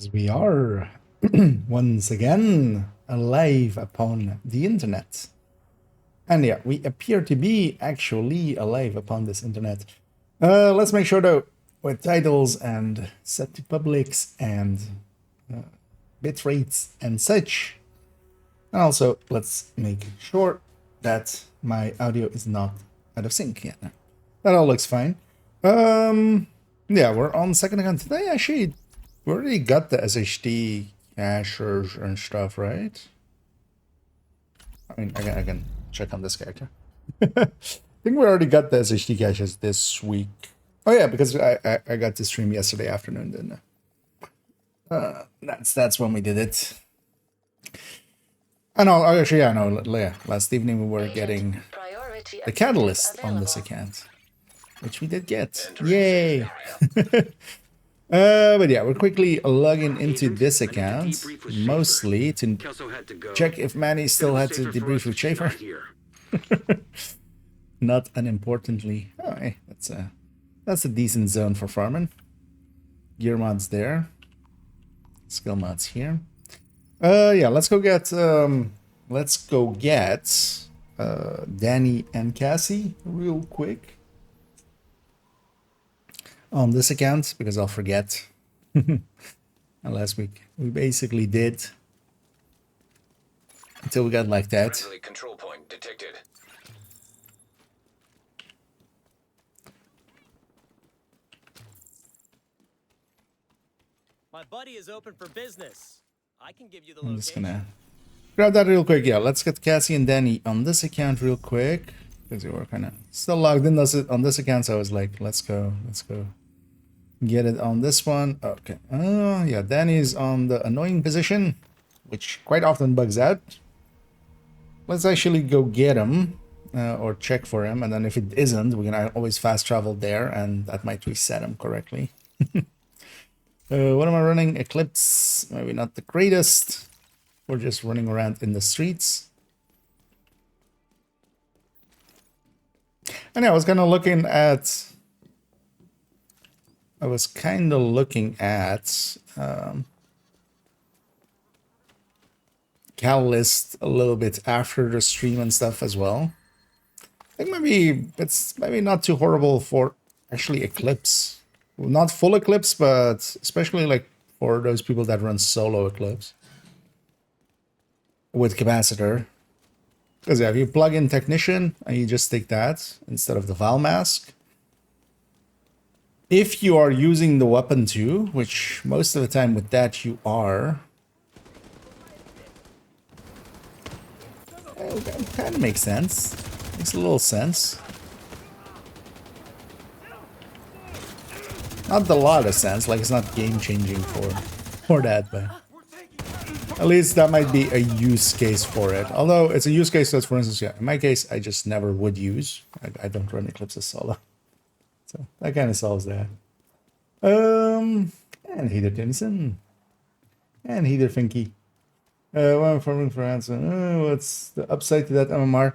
As we are once again alive upon the internet. And yeah, we appear to be actually alive upon this internet. Let's make sure though, with titles and set to publics and bit rates and such. And also, let's make sure that my audio is not out of sync yet. That all looks fine. Yeah, we're on second account today. Actually, we already got the SHD cachers and stuff, right? I mean, I can check on this character. I think we already got the SHD caches this week. Oh yeah, because I got to stream yesterday afternoon, didn't I? That's when we did it. I know, actually, yeah, no, yeah. Last evening we were getting the catalyst on this account, which we did get. Yay! But yeah, we're quickly logging into this account, mostly to check if Manny still had to debrief with Schaefer. Not unimportantly. Oh, hey, that's a decent zone for farming. Gear mods there. Skill mods here. Yeah, let's go get Danny and Cassie real quick on this account because I'll forget. Last week we basically did until we got like that. Control point detected. My buddy is open for business. I can give you the I'm location. just gonna grab that real quick. Yeah, let's get Cassie and Danny on this account real quick because we were kind of still logged in on this account. So I was like, let's go get it on this one. Okay. Oh yeah, Danny's on the annoying position, which quite often bugs out. Let's actually go get him or check for him, and then if it isn't, we can always fast travel there, and that might reset him correctly. What am I running? Eclipse, maybe not the greatest. We're just running around in the streets. And yeah, I was kind of looking at Catalyst a little bit after the stream and stuff as well. I think maybe it's not too horrible for actually Eclipse. Well, not full Eclipse, but especially like for those people that run solo Eclipse with capacitor. Because yeah, if you plug in Technician and you just take that instead of the Val Mask, if you are using the weapon too, which most of the time with that you are, it kind of makes sense. Makes a little sense. Not a lot of sense, like it's not game changing for that, but at least that might be a use case for it. Although it's a use case that's, for instance, yeah, in my case, I just never would use. I don't run Eclipses solo. So that kind of solves that. And Heather Tennyson. And Heather Finky. One farming for answer. What's the upside to that MMR?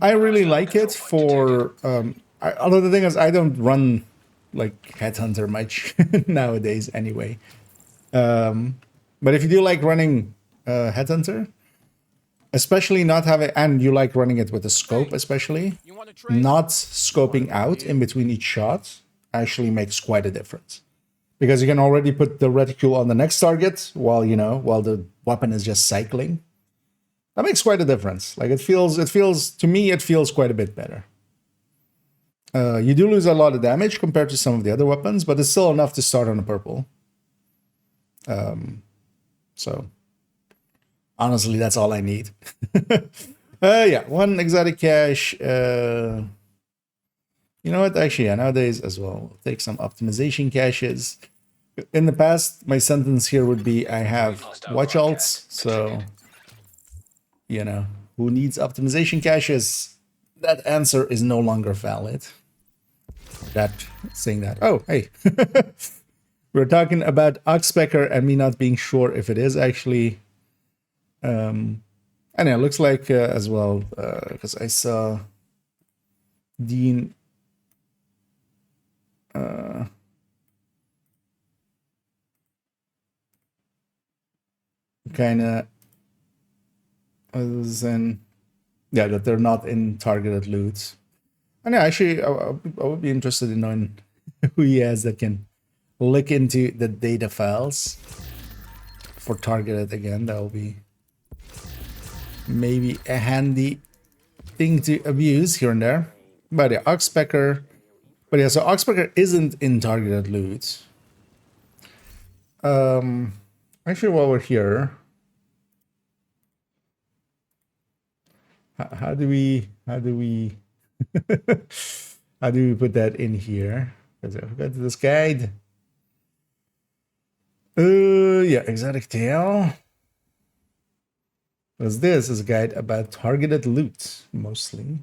I really like it for although the thing is I don't run like Headhunter much nowadays anyway. But if you do like running Headhunter, especially not having, and you like running it with a scope, especially not scoping out in between each shot actually makes quite a difference. Because you can already put the reticule on the next target while the weapon is just cycling. That makes quite a difference. Like it feels to me, it feels quite a bit better. You do lose a lot of damage compared to some of the other weapons, but it's still enough to start on a purple. So honestly, that's all I need. Yeah, one exotic cache. You know what? Actually, yeah, nowadays as well, we'll take some optimization caches. In the past, my sentence here would be, I have watch alts, so, you know, who needs optimization caches? That answer is no longer valid. Saying that. Oh, hey. We're talking about Oxpecker and me not being sure if it is actually. And it looks like as well, because I saw Dean. kind of, then yeah, that they're not in targeted loot. And yeah, actually, I would be interested in knowing who he has that can look into the data files for targeted again. That will be maybe a handy thing to abuse here and there. But yeah, Oxpecker. But yeah, so Oxpecker isn't in targeted loot. Actually, while we're here, how do we how do we put that in here? Because I forgot this guide. Yeah, exotic tail. Because this is a guide about targeted loot mostly.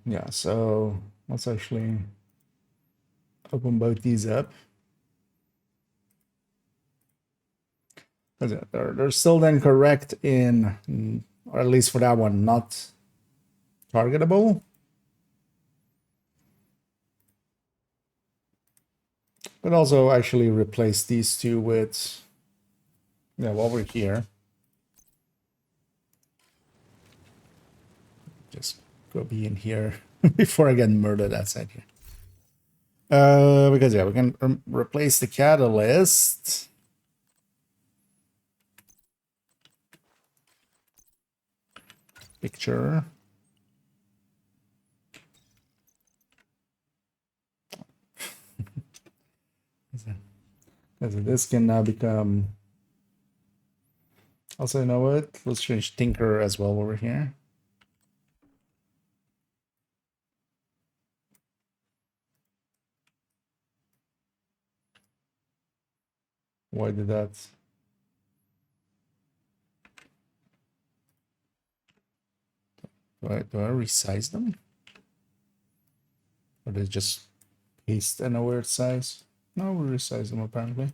Yeah, so let's actually open both these up. They're still then correct in, or at least for that one, not targetable. But also actually replace these two with, yeah, while we're here. Just go be in here before I get murdered outside here. Because yeah, we can replace the catalyst. Picture. Because this can now become. Also, you know what? Let's change Tinker as well over here. Why did that? Do I resize them? Or did it just paste in a weird size? No, we resize them apparently.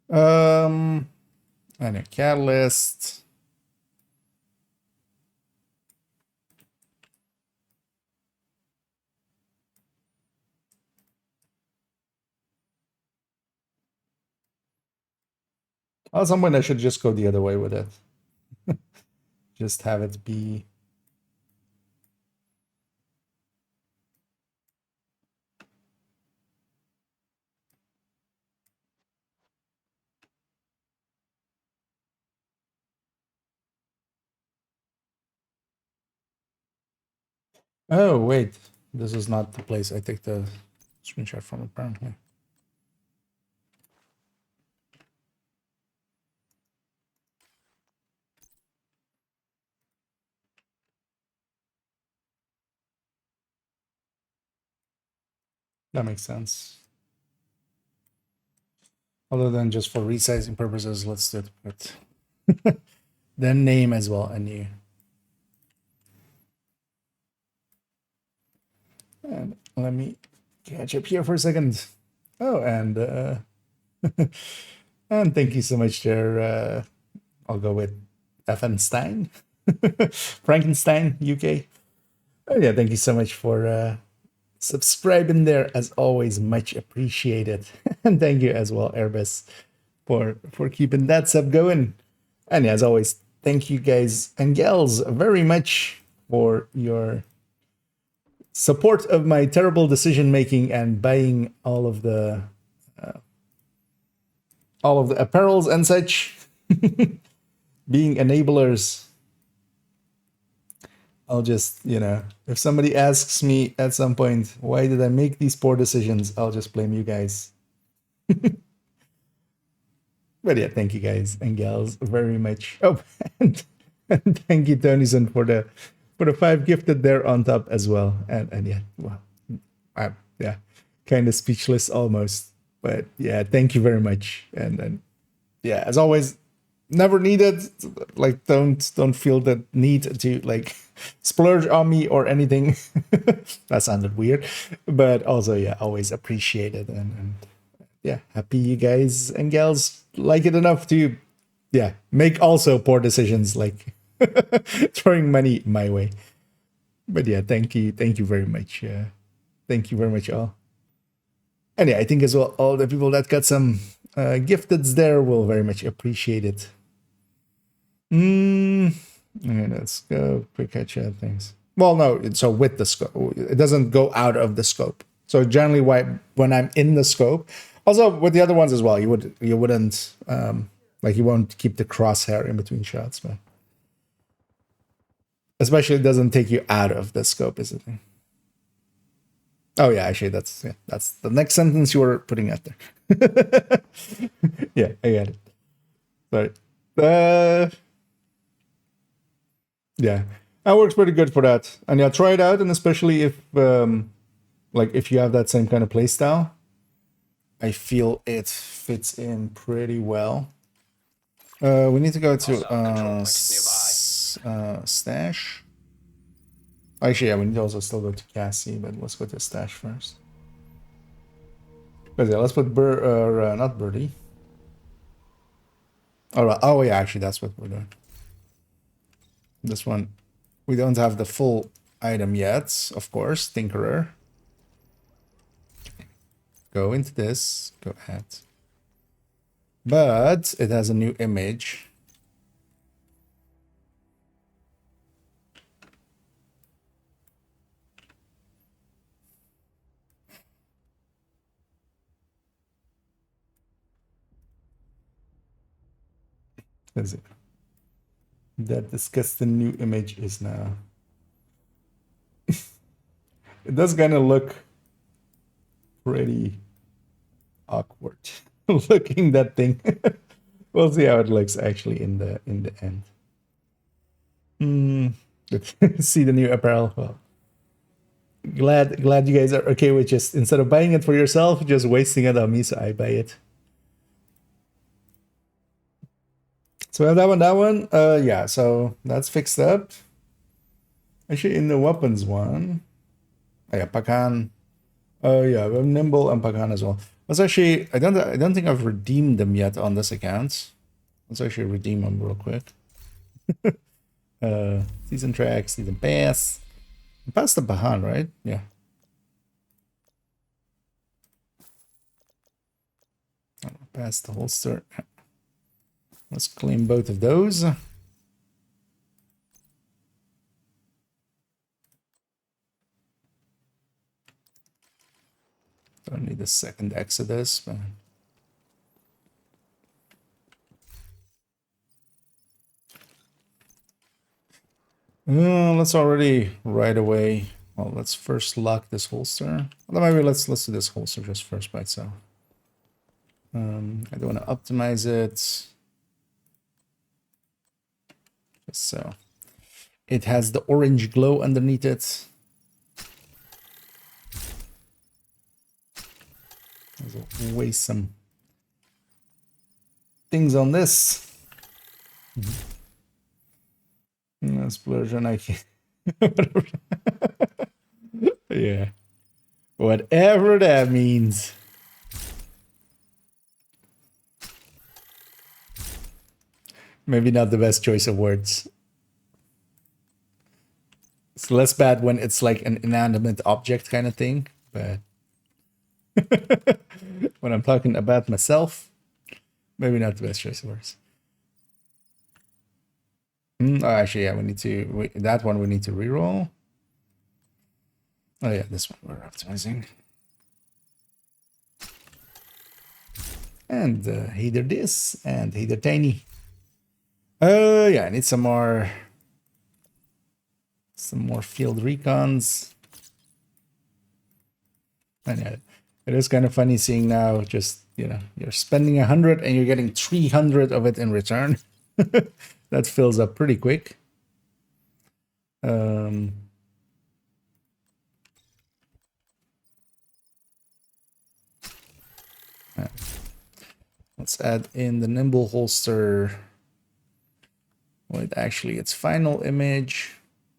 And a catalyst. At some point I should just go the other way with it. Just have it be. Oh, wait. This is not the place I take the screenshot from, apparently. That makes sense. Other than just for resizing purposes, let's do it with the name as well, and new. And let me catch up here for a second. Oh, and and thank you so much there. I'll go with Effenstein, Frankenstein, UK. Oh yeah, thank you so much for subscribing there. As always, much appreciated. And thank you as well, Airbus, for keeping that sub going. And as always, thank you guys and gals very much for your support of my terrible decision making and buying all of the apparels and such. Being enablers. I'll just, if somebody asks me at some point, why did I make these poor decisions? I'll just blame you guys. But yeah, thank you guys and gals very much. Oh, and thank you, Tonyson, for the 5 gifted there on top as well. And yeah, well, I'm kind of speechless almost. But yeah, thank you very much. And yeah, as always, never needed. Like, don't feel the need to like splurge on me or anything. That sounded weird, but also yeah, always appreciated and yeah, happy you guys and gals like it enough to, yeah, make also poor decisions like throwing money my way. But yeah, thank you very much. Thank you very much, all. And yeah, I think as well, all the people that got some gifteds there will very much appreciate it. Okay, let's go quick headshot things. Well, no, so with the scope, it doesn't go out of the scope. So generally, when I'm in the scope, also with the other ones as well, you wouldn't like you won't keep the crosshair in between shots, but especially it doesn't take you out of the scope, is it? Oh yeah, actually that's the next sentence you were putting out there. Yeah, I got it. Sorry. Yeah, that works pretty good for that. And yeah, try it out, and especially if like if you have that same kind of play style, I feel it fits in pretty well. We need to go to stash. Actually, yeah, we need to also still go to Cassie, but let's go to stash first. But yeah, let's put not Birdie. All right. Oh yeah, actually, that's what we're doing. This one, we don't have the full item yet, of course. Tinkerer. Go into this. Go ahead. But it has a new image. Is it? That disgusting new image is now. It does kind of look pretty awkward looking, that thing. We'll see how it looks actually in the end. See the new apparel. Well, glad you guys are okay with just instead of buying it for yourself, just wasting it on me, so I buy it. So we have that one. Yeah, so that's fixed up. Actually, in the weapons one, oh yeah, Pakan. Oh yeah, we have Nimble and Pakan as well. Let's actually, I don't think I've redeemed them yet on this account. Let's actually redeem them real quick. Season track, season pass. Pass the Bahan, right? Yeah. Pass the holster. Let's claim both of those. Don't need a second Exodus, but let's already right away. Well, let's first lock this holster. Although maybe let's do this holster just first by itself. I don't want to optimize it. Just so it has the orange glow underneath it. Let's waste some things on this. Explosion, I can't. Yeah. Whatever that means. Maybe not the best choice of words. It's less bad when it's like an inanimate object kind of thing, but when I'm talking about myself, maybe not the best choice of words. Oh, actually, yeah, we need to that one we need to reroll. Oh yeah, this one we're optimizing. And either this and either tiny. Yeah, I need some more field recons. And yeah, it is kind of funny seeing now just, you know, you're spending 100 and you're getting 300 of it in return. That fills up pretty quick. Let's add in the nimble holster. Wait, actually, its final image.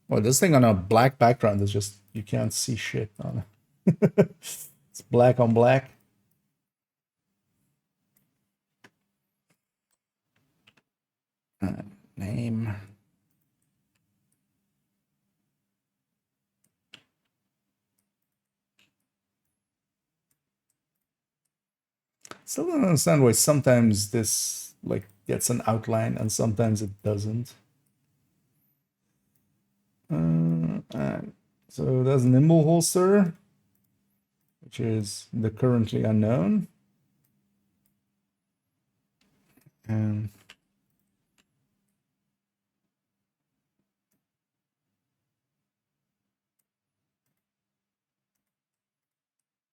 Well, this thing on a black background is just, you can't see shit on it. It's black on black. Name. Still don't understand why sometimes this like gets an outline and sometimes it doesn't. So that's Nimble Holster, which is the currently unknown. And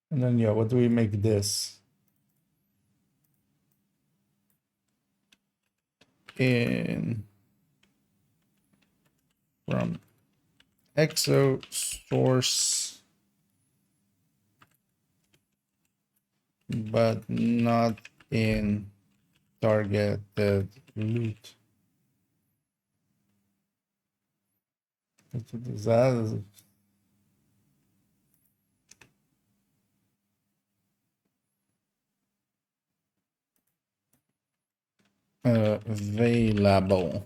then yeah, what do we make this? In from exo source, but not in targeted loot. Is that available?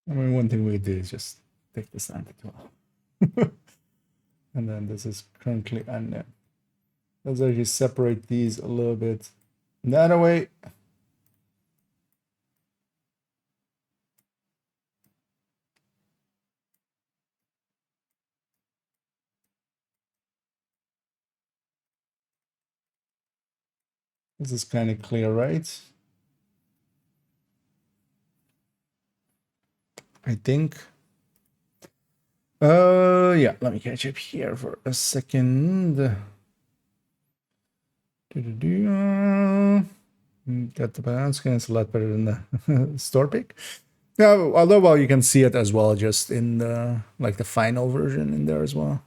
I mean, one thing we do is just take this anti-12. And then this is currently unknown. Let's actually separate these a little bit. That way. This is kind of clear, right? I think. Yeah, let me catch up here for a second. Got the balance, and it's a lot better than the store pick. Yeah, although well, you can see it as well, just in the like the final version in there as well.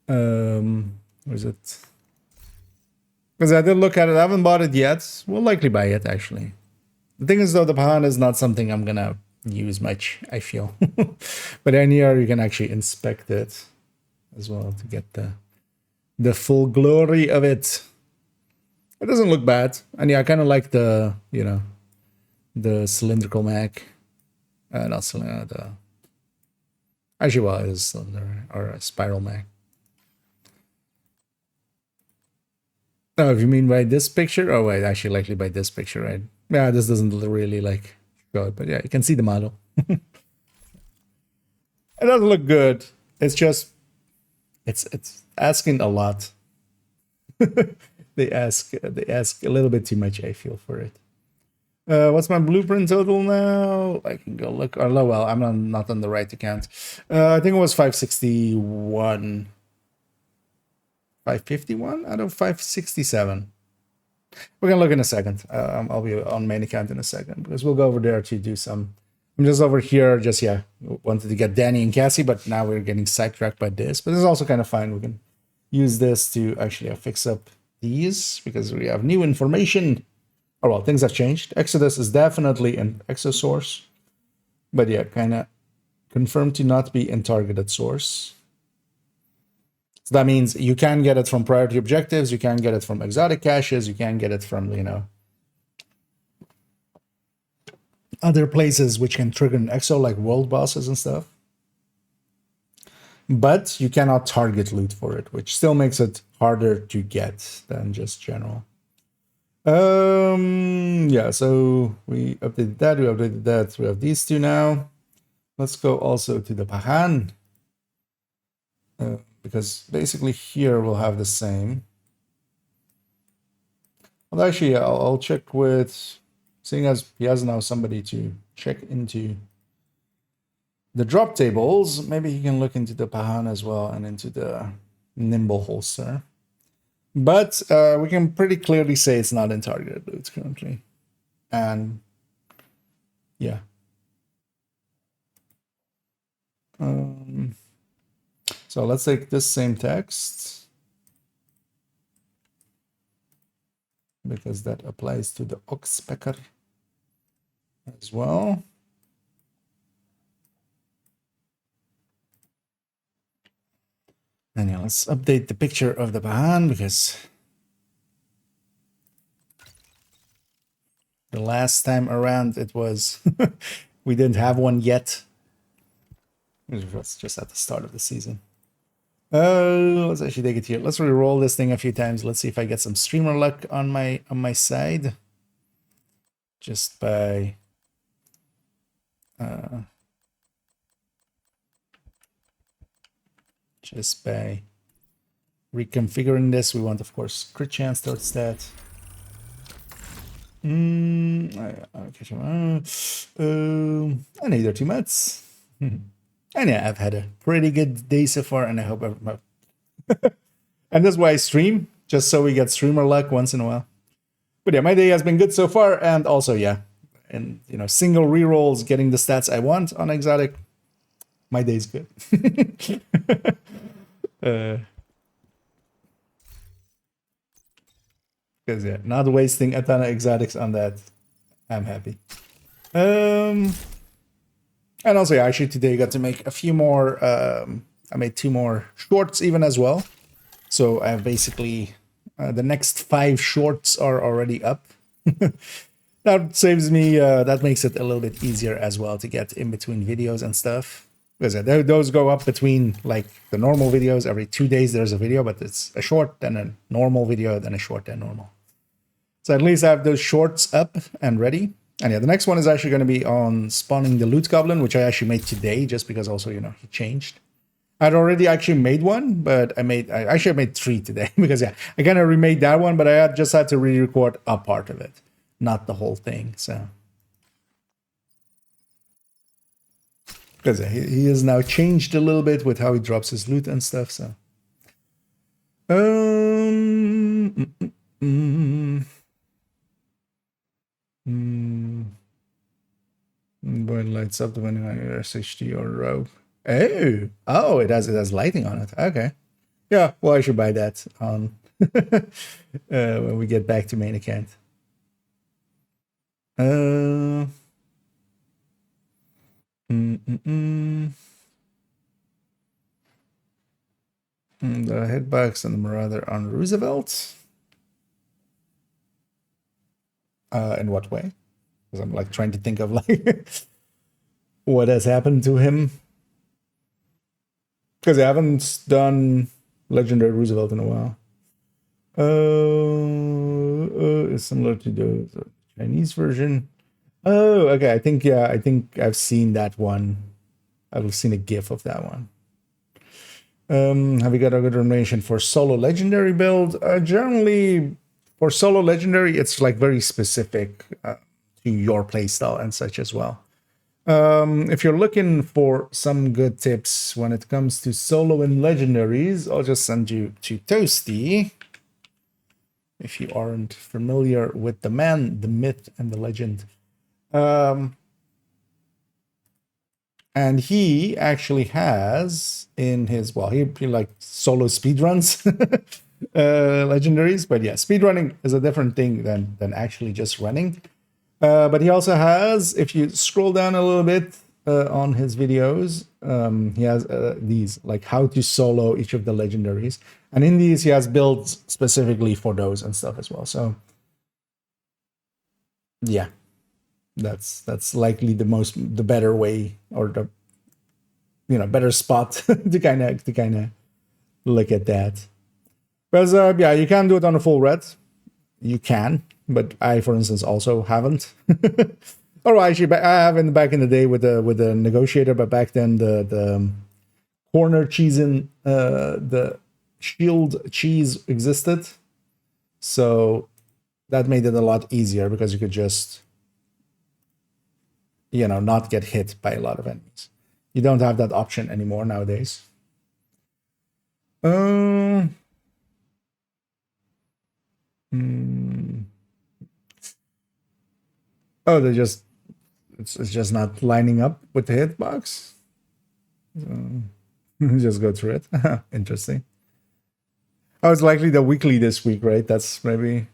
Where is it? Because I did look at it. I haven't bought it yet. We'll likely buy it actually. The thing is though, the Pahan is not something I'm gonna use much, I feel. But in here you can actually inspect it as well to get the full glory of it. It doesn't look bad. And yeah, I kind of like the, you know, the cylindrical mag. Not cylinder, the actually well it is cylinder or a spiral mag. Oh, if you mean by this picture? Oh wait, actually likely by this picture, right? Yeah, this doesn't really like show it, but yeah, you can see the model. It doesn't look good. It's just it's asking a lot. They ask a little bit too much, I feel, for it. What's my blueprint total now? I can go look. Oh well, I'm not on the right account. I think it was 561. 551 out of 567. We're gonna look in a second. I'll be on main account in a second because we'll go over there to do some. I'm just over here, just yeah, wanted to get Danny and Cassie, but now we're getting sidetracked by this. But this is also kind of fine. We can use this to actually fix up these because we have new information. Oh well, things have changed. Exodus is definitely an exosource, but yeah, kind of confirmed to not be in targeted source. So that means you can get it from priority objectives, you can get it from exotic caches, you can get it from, you know, other places which can trigger an exo like world bosses and stuff. But you cannot target loot for it, which still makes it harder to get than just general. Yeah, so we updated that, we have these two now. Let's go also to the Pahan. Because basically here we'll have the same. Well, actually, I'll check with, seeing as he has now somebody to check into the drop tables, maybe he can look into the Pahan as well and into the Nimble Holster. But we can pretty clearly say it's not in targeted loot currently. And yeah. So let's take this same text, because that applies to the oxpecker as well. And yeah, let's update the picture of the Bahan, because the last time around it was we didn't have one yet. It was just at the start of the season. Let's actually take it here. Let's re-roll this thing a few times. Let's see if I get some streamer luck on my side. Just by reconfiguring this. We want, of course, crit chance towards that. I need 2 mats. And yeah, I've had a pretty good day so far, and I hope and that's why I stream, just so we get streamer luck once in a while. But yeah, my day has been good so far, and also, yeah, and you know, single rerolls, getting the stats I want on exotic, my day's good. Because yeah, not wasting a ton of exotics on that, I'm happy. And also, yeah, actually today I got to make a few more, I made 2 more shorts even as well. So I have basically, the next 5 shorts are already up. That saves me, that makes it a little bit easier as well to get in between videos and stuff. Because those go up between, like, the normal videos. Every 2 days there's a video, but it's a short, then a normal video, then a short, then normal. So at least I have those shorts up and ready. And yeah, the next one is actually going to be on spawning the loot goblin, which I actually made today, just because also, you know, he changed. I'd already actually made one, but I made 3 today, because yeah, I kind of remade that one, but I just had to re-record a part of it, not the whole thing. So because he has now changed a little bit with how he drops his loot and stuff. So When lights up depending on your SHD or rope. Oh, it has lighting on it. Okay, yeah. Well, I should buy that on when we get back to main account. The hitbox and the Marauder on Roosevelt. In what way? Because I'm like trying to think of like what has happened to him. Because I haven't done Legendary Roosevelt in a while. It's similar to the Chinese version. Oh, okay. I think I've seen that one. I've seen a GIF of that one. Have you got a good recommendation for solo legendary build? Generally, for solo legendary, it's like very specific to your playstyle and such as well. If you're looking for some good tips when it comes to solo and legendaries, I'll just send you to Toasty. If you aren't familiar with the man, the myth, and the legend. And he actually has in his, well, he like solo speedruns legendaries, but yeah, speedrunning is a different thing than actually just running. But he also has, if you scroll down a little bit on his videos, he has these, like how to solo each of the legendaries. And in these, he has builds specifically for those and stuff as well. So yeah, that's likely the better way, or the, you know, better spot to kind of look at that. Because yeah, you can do it on a full red. You can, but I, for instance, also haven't. Or actually, I haven't back in the day with the negotiator, but back then the corner cheese in the shield cheese existed, so that made it a lot easier because you could just, you know, not get hit by a lot of enemies. You don't have that option anymore nowadays. Oh, it's just not lining up with the hitbox. So, just go through it. Interesting. Oh, it's likely the weekly this week, right? That's maybe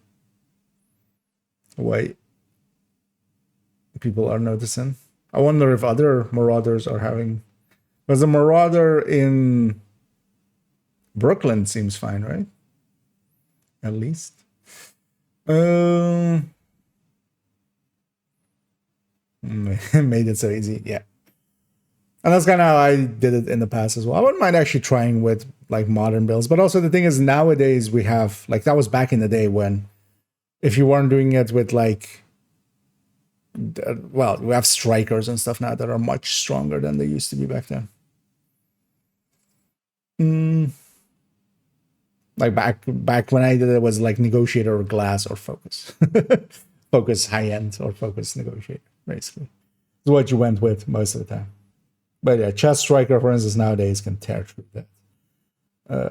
why people are noticing. I wonder if other Marauders are having. Because the Marauder in Brooklyn seems fine, right? At least. Made it so easy, yeah. And that's kind of how I did it in the past as well. I wouldn't mind actually trying with like modern builds, but also the thing is nowadays we have like that was back in the day when if you weren't doing it with like well, we have strikers and stuff now that are much stronger than they used to be back then. Like back when I did it was like negotiator or glass or focus. Focus high end or focus negotiator, basically. It's what you went with most of the time. But yeah, chest striker, for instance, nowadays can tear through that.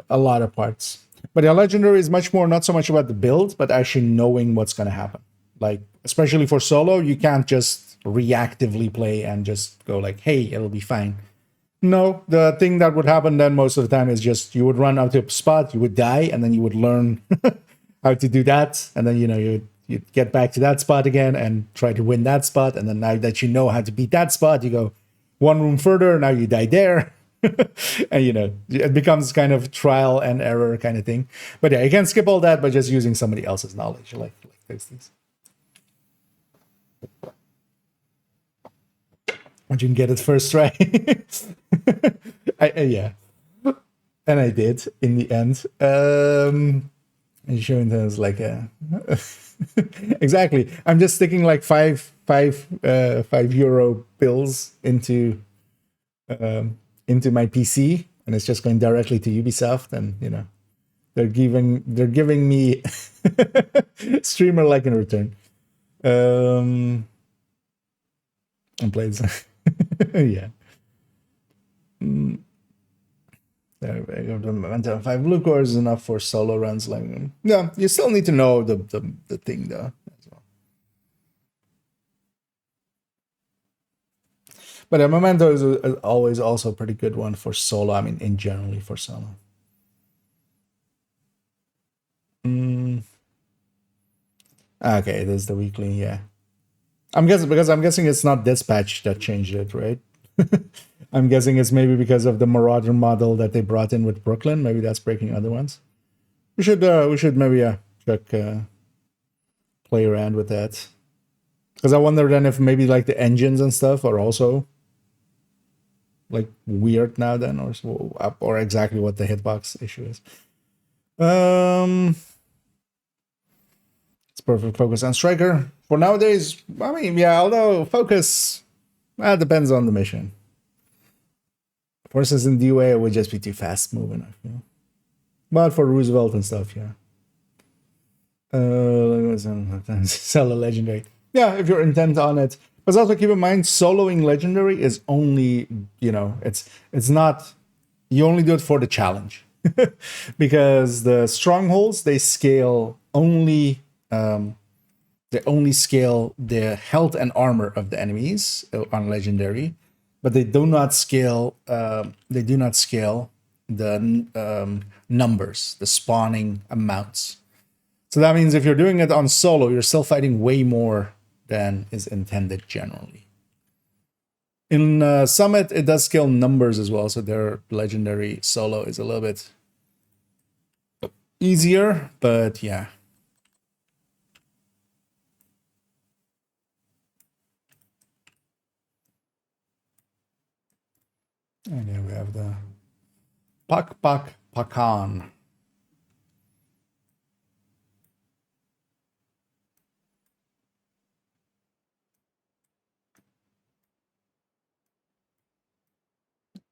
A lot of parts. But yeah, legendary is much more not so much about the build, but actually knowing what's going to happen. Like, especially for solo, you can't just reactively play and just go like, hey, it'll be fine. No, the thing that would happen then most of the time is just you would run out to a spot, you would die, and then you would learn how to do that. And then, you know, you'd get back to that spot again and try to win that spot. And then now that you know how to beat that spot, you go one room further, now you die there. And, you know, it becomes kind of trial and error kind of thing. But yeah, you can skip all that by just using somebody else's knowledge, like those things. And you can get it first try. Yeah. And I did in the end. And showing those like exactly. I'm just sticking like five euro bills into my PC, and it's just going directly to Ubisoft, and you know they're giving me streamer like in return. And played yeah. There we go. The momentum 5 blue cores is enough for solo runs. Like, yeah, you still need to know the thing though. As well. But a memento is always also a pretty good one for solo. I mean, in generally for solo. Okay, there's the weekly. Yeah, I'm guessing it's not dispatch that changed it, right? I'm guessing it's maybe because of the Marauder model that they brought in with Brooklyn. Maybe that's breaking other ones. We should maybe check play around with that. Because I wonder then if maybe like the engines and stuff are also like weird now then, or exactly what the hitbox issue is. It's perfect focus on striker for nowadays. I mean, yeah, although focus depends on the mission. For instance, in DUA, it would just be too fast moving. I feel. But for Roosevelt and stuff, yeah. Sell a legendary. Yeah, if you're intent on it. But also keep in mind, soloing legendary is only, you know, it's not, you only do it for the challenge. Because the strongholds, they scale only, they only scale the health and armor of the enemies on legendary, but they do not scale, the numbers, the spawning amounts. So that means if you're doing it on solo, you're still fighting way more than is intended generally. In Summit, it does scale numbers as well, so their legendary solo is a little bit easier, but yeah. And then we have the Pak Pakan.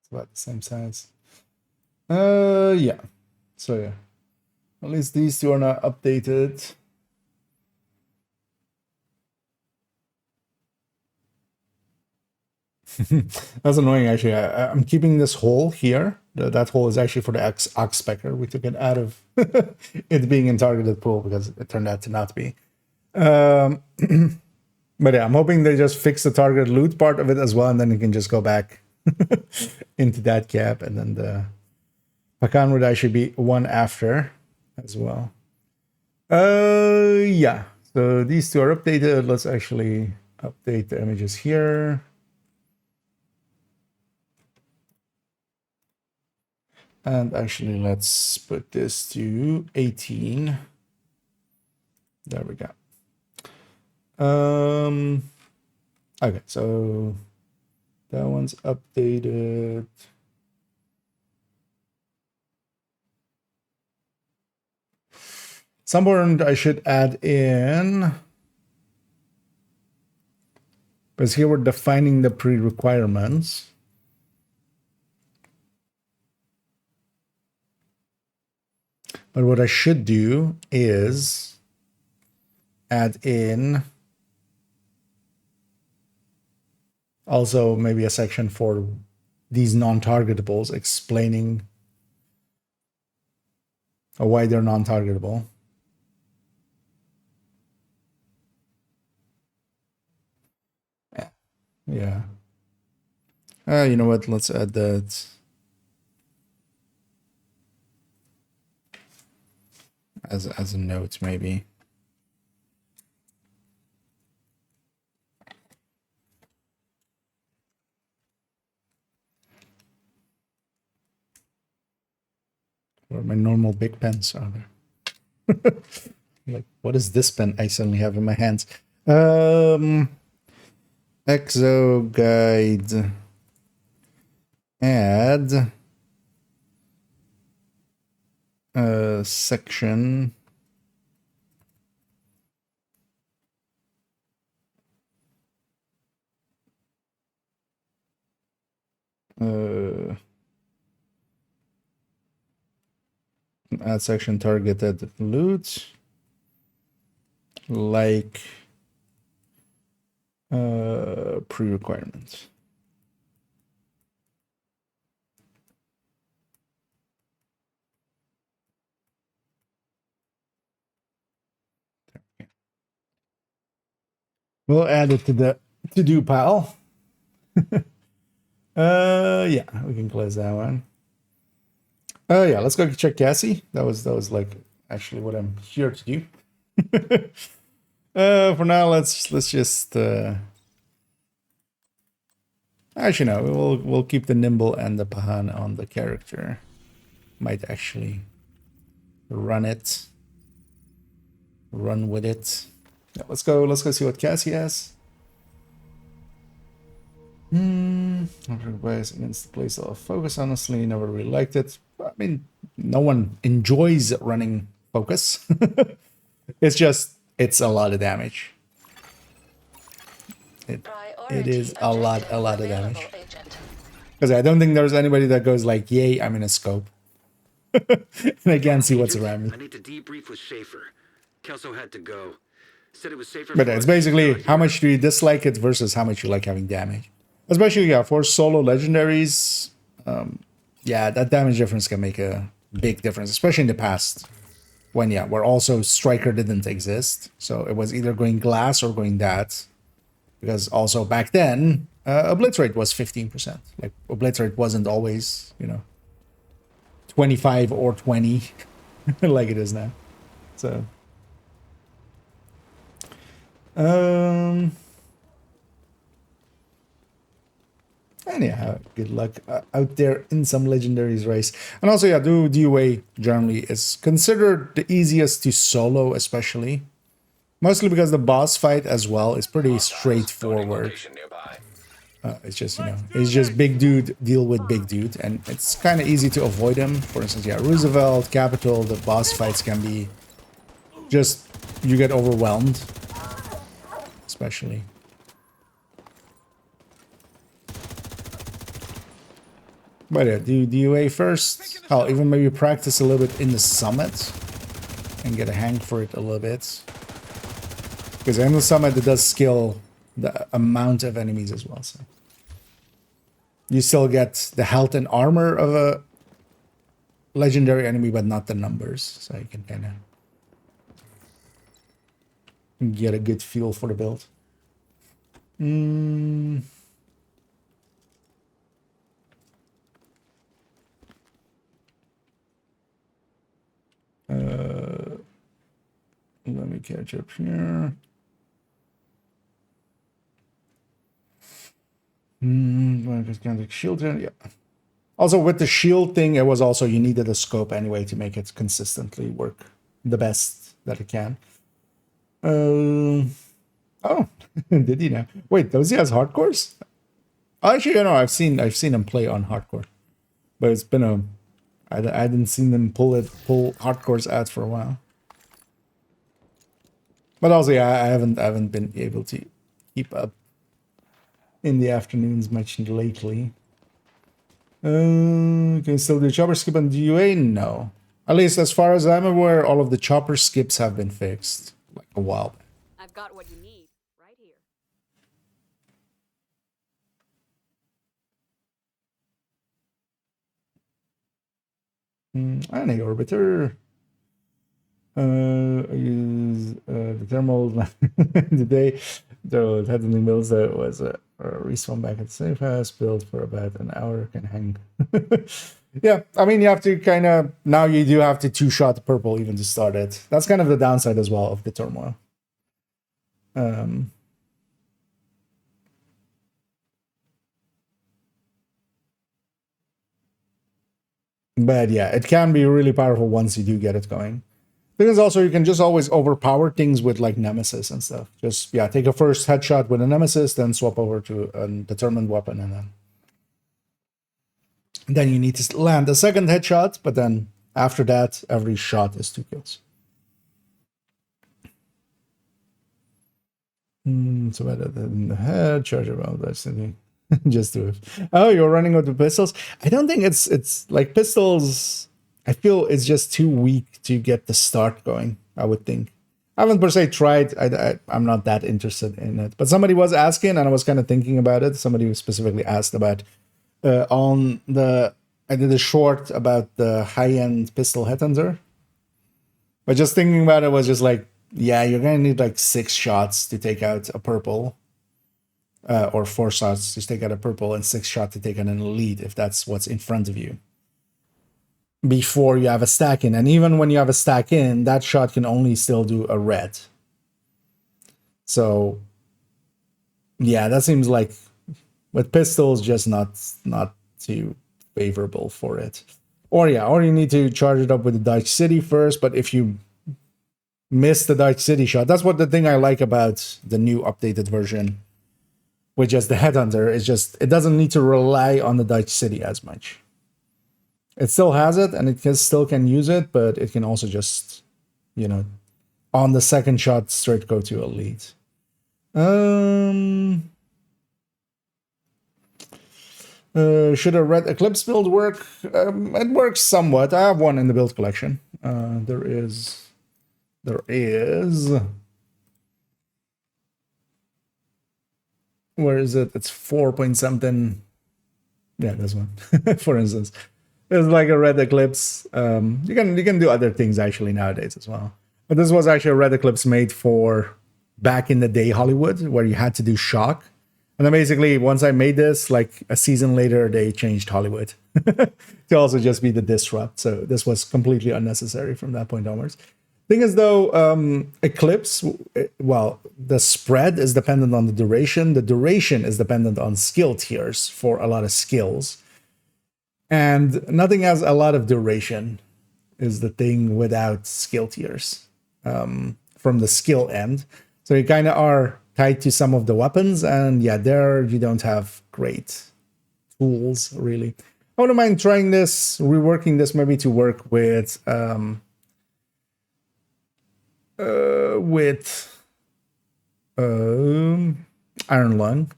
It's about the same size. Yeah. So yeah. At least these two are not updated. That's annoying, actually. I'm keeping this hole here. That hole is actually for the ox specker. We took it out of it being in targeted pool because it turned out to not be. But yeah, I'm hoping they just fix the target loot part of it as well, and then you can just go back into that cap, and then the Pakan would actually be one after as well. Yeah. So these two are updated. Let's actually update the images here. And actually, let's put this to 18. There we go. Okay, so that one's updated. Sunburned, I should add in, because here we're defining the pre-requirements. But what I should do is add in also maybe a section for these non-targetables explaining why they're non-targetable. Yeah. You know what? Let's add that. As a note, maybe. Where my normal big pens are there. Like, what is this pen I suddenly have in my hands? Exo guide. Add section add section targeted loot like pre-requirements. We'll add it to the to-do pile. Yeah, we can close that one. Yeah, let's go check Cassie. That was like actually what I'm here to do. For now, let's just actually no, we'll keep the nimble and the Pahan on the character. Might actually run with it. Yeah, let's go see what Cassie has. Bias against the place of focus. Honestly, never really liked it. I mean, no one enjoys running focus. It's a lot of damage. It is a lot of damage. Because I don't think there's anybody that goes like, "Yay, I'm in a scope," and I can't see what's around me. I need to debrief with Schaefer. Kelso had to go. Said it was safer. But it's basically how much do you dislike it versus how much you like having damage. Especially, yeah, for solo legendaries, yeah, that damage difference can make a big difference, especially in the past, when, yeah, where also Striker didn't exist. So it was either going glass or going that. Because also back then, a blitz rate was 15%. Like, a blitz rate wasn't always, 25 or 20 like it is now. So, and yeah, good luck out there in some legendaries race. And also, yeah, do DUA generally is considered the easiest to solo, especially. Mostly because the boss fight as well is pretty straightforward. It's just, it's just big dude deal with big dude. And it's kind of easy to avoid him. For instance, yeah, Roosevelt, Capital, the boss fights can be just, you get overwhelmed. Especially. But yeah, do DUA first. I'll even maybe practice a little bit in the summit and get a hang for it a little bit. Because in the summit it does skill the amount of enemies as well. So You still get the health and armor of a legendary enemy, but not the numbers. So you can kind of get a good feel for the build. Let me catch up here. Shield, yeah. Also, with the shield thing, it was also you needed a scope anyway to make it consistently work the best that it can. Oh, did he now? Wait, does he has hardcores? Actually, you know, I've seen him play on hardcore, but it's been I hadn't seen them pull hardcores out for a while. But also, yeah, I haven't been able to keep up in the afternoons much lately. Can you still do chopper skip on DUA? No. At least as far as I'm aware, all of the chopper skips have been fixed like a while back. I've got what you need right here. Any orbiter. I use the thermal today. Though it had in the mills that was a respawn back at the safe house, build for about an hour, can hang. Yeah, I mean, you have to kind of, now you do have to two-shot the purple even to start it. That's kind of the downside as well of the turmoil. But yeah, it can be really powerful once you do get it going. Because also you can just always overpower things with like Nemesis and stuff. Just, yeah, take a first headshot with a Nemesis, then swap over to a determined weapon, and then you need to land a second headshot, but then after that, every shot is 2 kills. So better than the head, charge about destiny. Just do it. Oh, you're running with the pistols? I don't think it's like pistols. I feel it's just too weak to get the start going, I would think. I haven't per se tried. I'm not that interested in it. But somebody was asking, and I was kind of thinking about it. Somebody specifically asked about on the... I did a short about the high-end pistol headhunter. But just thinking about it was just like, yeah, you're going to need like 6 shots to take out a purple. Or 4 shots to take out a purple and 6 shots to take out an elite, if that's what's in front of you, before you have a stack in. And even when you have a stack in, that shot can only still do a red. So yeah, that seems like with pistols just not too favorable for it. Or yeah, or you need to charge it up with the Dutch City first. But if you miss the Dutch City shot, that's what the thing I like about the new updated version, which is the headhunter, is just it doesn't need to rely on the Dutch City as much. It still has it, and it still can use it, but it can also just, you know, on the second shot, straight go to elite. Should a red Eclipse build work? It works somewhat. I have one in the build collection. There is. Where is it? It's 4 point something. Yeah, this one, for instance. It's like a red Eclipse. You can do other things actually nowadays as well. But this was actually a red Eclipse made for back in the day Hollywood, where you had to do shock. And then basically, once I made this, like a season later, they changed Hollywood to also just be the disrupt. So this was completely unnecessary from that point onwards. Thing is, though, Eclipse, well, the spread is dependent on the duration. The duration is dependent on skill tiers for a lot of skills. And nothing has a lot of duration is the thing without skill tiers from the skill end. So you kind of are tied to some of the weapons. And yeah, there you don't have great tools, really. I wouldn't mind trying this, reworking this maybe to work with Iron Lung.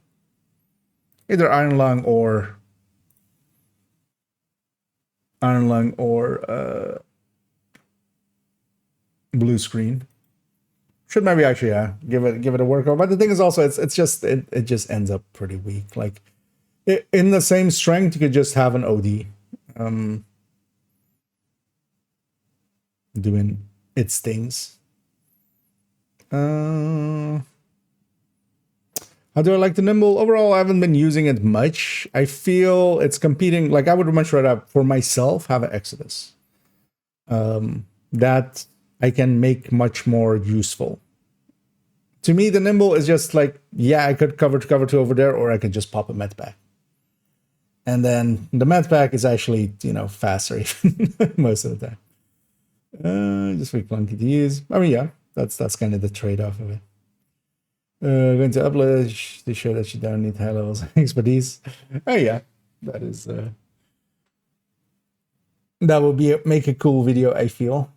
Either Iron Lung or blue screen. Should maybe actually give it a workout. But the thing is also it just ends up pretty weak. Like In the same strength, you could just have an OD doing its things. How do I like the Nimble? Overall, I haven't been using it much. I feel it's competing. Like, I would much rather, for myself, have an Exodus. That I can make much more useful. To me, the Nimble is just like, yeah, I could cover two over there, or I could just pop a med pack. And then the med pack is actually, faster even most of the time. Just very clunky to use. I mean, yeah, that's kind of the trade-off of it. Going to upload to show that you don't need high levels of expertise. Oh yeah, that is that will make a cool video, I feel,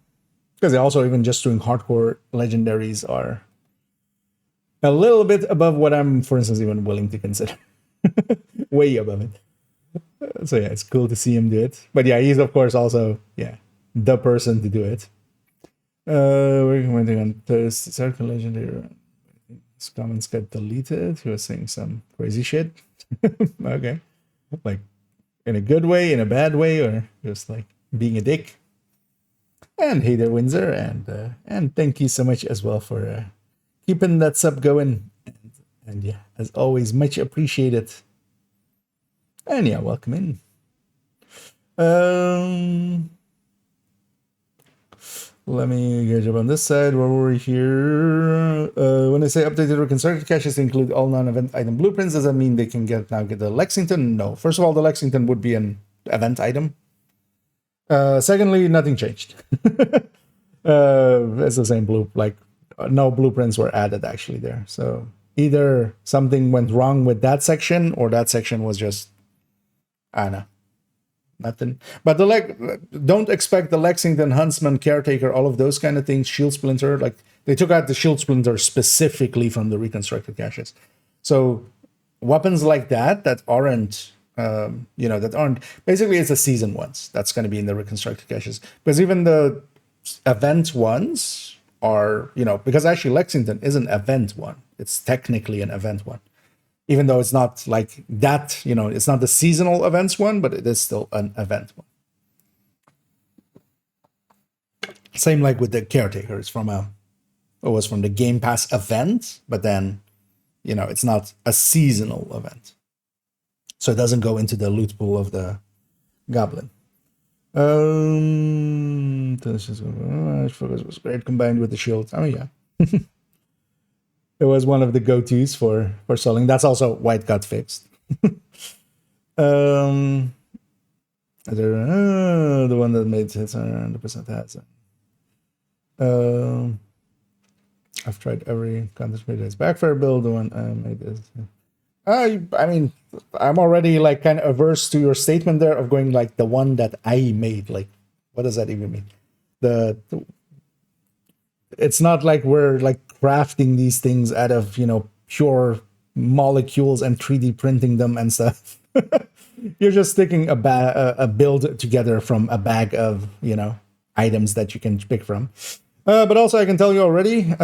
because also even just doing hardcore legendaries are a little bit above what I'm, for instance, even willing to consider. Way above it. So yeah, it's cool to see him do it. But yeah, he's of course also the person to do it. We're commenting on Thursday circle legendary. His comments got deleted. He was saying some crazy shit. Okay. Like in a good way, in a bad way, or just like being a dick. And hey there, Windsor, and thank you so much as well for keeping that sub going. And yeah, as always, much appreciated. And yeah, welcome in. Let me get up on this side. Where were we here? When I say updated reconstructed caches include all non-event item blueprints, does that mean they can get the Lexington? No. First of all, the Lexington would be an event item. Secondly, nothing changed. It's the same no blueprints were added actually there. So either something went wrong with that section, or that section was just, I don't know, nothing. But don't expect the Lexington, Huntsman, Caretaker, all of those kind of things, Shield Splinter, like they took out the Shield Splinter specifically from the reconstructed caches. So weapons like that aren't that aren't, basically it's the season ones that's going to be in the reconstructed caches, because even the event ones are, because actually Lexington is an event one. It's technically an event one, even though it's not like that, it's not the seasonal events one, but it is still an event one. Same like with the Caretaker. It was from the Game Pass event, but then, it's not a seasonal event. So it doesn't go into the loot pool of the Goblin. Focus was great combined with the shield. Oh yeah. It was one of the go-tos for selling. That's also why it got fixed. The one that made hits 100% has it. I've tried every contest made as backfire build. The one I made is. I mean, I'm already like kind of averse to your statement there of going like the one that I made. Like, what does that even mean? It's not like we're like crafting these things out of, pure molecules and 3D printing them and stuff. You're just sticking a build together from a bag of, items that you can pick from. But also I can tell you already,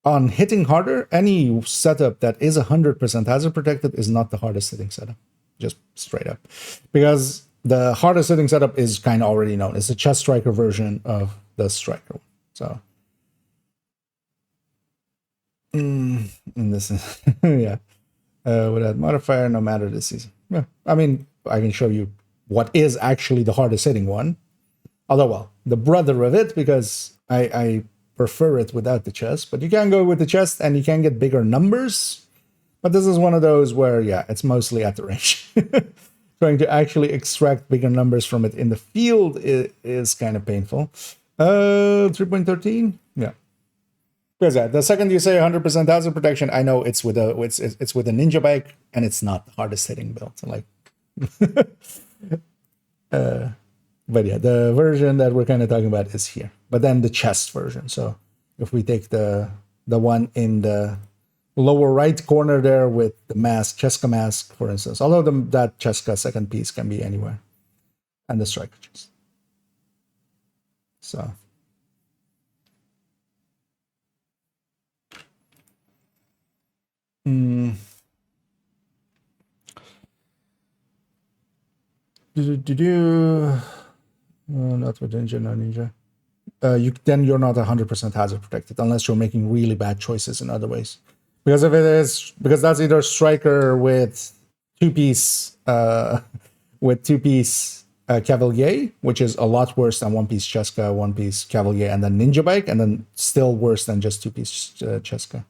on hitting harder, any setup that is 100% hazard protected is not the hardest hitting setup. Just straight up. Because the hardest hitting setup is kind of already known. It's a chest striker version of the striker. So, and this is, yeah. Without modifier, no matter this season. Yeah. I mean, I can show you what is actually the hardest hitting one. Although, well, the brother of it, because I prefer it without the chest, but you can go with the chest and you can get bigger numbers. But this is one of those where, yeah, it's mostly at the range. Trying to actually extract bigger numbers from it in the field is kind of painful. 3.13, yeah. Because yeah, the second you say 100% hazard protection, I know it's with a ninja bike, and it's not the hardest hitting build. So like, but yeah, the version that we're kind of talking about is here. But then the chest version. So if we take the one in the lower right corner there with the mask, Cheska mask, for instance, although that Cheska second piece can be anywhere, and the striker chest. So. Not with ninja, no ninja. You're not 100% hazard protected unless you're making really bad choices in other ways. Because if it is, because that's either striker with two-piece Cavalier, which is a lot worse than one-piece Cheska, one-piece Cavalier, and then Ninja Bike, and then still worse than just two-piece Cheska.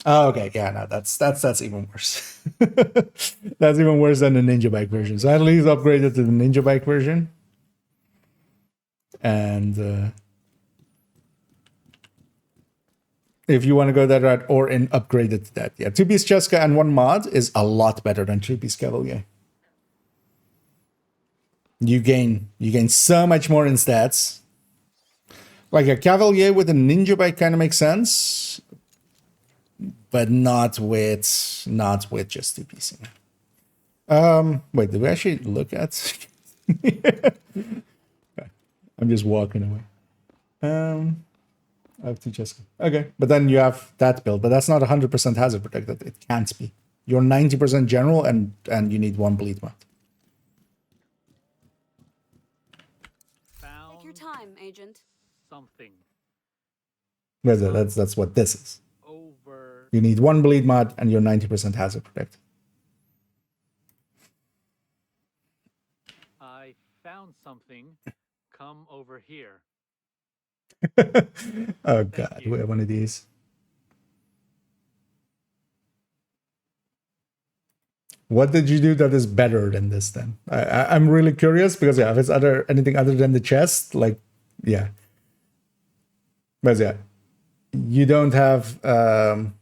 Oh, okay, yeah, no, that's even worse. That's even worse than the Ninja Bike version. So at least upgraded to the Ninja Bike version. And if you want to go that route, or in upgraded to that, yeah, two-piece Cheska and one mod is a lot better than two-piece Cavalier. You gain so much more in stats. Like a Cavalier with a Ninja Bike kind of makes sense, but not with just two-piece. Wait, did we actually look at? I'm just walking away. I have two Cheska. Okay, but then you have that build, but that's not 100% hazard protected. It can't be. You're 90% general, and you need one bleed mod. Take your time, Agent. Something. That's what this is. You need one bleed mod, and you're 90% hazard protected. I found something. Come over here. Oh god, we have one of these. What did you do that is better than this then? I'm really curious because yeah, if it's anything other than the chest, like yeah. But yeah, you don't have the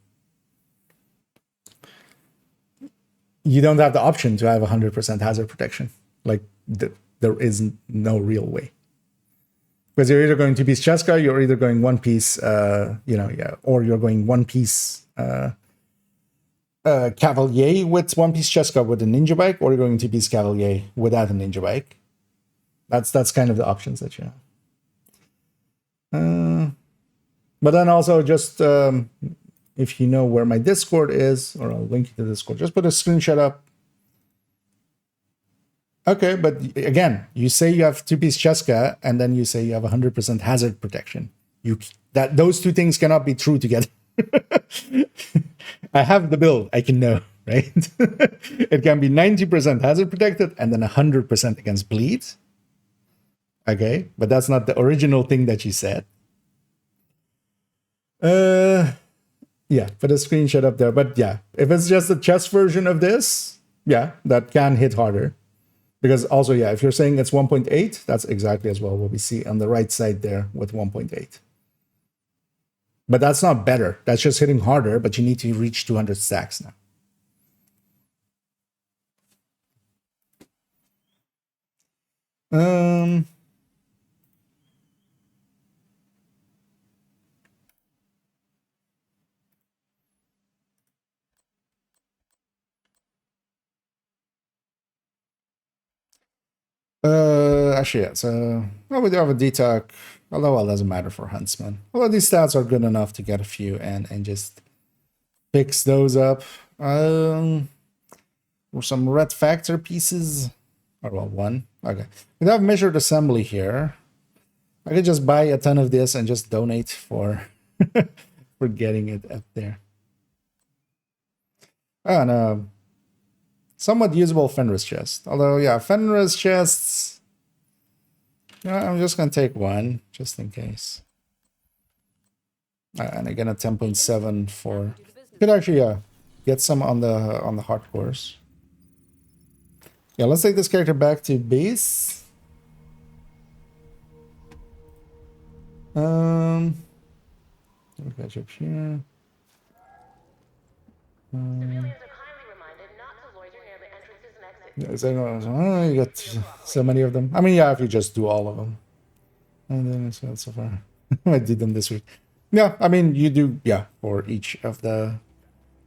option to have 100% hazard protection. Like there is no real way. Because you're either going two-piece Cheska, you're either going one-piece, or you're going one-piece Cavalier with one-piece Cheska with a Ninja Bike, or you're going two-piece Cavalier without a Ninja Bike. That's kind of the options that you have. But then also just, if you know where my Discord is, or I'll link you to Discord, just put a screenshot up. Okay, but again, you say you have two-piece Cheska, and then you say you have 100% hazard protection. Those two things cannot be true together. I have the build, I can know, right? It can be 90% hazard protected and then 100% against bleed. Okay, but that's not the original thing that you said. Yeah, put a screenshot up there. But yeah, if it's just the chest version of this, yeah, that can hit harder. Because also, yeah, if you're saying it's 1.8, that's exactly as well what we see on the right side there with 1.8. But that's not better. That's just hitting harder, but you need to reach 200 stacks now. Actually, yeah, so we do have a D-Tuck, although it doesn't matter for Huntsman. Although these stats are good enough to get a few and just fix those up. Or some red factor pieces. Or well, one. Okay. We have measured assembly here. I could just buy a ton of this and just donate for for getting it up there. Oh, and somewhat usable Fenris chest. Although, yeah, Fenris chests. Yeah, I'm just gonna take one just in case. And again, a 10.7 for. You could actually get some on the hardcores. Yeah, let's take this character back to base. We'll catch up here. You got so many of them. I mean, yeah, if you just do all of them. And then it's not so far. I did them this week. Yeah, I mean, you do, yeah, for each of the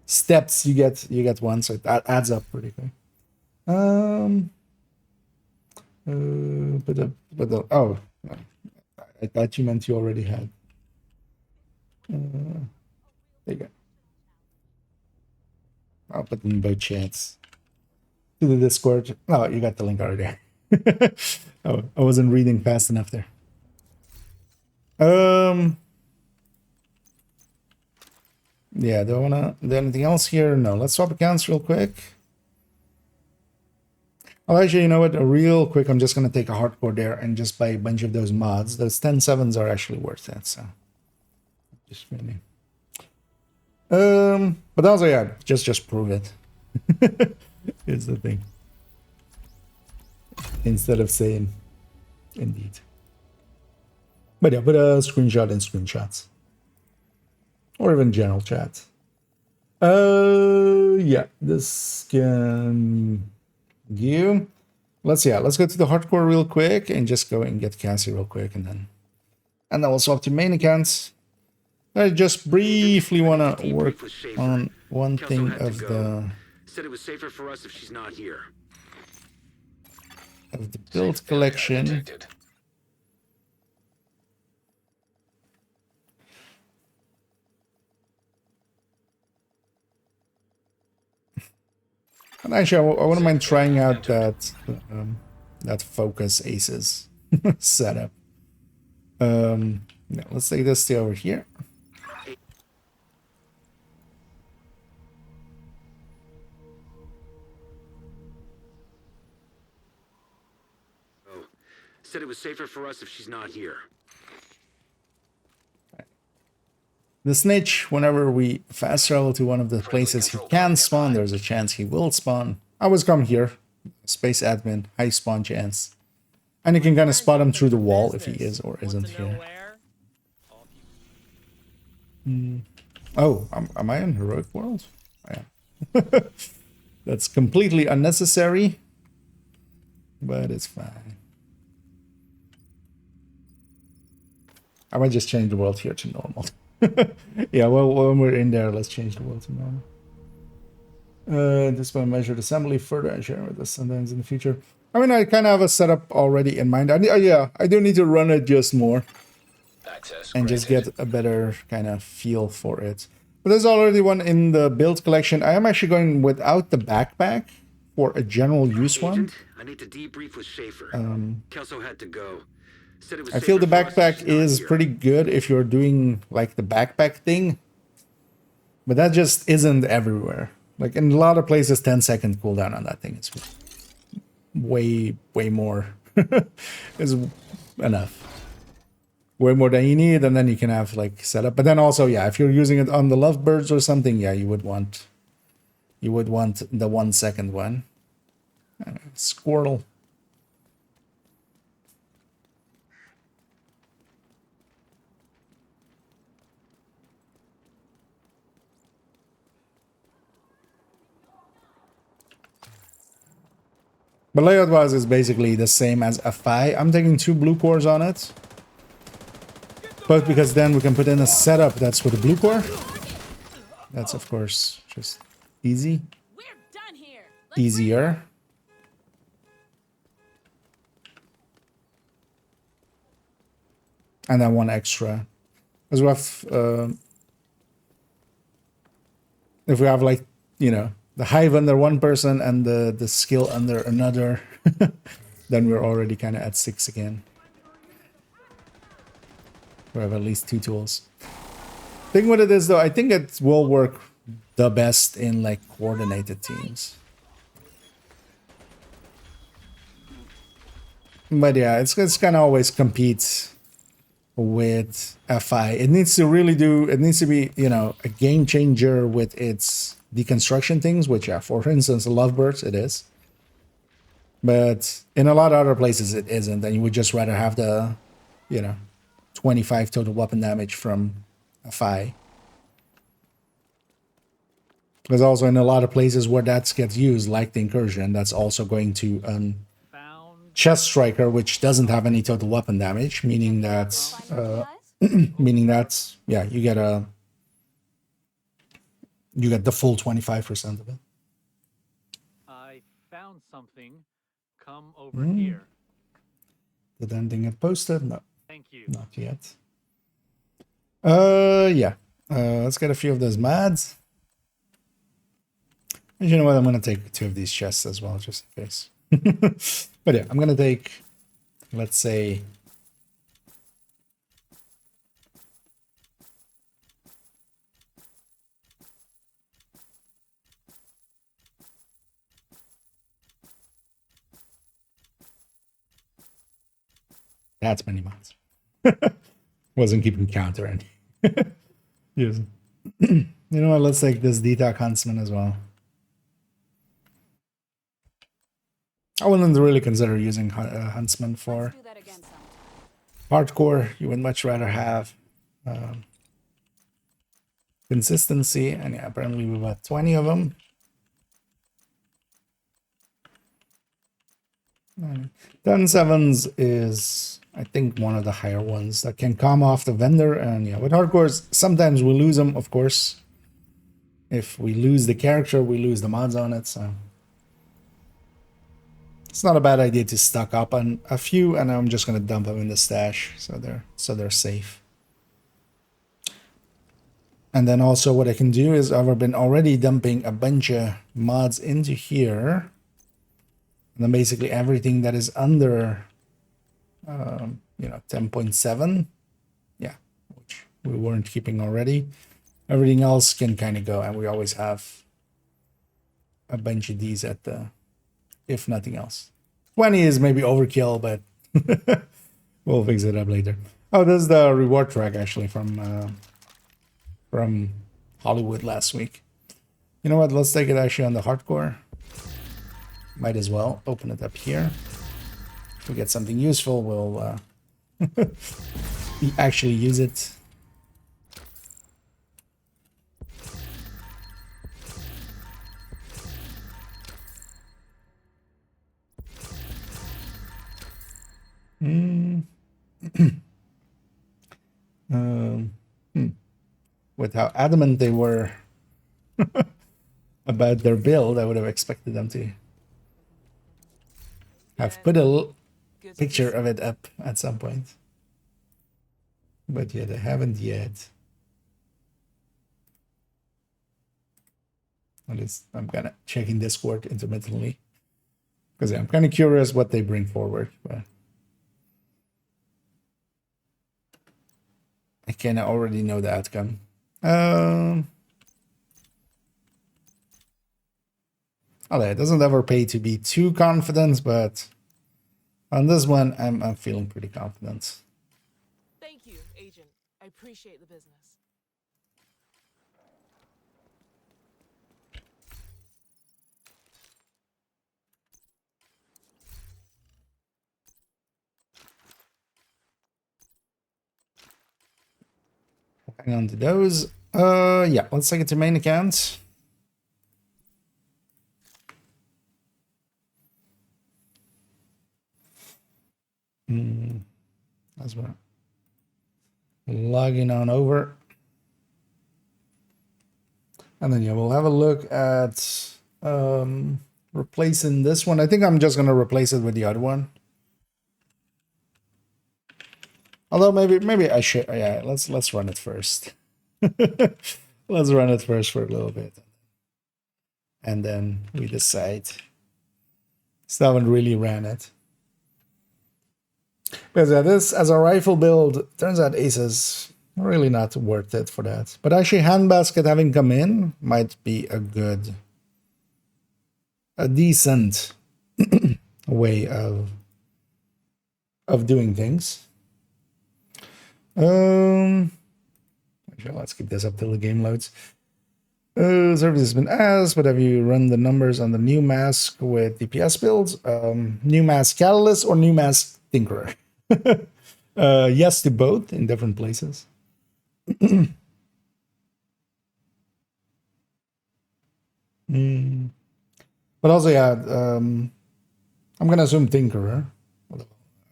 steps you get one, so that adds up pretty quick. Oh, I thought you meant you already had. There you go. I'll put them in both chats. to the Discord. Oh, you got the link already. Oh, I wasn't reading fast enough there. Yeah, do I wanna do anything else here? No, let's swap accounts real quick. Oh, actually, you know what? Real quick, I'm just gonna take a hardcore there and just buy a bunch of those mods. Those 10/7s are actually worth it, so just really. But also, yeah, just prove it. Is the thing. Instead of saying, indeed. But yeah, put a screenshot in screenshots. Or even general chat. Yeah, this can you. Let's go to the hardcore real quick and just go and get Cassie real quick, and then we'll swap to main accounts. I just briefly want to work on one thing of the Said it was safer for us if she's not here. build collection. And actually, I wouldn't mind trying out that focus aces setup. Yeah, let's take this to over here. Oh, said it was safer for us if she's not here. The snitch, whenever we fast travel to one of the places he can spawn, there's a chance he will spawn. I always come here. Space admin, high spawn chance. And you can kind of spot him through the wall if he is or isn't here. Oh, am I in Heroic World? I am. That's completely unnecessary. But it's fine. I might just change the world here to normal. Yeah, well, when we're in there, let's change the world to normal. This will measure the assembly further and share with us sometimes in the future. I mean, I kind of have a setup already in mind. Yeah, I do need to run it just more. And just get a better kind of feel for it. But there's already one in the build collection. I am actually going without the backpack for a general use one. I need to debrief with Schaefer. Kelso had to go. Said it was I feel the safer for us if backpack she's not is here. pretty good if you're doing like the backpack thing. But that just isn't everywhere. Like in a lot of places, 10-second cooldown on that thing is way more is enough. Way more than you need, and then you can have like setup. But then also, yeah, if you're using it on the lovebirds or something, yeah, you would want the 1 second one. Squirtle. But layout-wise, is basically the same as a Fi. I'm taking 2 blue cores on it. But because then we can put in a setup that's with a blue core. That's, of course, just easy. We're done here. Easier. And then 1 extra. Because we have... if we have, like, you know, the hive under one person and the skill under another, then we're already kind of at 6 again. We have at least 2 tools. Thing with it is, though, I think it will work the best in, like, coordinated teams. But yeah, it's kind of always compete with FI. It needs to really it needs to be, you know, a game changer with its deconstruction things, which, yeah, for instance, Lovebirds, it is. But in a lot of other places, it isn't, and you would just rather have the, you know, 25 total weapon damage from FI. Because also in a lot of places where that gets used, like the Incursion, that's also going to Chest Striker, which doesn't have any total weapon damage, meaning that yeah, you get the full 25% of it. I found something. Come over here. Did anything get posted? No, Thank you. not yet. Yeah. Let's get a few of those mods. And you know what? I'm gonna take 2 of these chests as well, just in case. But yeah, I'm gonna take, let's say, that's many mods. Wasn't keeping count or anything. Yes. You know what? Let's take this Detox Huntsman as well. I wouldn't really consider using Huntsman for Do that again sometime. hardcore. You would much rather have consistency, and yeah, apparently we've got 20 of them. 10-7s is, I think, one of the higher ones that can come off the vendor. And yeah, with hardcores, sometimes we lose them, of course. If we lose the character, we lose the mods on it, so it's not a bad idea to stock up on a few, and I'm just gonna dump them in the stash so they're safe. And then also what I can do is I've been already dumping a bunch of mods into here. And then basically everything that is under, 10.7, yeah, which we weren't keeping already. Everything else can kind of go, and we always have a bunch of these at the, if nothing else. 20 is maybe overkill, but we'll fix it up later. Oh, this is the reward track actually from Hollywood last week. You know what? Let's take it actually on the hardcore. Might as well open it up here. If we get something useful, we'll actually use it. With how adamant they were about their build, I would have expected them to have put a picture of it up at some point. But yeah, they haven't yet. At least I'm kind of checking Discord intermittently. Because I'm kind of curious what they bring forward. But I kind of already know the outcome. It doesn't ever pay to be too confident, but on this one, I'm feeling pretty confident. Thank you, Agent. I appreciate the business. Hang on to those. Yeah, let's take it to main account. That's what. Logging on over. And then yeah, we'll have a look at replacing this one. I think I'm just gonna replace it with the other one. Although maybe I should, yeah, let's run it first. Let's run it first for a little bit. And then we decide. Still haven't really ran it. Because this, as a rifle build, turns out Ace is really not worth it for that. But actually, Handbasket having come in might be a decent way of doing things. Actually, let's keep this up till the game loads. Service has been asked, but have you run the numbers on the new mask with DPS builds? New mask Catalyst or new mask Tinkerer? Yes to both in different places. But also, yeah, I'm gonna assume Tinkerer.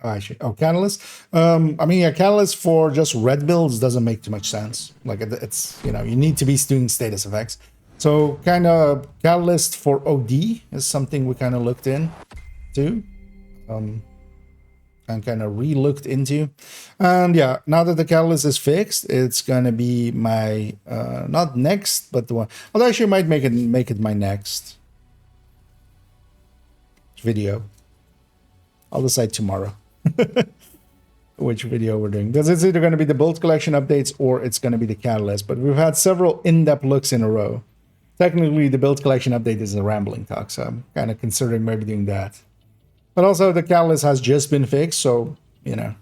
Actually, Catalyst. I mean, yeah, Catalyst for just red builds doesn't make too much sense. Like, it's, you need to be doing status effects. So, kind of Catalyst for OD is something we kind of looked in to. and kind of re-looked into. And yeah, now that the catalyst is fixed, it's gonna be my not next, but the one. Well, actually, might make it my next video. I'll decide tomorrow which video we're doing, because it's either going to be the build collection updates or it's going to be the catalyst. But we've had several in-depth looks in a row. Technically, the build collection update is a rambling talk, so I'm kind of considering maybe doing that. But also, the catalyst has just been fixed, so you know,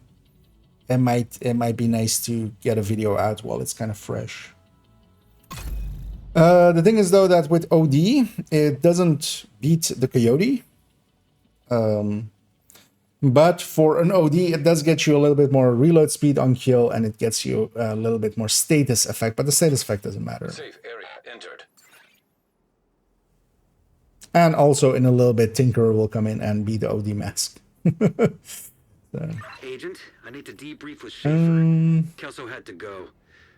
it might be nice to get a video out while it's kind of fresh. The thing is though that with OD, it doesn't beat the Coyote. But for an OD, it does get you a little bit more reload speed on kill, and it gets you a little bit more status effect, but the status effect doesn't matter. Safe area entered. And also in a little bit, Tinkerer will come in and be the OD mask. So. Agent, I need to debrief with Schaefer. Kelso had to go.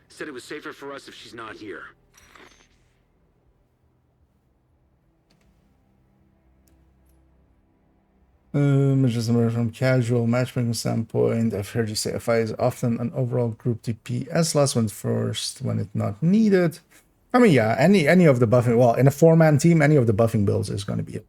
Said it was safer for us if she's not here. Just from casual matchmaking standpoint, I've heard you say FI is often an overall group TP as last one first when it's not needed. I mean, yeah, any of the buffing, well, in a 4-man team, any of the buffing builds is going to be it.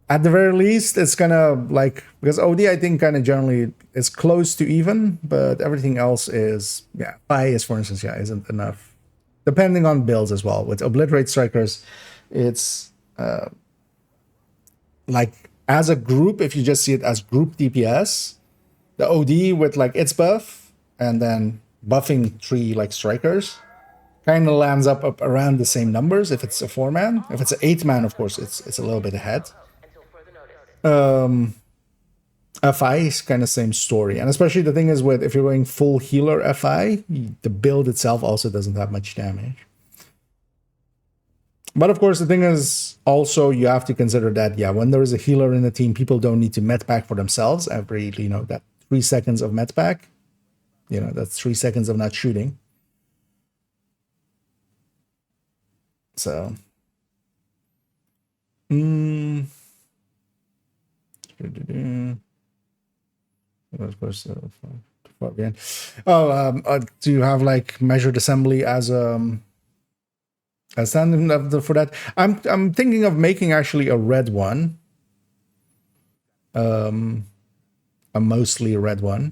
At the very least, it's gonna like, because OD I think kind of generally is close to even, but everything else is, yeah, FI is, for instance, yeah, isn't enough. Depending on builds as well. With Obliterate Strikers, it's like, as a group, if you just see it as group DPS, the OD with like its buff and then buffing 3 like strikers kind of lands up around the same numbers if it's a 4-man. If it's an 8-man, of course, it's a little bit ahead. FI is kind of same story, and especially the thing is with if you're going full healer FI, the build itself also doesn't have much damage. But of course, the thing is also you have to consider that, yeah, when there is a healer in the team, people don't need to med pack for themselves every, you know, that 3 seconds of med pack. You know, that's 3 seconds of not shooting. So, of course, do you have like measured assembly as standing for that? I'm thinking of making actually a red one, a mostly red one,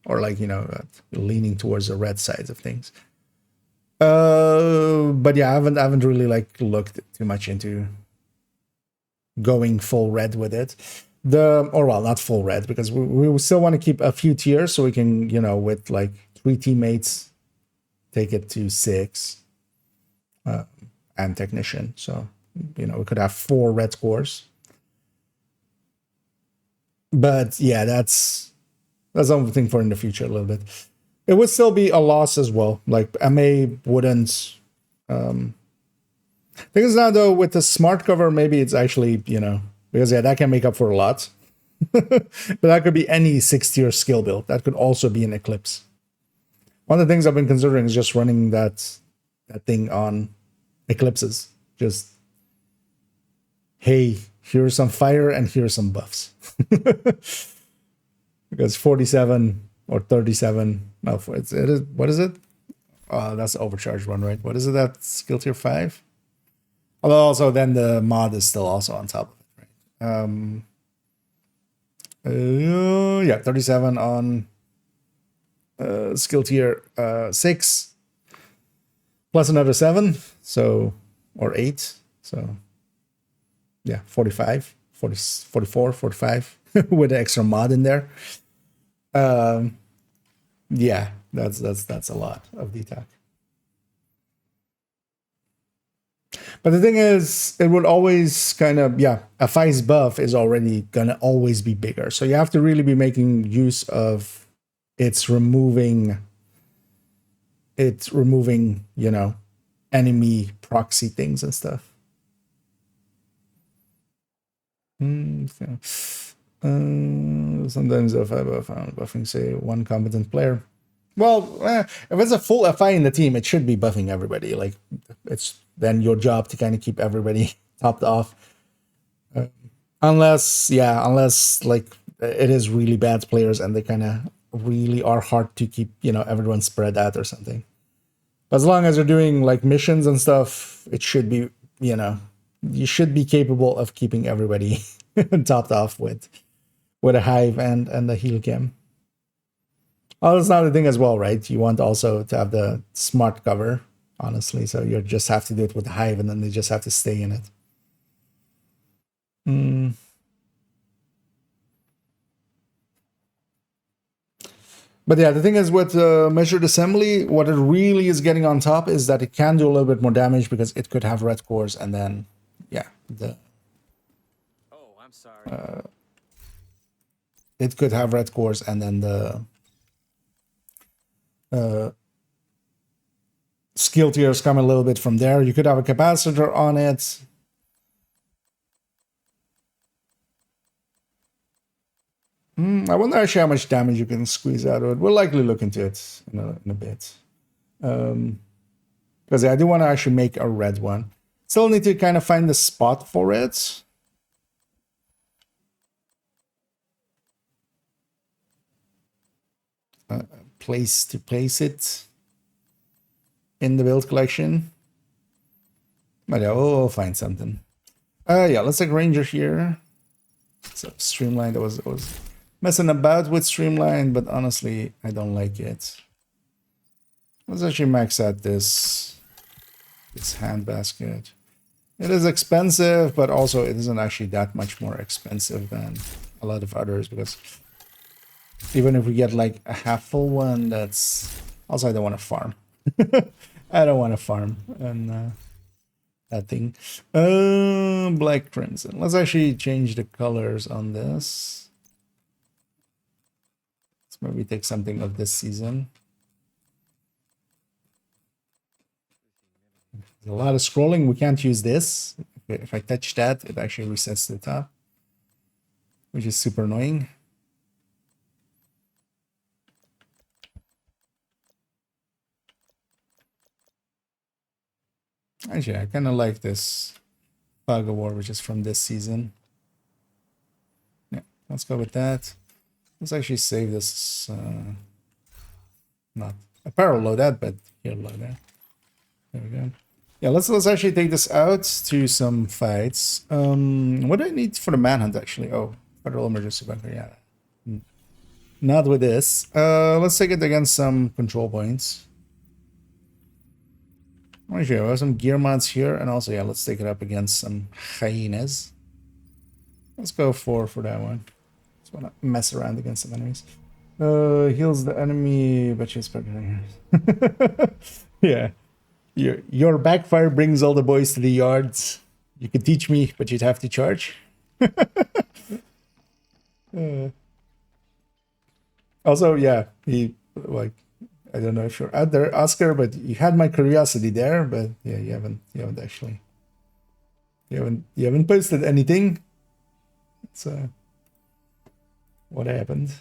or like, you know, leaning towards the red sides of things. But yeah, I haven't really like looked too much into going full red with it. Or well, not full red, because we still want to keep a few tiers so we can, you know, with like 3 teammates, take it to 6. And technician, so you know we could have 4 red scores. But yeah, that's something for in the future a little bit. It would still be a loss as well. Like MA wouldn't. Thing is now though, with the smart cover, maybe it's actually, you know, because yeah, that can make up for a lot. But that could be any 6-tier skill build. That could also be an Eclipse. One of the things I've been considering is just running that thing on Eclipses. Just, hey, here's some fire and here's some buffs. Because 47 or 37, no, it is, what is it? That's the overcharged one, right? What is it, that skill tier 5? Although also then the mod is still also on top of it, right? Yeah, 37 on skill tier 6. Plus another 7, so, or 8, so, yeah, 45, 40, 44, 45, with the extra mod in there. Yeah, that's a lot of the attack. But the thing is, it would always kind of, yeah, a FI's buff is already gonna always be bigger, so you have to really be making use of its removing, you know, enemy proxy things and stuff. Sometimes if I found buffing, say, one competent player. Well, if it's a full FI in the team, it should be buffing everybody. Like, it's then your job to kind of keep everybody topped off. Unless like it is really bad players and they kind of really are hard to keep, everyone spread out or something. As long as you're doing like missions and stuff, it should be, you should be capable of keeping everybody topped off with a hive and a heal cam. Oh, that's not the thing as well, right? You want also to have the smart cover, honestly. So you just have to do it with the hive and then they just have to stay in it. But yeah, the thing is with measured assembly, what it really is getting on top is that it can do a little bit more damage because it could have red cores and then, yeah, Oh, I'm sorry. it could have red cores and then the skill tiers come a little bit from there. You could have a capacitor on it. I wonder actually how much damage you can squeeze out of it. We'll likely look into it in a bit. Because I do want to actually make a red one. Still need to kind of find the spot for it. Place to place it in the build collection. But yeah, we'll find something. Yeah, let's take Ranger here. So Streamlined, I was messing about with Streamlined, but honestly, I don't like it. Let's actually max out this hand basket. It is expensive, but also it isn't actually that much more expensive than a lot of others, because even if we get like a half full one, that's also I don't want to farm. I don't want to farm and that thing. Black Crimson. Let's actually change the colors on this. Let's maybe take something of this season. There's a lot of scrolling. We can't use this. If I touch that, it actually resets to the top, which is super annoying. Actually, I kind of like this Fog of War, which is from this season. Yeah, let's go with that. Let's actually save this. Not apparel load that, but here load that. There we go. Yeah, let's actually take this out to some fights. What do I need for the manhunt actually? Oh, Federal Emergency Bunker. Yeah, not with this. Let's take it against some control points. Actually, I have some gear mods here, and also, yeah, let's take it up against some hyenas. Let's go for that one. Just wanna mess around against some enemies. Heals the enemy, but she's better. Yeah. Your backfire brings all the boys to the yards. You could teach me, but you'd have to charge. Also, yeah, he like. I don't know if you're out there, Oscar, but you had my curiosity there. But yeah, you haven't actually. You haven't posted anything. So, what happened?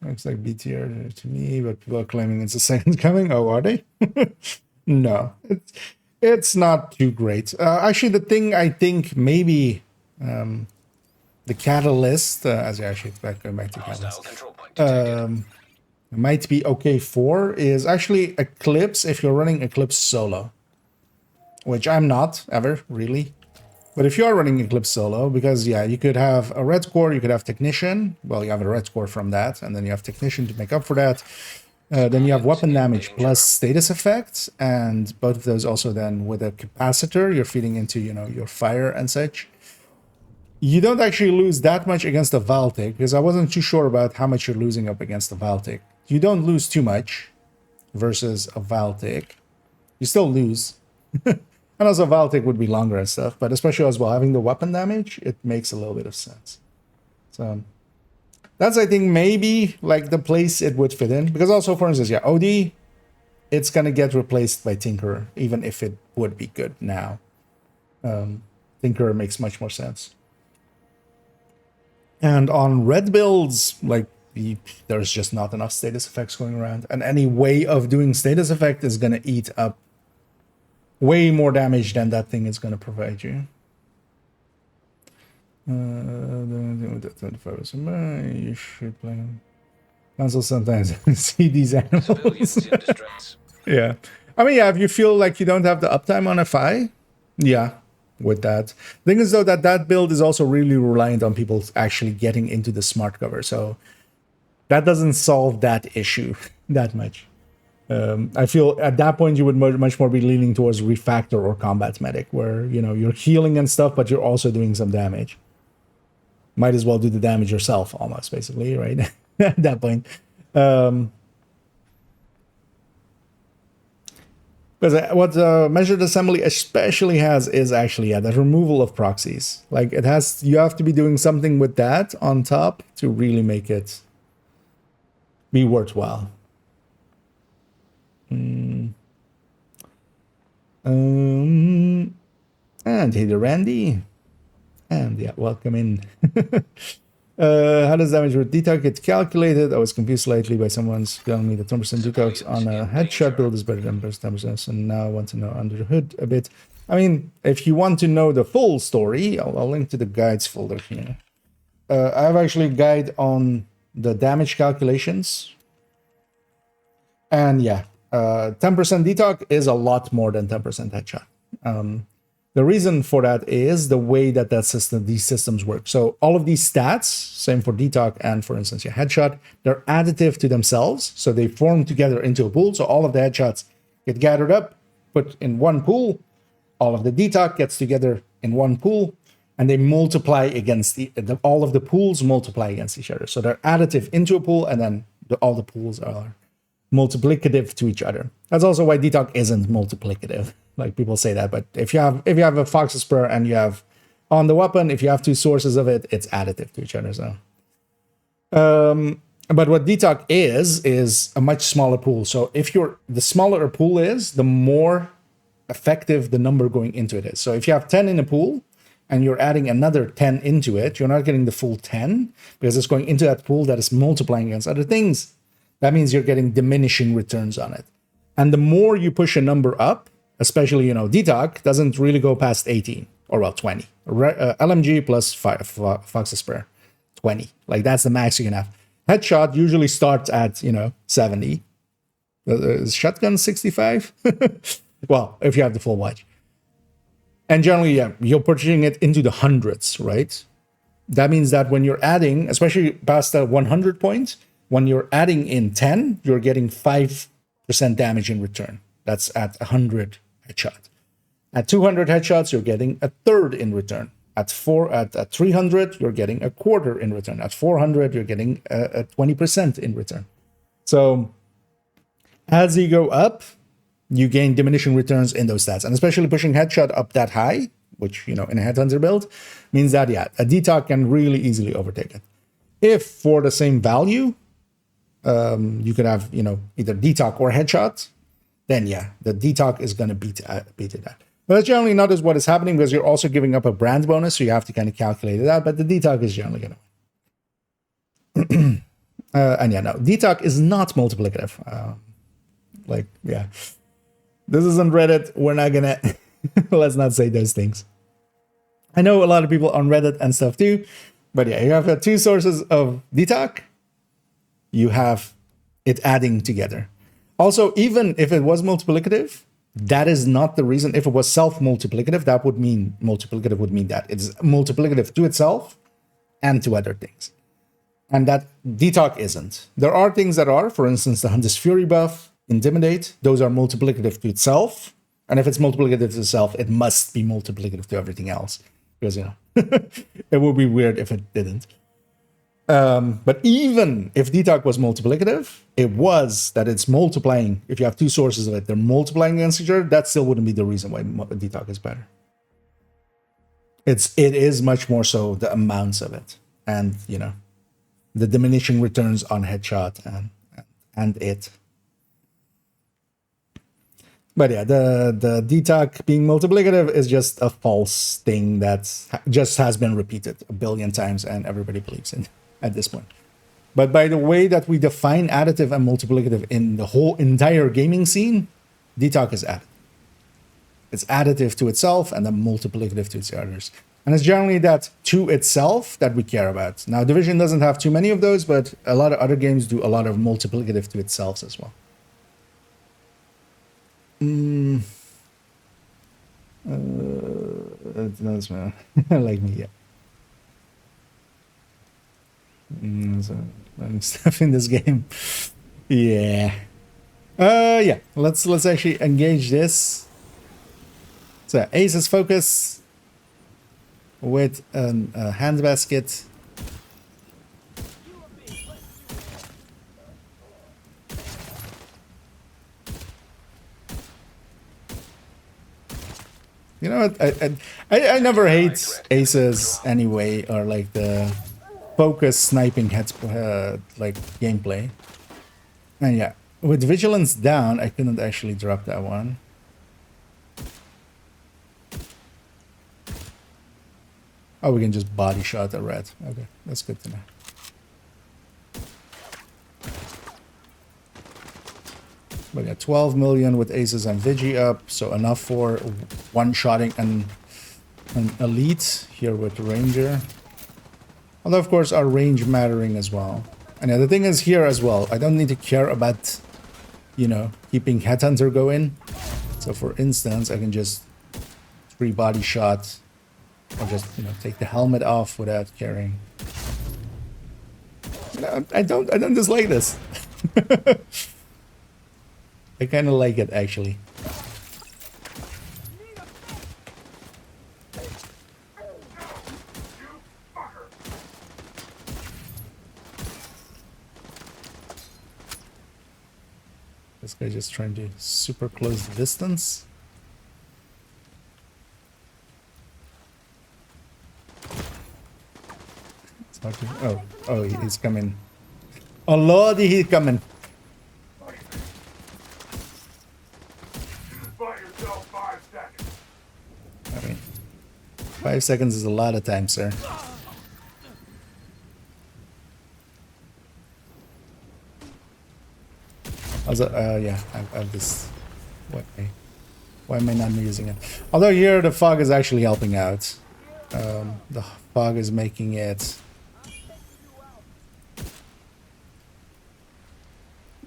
Looks like B tier to me, but people are claiming it's a second coming. Oh, are they? No, it's not too great. Actually, the thing I think maybe the catalyst, as I actually going back to catalyst, might be okay for is actually Eclipse if you're running Eclipse solo, which I'm not ever really. But if you are running Eclipse solo, because yeah, you could have a red core, you could have Technician. Well, you have a red core from that, and then you have Technician to make up for that. Then you have weapon damage plus status effects, and both of those also then with a capacitor, you're feeding into, your fire and such. You don't actually lose that much against the Valtic, because I wasn't too sure about how much you're losing up against the Valtic. You don't lose too much versus a Valtic. You still lose. And also Valtic would be longer and stuff, but especially as well, having the weapon damage, it makes a little bit of sense. So that's, I think, maybe like the place it would fit in. Because also, for instance, yeah, OD, it's going to get replaced by Tinkerer, even if it would be good now. Tinkerer makes much more sense. And on red builds, like there's just not enough status effects going around. And any way of doing status effect is going to eat up way more damage than that thing is going to provide you. You should play. Also, sometimes see these animals. In distress. Yeah. I mean, yeah, if you feel like you don't have the uptime on FI, yeah, with that. Thing is, though, that build is also really reliant on people actually getting into the smart cover. So that doesn't solve that issue that much. I feel at that point you would much more be leaning towards refactor or combat medic, where, you know, you're healing and stuff, but you're also doing some damage. Might as well do the damage yourself, almost, basically, right? At that point. Because what measured assembly especially has is actually, yeah, the removal of proxies. Like, it has, you have to be doing something with that on top to really make it be worthwhile. And hey there, Randy. And yeah, welcome in. How does damage with detox get calculated? I was confused slightly by someone's telling me that 10% detox on a headshot build is better than 10%, and now I want to know under the hood a bit. I mean, if you want to know the full story, I'll link to the guides folder here. I have actually a guide on the damage calculations. And yeah, 10% detox is a lot more than 10% headshot. The reason for that is the way that these systems work. So all of these stats, same for detox and, for instance, your headshot, they're additive to themselves. So they form together into a pool. So all of the headshots get gathered up, put in one pool. All of the detox gets together in one pool, and they multiply against all of the pools multiply against each other. So they're additive into a pool, and then all the pools are multiplicative to each other. That's also why detox isn't multiplicative. Like, people say that, but if you have a Fox Spur and you have on the weapon, if you have two sources of it, it's additive to each other. So, but what detox is a much smaller pool. So the smaller a pool is, the more effective the number going into it is. So if you have 10 in a pool and you're adding another 10 into it, you're not getting the full 10 because it's going into that pool that is multiplying against other things. That means you're getting diminishing returns on it. And the more you push a number up, especially, you know, detox doesn't really go past 18 or, well, 20. LMG plus Fox Spur, 20. Like, that's the max you can have. Headshot usually starts at, 70. Shotgun 65? Well, if you have the full watch. And generally, yeah, you're pushing it into the hundreds, right? That means that when you're adding, especially past the 100 point, when you're adding in 10, you're getting 5% damage in return. That's at 100 headshot. At 200 headshots, you're getting a third in return. At 300, you're getting a quarter in return. At 400, you're getting a 20% in return. So as you go up, you gain diminishing returns in those stats. And especially pushing headshot up that high, which, in a headhunter build, means that, yeah, a detox can really easily overtake it. If for the same value, you could have, either detox or headshot, then yeah, the detox is going to beat it out. But that's generally not as what is happening, because you're also giving up a brand bonus, so you have to kind of calculate it out, but the detox is generally going to win. And yeah, no, detox is not multiplicative. Yeah. This isn't Reddit. We're not going to, let's not say those things. I know a lot of people on Reddit and stuff too, but yeah, you have two sources of detox. You have it adding together. Also, even if it was multiplicative, that is not the reason. If it was self-multiplicative, that would mean multiplicative would mean that it's multiplicative to itself and to other things. And that detox isn't. There are things that are, for instance, the Hunter's Fury buff, Intimidate, those are multiplicative to itself. And if it's multiplicative to itself, it must be multiplicative to everything else. Because, it would be weird if it didn't. But even if detox was multiplicative, it was that it's multiplying. If you have two sources of it, they're multiplying against each other. That still wouldn't be the reason why detox is better. It is much more so the amounts of it, and the diminishing returns on headshot and it. But yeah, the detox being multiplicative is just a false thing that just has been repeated a billion times, and everybody believes in at this point. But by the way that we define additive and multiplicative in the whole entire gaming scene, DTOC is additive. It's additive to itself and then multiplicative to its others. And it's generally that to itself that we care about. Now, Division doesn't have too many of those, but a lot of other games do a lot of multiplicative to itself as well. That's like me, yeah. So, stuff in this game. Yeah. Yeah. Let's actually engage this. So Ace's focus with a hand basket. You know what? I never hate Aces anyway, or like the focus sniping head like gameplay. And yeah, with vigilance down, I couldn't actually drop that one. Oh, we can just body shot a red. Okay, that's good to know. We got 12 million with Aces and Vigi up, so enough for one-shotting an elite here with Ranger. Although, of course, our range mattering as well. And yeah, the thing is here as well, I don't need to care about, you know, keeping Headhunter going. So for instance, I can just free body shot or just, you know, take the helmet off without carrying. You know, I don't dislike this. I kind of like it, actually. This guy just trying to super close the distance. It's hard to, oh, he's coming. Oh lordy, he's coming. I mean, 5 seconds is a lot of time, sir. Also, yeah, I have this. Why am I not using it? Although here the fog is actually helping out. The fog is making it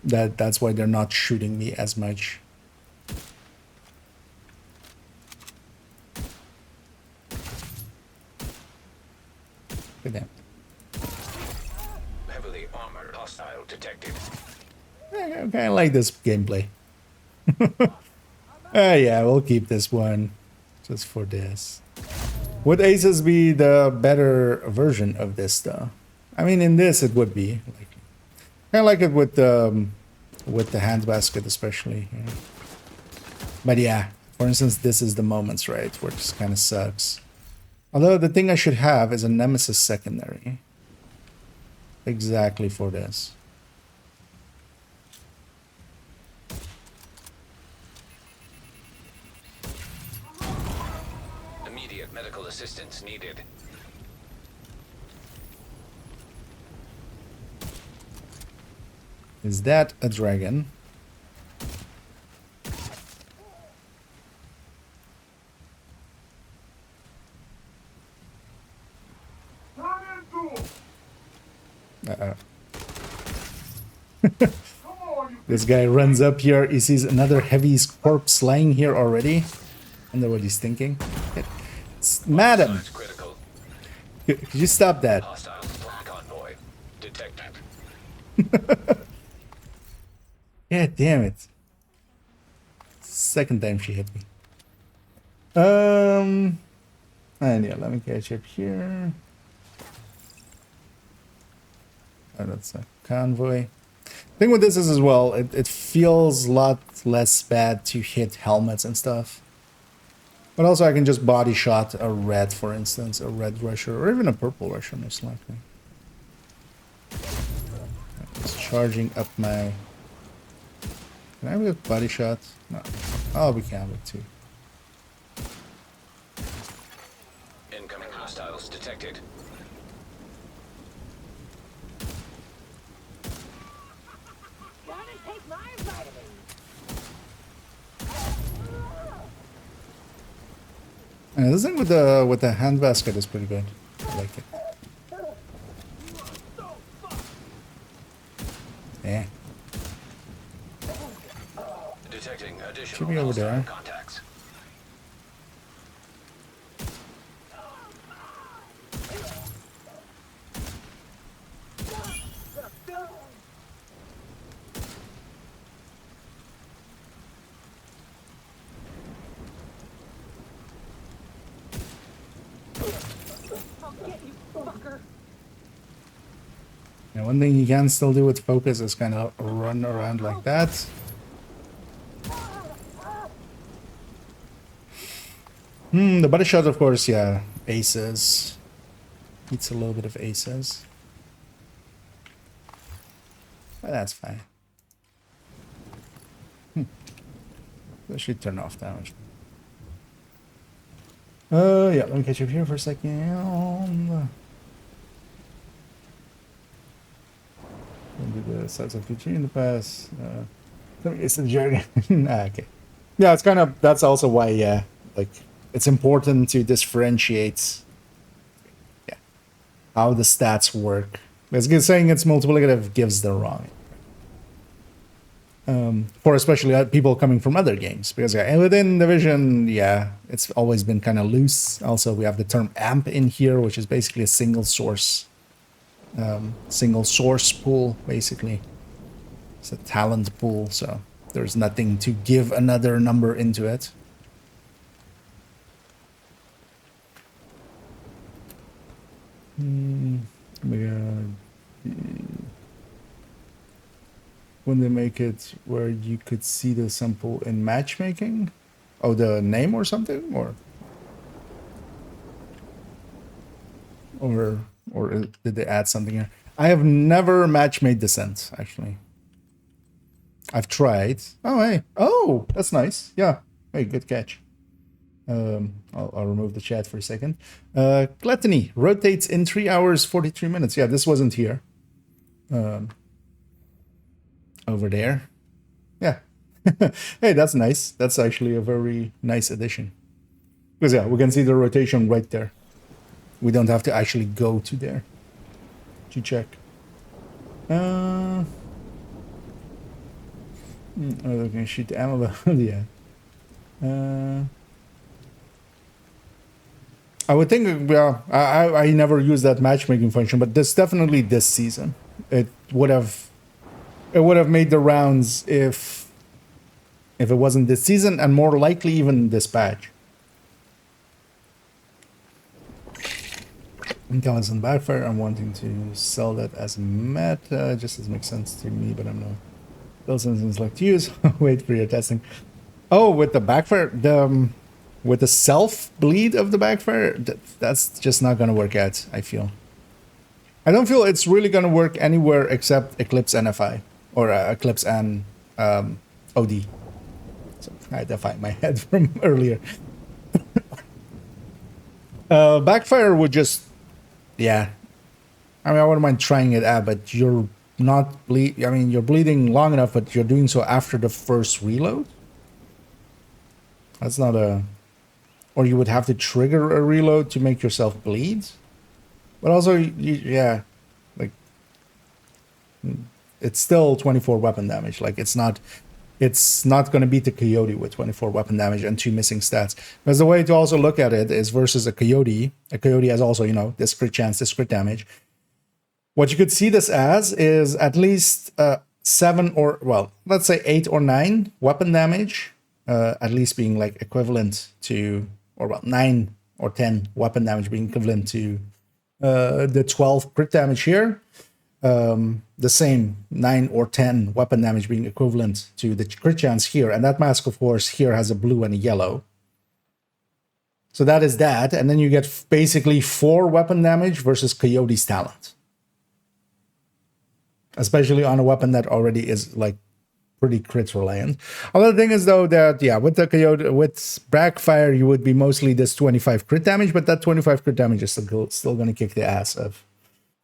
that's why they're not shooting me as much. Good damn. Heavily armored hostile detected. I kind of like this gameplay. Yeah, we'll keep this one just for this. Would Aces be the better version of this though? I mean, in this it would be. Like, kind of like it with the hand basket especially. Yeah. But yeah, for instance, this is the moments, right, where it just kind of sucks. Although the thing I should have is a Nemesis secondary. Exactly for this. Immediate medical assistance needed. Is that a dragon? Uh-oh. This guy runs up here. He sees another heavy corpse lying here already. I wonder what he's thinking. Madam! Critical. Could you stop that? Hostile convoy detected. Yeah, damn it. Second time she hit me. And yeah, let me catch up here. Oh, that's a convoy. Thing with this is as well, it feels a lot less bad to hit helmets and stuff. But also I can just body shot a red, for instance, a red rusher, or even a purple rusher most likely. Just charging up my... Can I have a body shot? No. Oh, we can have it too. Incoming hostiles detected. And this thing with the hand basket is pretty good. I like it. Yeah. Detecting additional Should be over there. contacts. Yeah, one thing you can still do with focus is kind of run around like that. The body shot, of course, yeah, aces. Needs a little bit of aces. But that's fine. That should turn off damage. Yeah, let me catch up here for a second. Do the size of PG in the past. It's the jargon. Okay. Yeah, it's kind of, that's also why, yeah, like, it's important to differentiate, yeah, how the stats work. Because saying it's multiplicative gives the wrong. For especially people coming from other games. Because yeah, within Division, yeah, it's always been kind of loose. Also, we have the term AMP in here, which is basically a single source pool, basically. It's a talent pool, so there's nothing to give another number into it. When they make it where you could see the sample in matchmaking? Oh, the name or something? Or did they add something here? I have never match-made Descent, actually. I've tried. Oh, hey. Oh, that's nice. Yeah. Hey, good catch. I'll remove the chat for a second. Gluttony rotates in 3 hours, 43 minutes. Yeah, this wasn't here. Over there. Yeah. Hey, that's nice. That's actually a very nice addition. Because, yeah, we can see the rotation right there. We don't have to actually go to there to check. Oh, they can shoot the ammo. Yeah. I would think, yeah, I never used that matchmaking function, but this definitely this season. It would have made the rounds if it wasn't this season, and more likely even this patch. Intelligence and backfire. I'm wanting to sell that as meta. Just doesn't make sense to me, but I'm not. Those instances like to use. Wait for your testing. Oh, with the backfire, with the self bleed of the backfire, that's just not gonna work out. I feel. I don't feel it's really gonna work anywhere except Eclipse NFI or Eclipse and OD. So I had to find my head from earlier. Backfire would just. Yeah, I mean, I wouldn't mind trying it out, but you're not I mean, you're bleeding long enough, but you're doing so after the first reload. That's not a, or you would have to trigger a reload to make yourself bleed. But also, yeah, like it's still 24 weapon damage. Like it's not going to beat the Coyote with 24 weapon damage and 2 missing stats. Because the way to also look at it is versus a Coyote. A Coyote has also, you know, this crit chance, this crit damage. What you could see this as is at least 7 or, well, let's say 8 or 9 weapon damage. At least being like equivalent to, or well, 9 or 10 weapon damage being equivalent to the 12 crit damage here. The same 9 or 10 weapon damage being equivalent to the crit chance here. And that mask, of course, here has a blue and a yellow. So that is that. And then you get basically 4 weapon damage versus Coyote's talent. Especially on a weapon that already is like pretty crit reliant. Other thing is though that, yeah, with the Coyote, with backfire, you would be mostly this 25 crit damage, but that 25 crit damage is still going to kick the ass of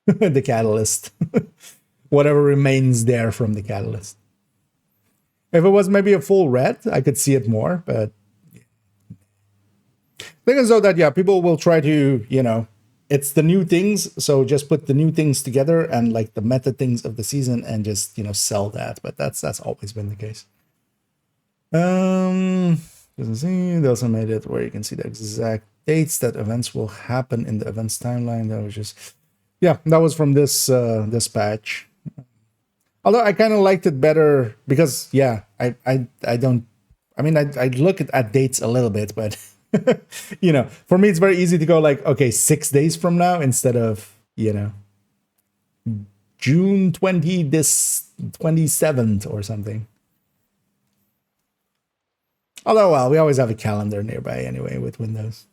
the catalyst. Whatever remains there from the catalyst. If it was maybe a full red, I could see it more, but Thing is though that, yeah, people will try to, you know, it's the new things, so just put the new things together and like the meta things of the season and just, you know, sell that. But that's always been the case. They also made it where you can see the exact dates that events will happen in the events timeline. That was just, yeah, that was from this this patch. Although I kind of liked it better because, yeah, I don't, I mean, I look at dates a little bit, but you know, for me it's very easy to go like, okay, 6 days from now instead of, you know, June 27th or something. Although, well, we always have a calendar nearby anyway with Windows.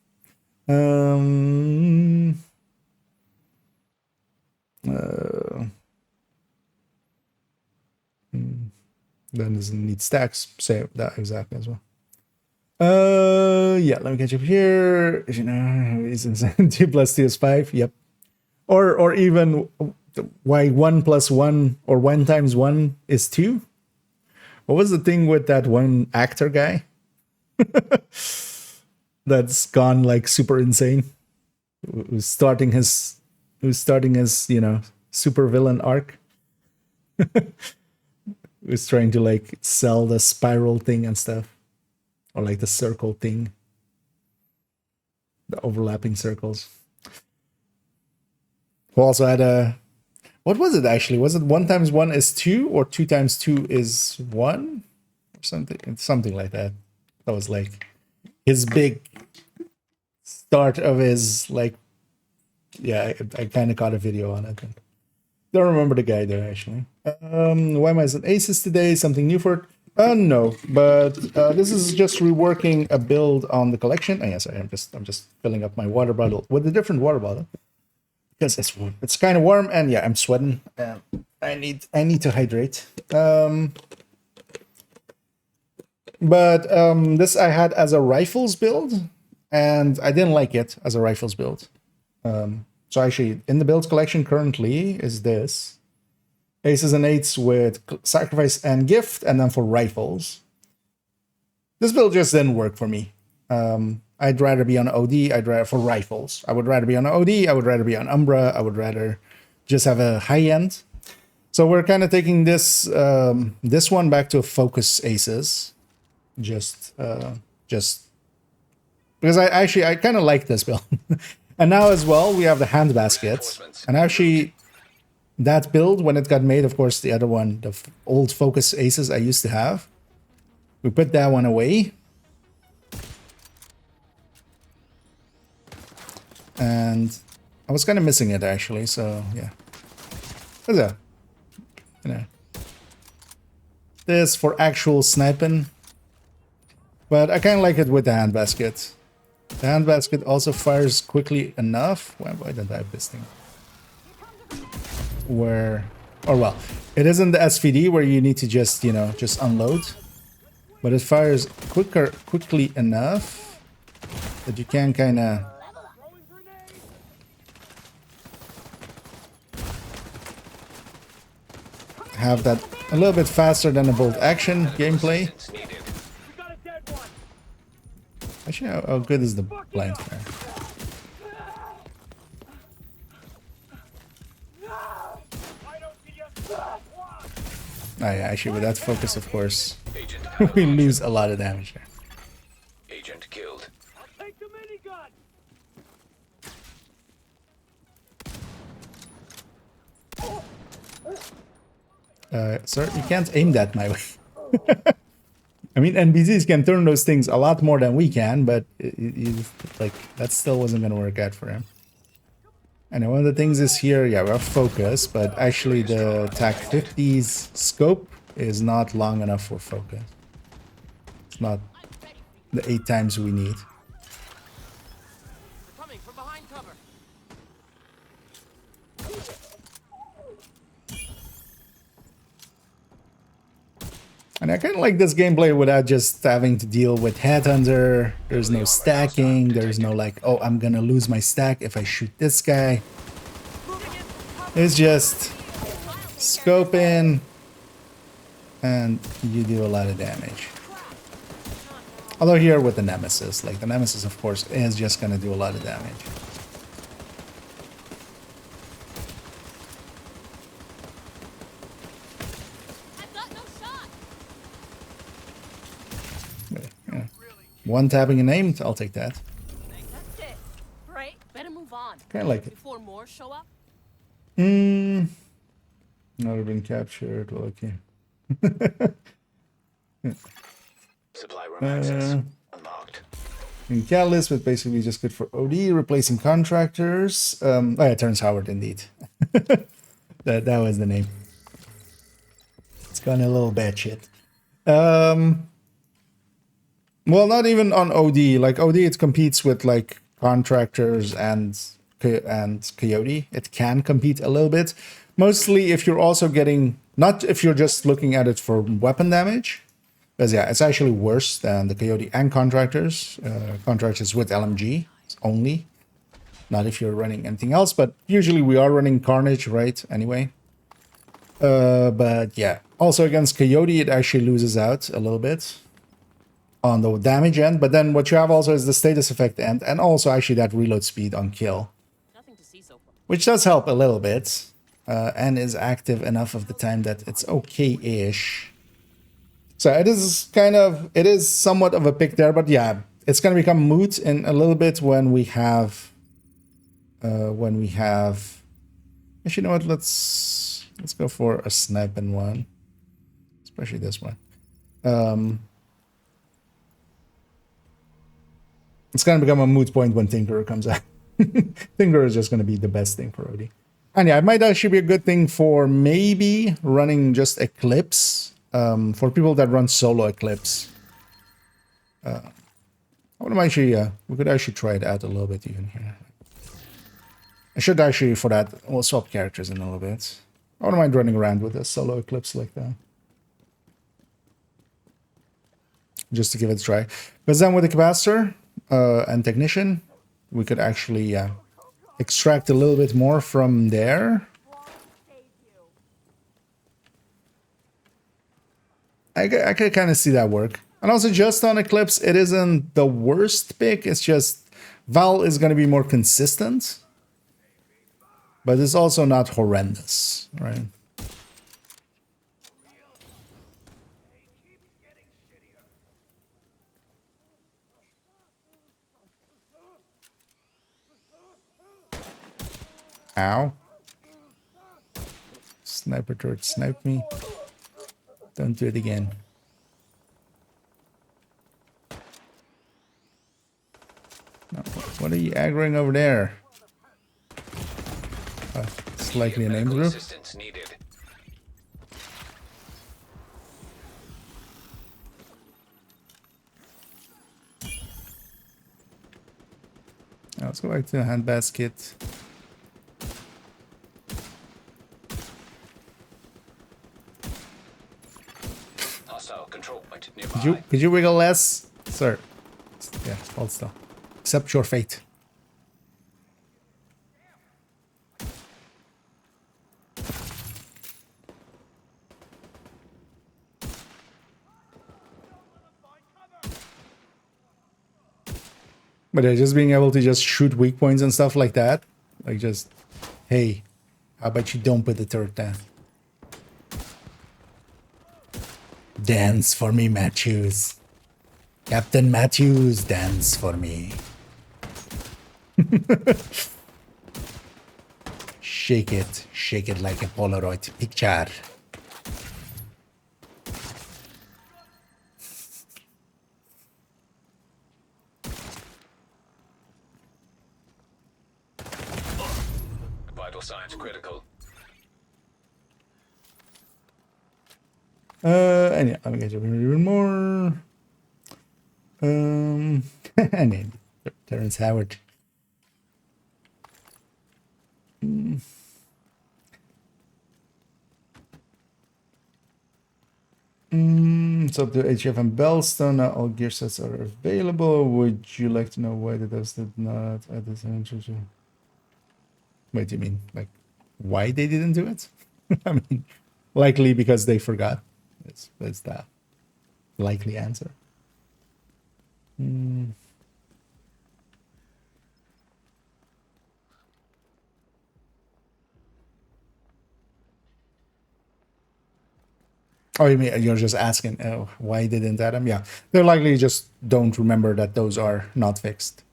Then doesn't need stacks. Say that exactly as well. Yeah, let me catch up here. You know, is 2 plus 2 is 5. Yep. Or even why 1 plus 1 or 1 times 1 is 2. What was the thing with that one actor guy? That's gone like super insane. Who's starting his, you know, super villain arc. Who's trying to like sell the spiral thing and stuff. Or like the circle thing. The overlapping circles. Who also had a, what was it actually? Was it 1 times 1 is 2 or 2 times 2 is 1? Or something, something like that. That was like his big start of his like, yeah, I kind of caught a video on it. Don't remember the guy there actually. Why am I an aces today? Something new for it? No, but this is just reworking a build on the collection. Oh, yes, I'm just filling up my water bottle with a different water bottle because it's kind of warm and yeah, I'm sweating. I need to hydrate. But this I had as a rifles build, and I didn't like it as a rifles build. So actually, in the builds collection currently is this. Aces and eights with sacrifice and gift, and then for rifles. This build just didn't work for me. I'd rather be on OD. For rifles. I would rather be on OD. I would rather be on Umbra. I would rather just have a high end. So we're kind of taking this this one back to focus aces. Just because I kind of like this build. And now as well we have the hand basket, and actually. That build, when it got made, of course, the other one, the old focus aces I used to have, we put that one away. And I was kind of missing it, actually, so, yeah. What's that? You know. This for actual sniping. But I kind of like it with the hand basket. The hand basket also fires quickly enough. Why did I have this thing? Where, or well, it isn't the SVD where you need to just, you know, just unload, but it fires quickly enough that you can kind of have that a little bit faster than a bolt action gameplay. Actually, how good is the blind flare? Oh yeah, actually with that focus, of course, we lose a lot of damage there. Agent killed. Take the minigun. Sir, you can't aim that my way. I mean, NPCs can turn those things a lot more than we can, but like that still wasn't going to work out for him. And one of the things is here, yeah, we have focus, but actually the TAC 50's scope is not long enough for focus. It's not the 8 times we need. Coming from behind cover. And I kind of like this gameplay without just having to deal with Headhunter. There's no stacking. There's no like, oh, I'm gonna lose my stack if I shoot this guy. It's just scope in and you do a lot of damage. Although here with the Nemesis, like the Nemesis, of course, is just gonna do a lot of damage. I've got no shot. Yeah. One tapping a name, I'll take that. That's it. Right? Better move on. Kinda like it. Before more show up. Not have been captured. Well, okay. Supply room access unlocked. And Catalyst, but basically just good for OD, replacing contractors. Oh yeah, Terrence Howard, indeed. that was the name. It's gone a little bad shit. Well, not even on OD. Like OD, it competes with like contractors and Coyote. It can compete a little bit. Mostly if you're also getting, not if you're just looking at it for weapon damage. Because yeah, it's actually worse than the Coyote and contractors. Contractors with LMG only. Not if you're running anything else, but usually we are running Carnage, right? Anyway. But yeah, also against Coyote, it actually loses out a little bit on the damage end. But then what you have also is the status effect end, and also actually that reload speed on kill. Nothing to see so far. Which does help a little bit. And is active enough of the time that it's okay-ish. So it is somewhat of a pick there, but yeah, it's gonna become moot in a little bit when we have actually, you know what, let's go for a sniping one. Especially this one. It's gonna become a moot point when Tinkerer comes out. Tinkerer is just gonna be the best thing for OD. And yeah, it might actually be a good thing for maybe running just Eclipse. For people that run solo Eclipse. I wouldn't actually, we could actually try it out a little bit even here. I should actually, for that, we'll swap characters in a little bit. I wouldn't mind running around with a solo Eclipse like that. Just to give it a try. Because then with the Capacitor and Technician, we could actually extract a little bit more from there. I could kind of see that work. And also just on Eclipse, it isn't the worst pick. It's just Val is going to be more consistent. But it's also not horrendous, right? Ow. Sniper turret sniped me. Don't do it again. No, what are you aggroing over there? It's likely a name group. Assistance needed. Now let's go back to the handbasket. Hostile control point nearby. Could you wiggle less, sir? Yeah, hold still. Accept your fate. But yeah, just being able to just shoot weak points and stuff like that. Like just, hey, how about you don't put the turret down? Dance for me, Matthews. Captain Matthews, dance for me. Shake it like a Polaroid picture. Vital signs critical. And yeah, let me get you even more. And then Terrence Howard. So the HF and Bellstone, all gear sets are available. Would you like to know why the devs did not add this into? Wait, do you mean like why they didn't do it? I mean, likely because they forgot. It's the likely answer. Oh, you mean you're just asking, oh, why didn't Adam? Yeah, they're likely just don't remember that those are not fixed.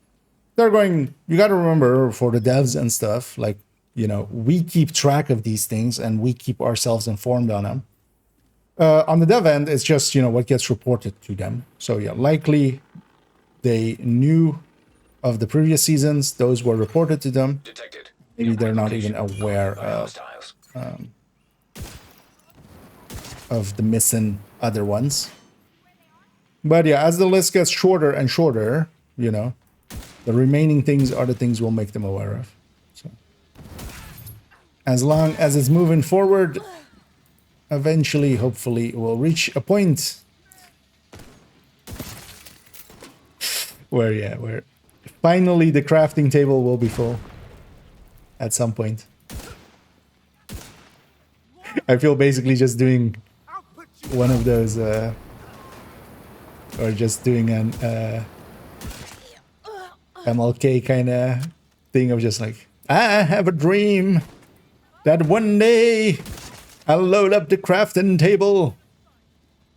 They're going, you got to remember for the devs and stuff, like, you know, we keep track of these things and we keep ourselves informed on them. On the dev end, it's just, you know, what gets reported to them. So yeah, likely they knew of the previous seasons, those were reported to them. Detected. Maybe they're not even Location. aware By of the missing other ones. But yeah, as the list gets shorter and shorter, you know, the remaining things are the things we'll make them aware of. So as long as it's moving forward, eventually, hopefully, we'll reach a point where, yeah, where finally the crafting table will be full at some point. I feel basically just doing one of those, or just doing an MLK kind of thing of just like, I have a dream that one day I'll load up the crafting table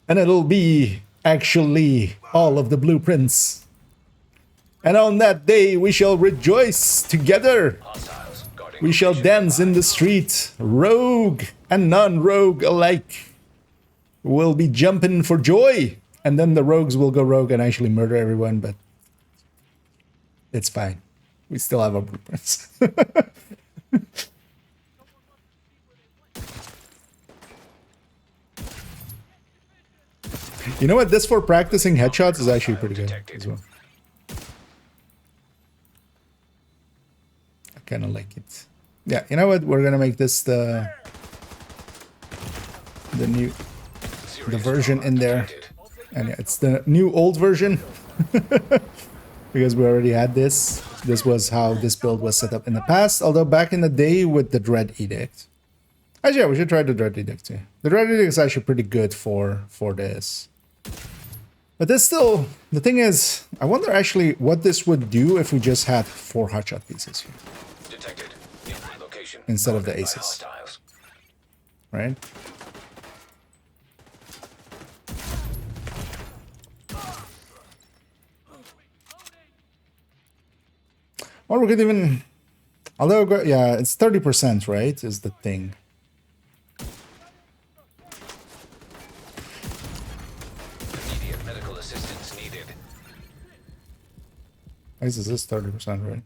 and it'll be actually all of the blueprints. And on that day we shall rejoice together. hostiles. Guarding We shall location dance in nearby. the street, rogue and non-rogue alike. We'll be jumping for joy. And then the rogues will go rogue and actually murder everyone, but it's fine. We still have our blueprints. You know what? This for practicing headshots is actually pretty good as well. I kind of like it. Yeah, you know what? We're gonna make this the new version in there, and yeah, it's the new old version because we already had this. This was how this build was set up in the past. Although back in the day with the Dread Edict, actually, yeah, we should try the Dread Edict too. The Dread Edict is actually pretty good for this. But this still, the thing is, I wonder actually what this would do if we just had 4 hotshot pieces here Detected. Nearby location. instead of the Guarded by aces, hostiles. right? Or we could even, although, yeah, it's 30%, right, is the thing. Immediate medical assistance needed. I guess this is 30%, right?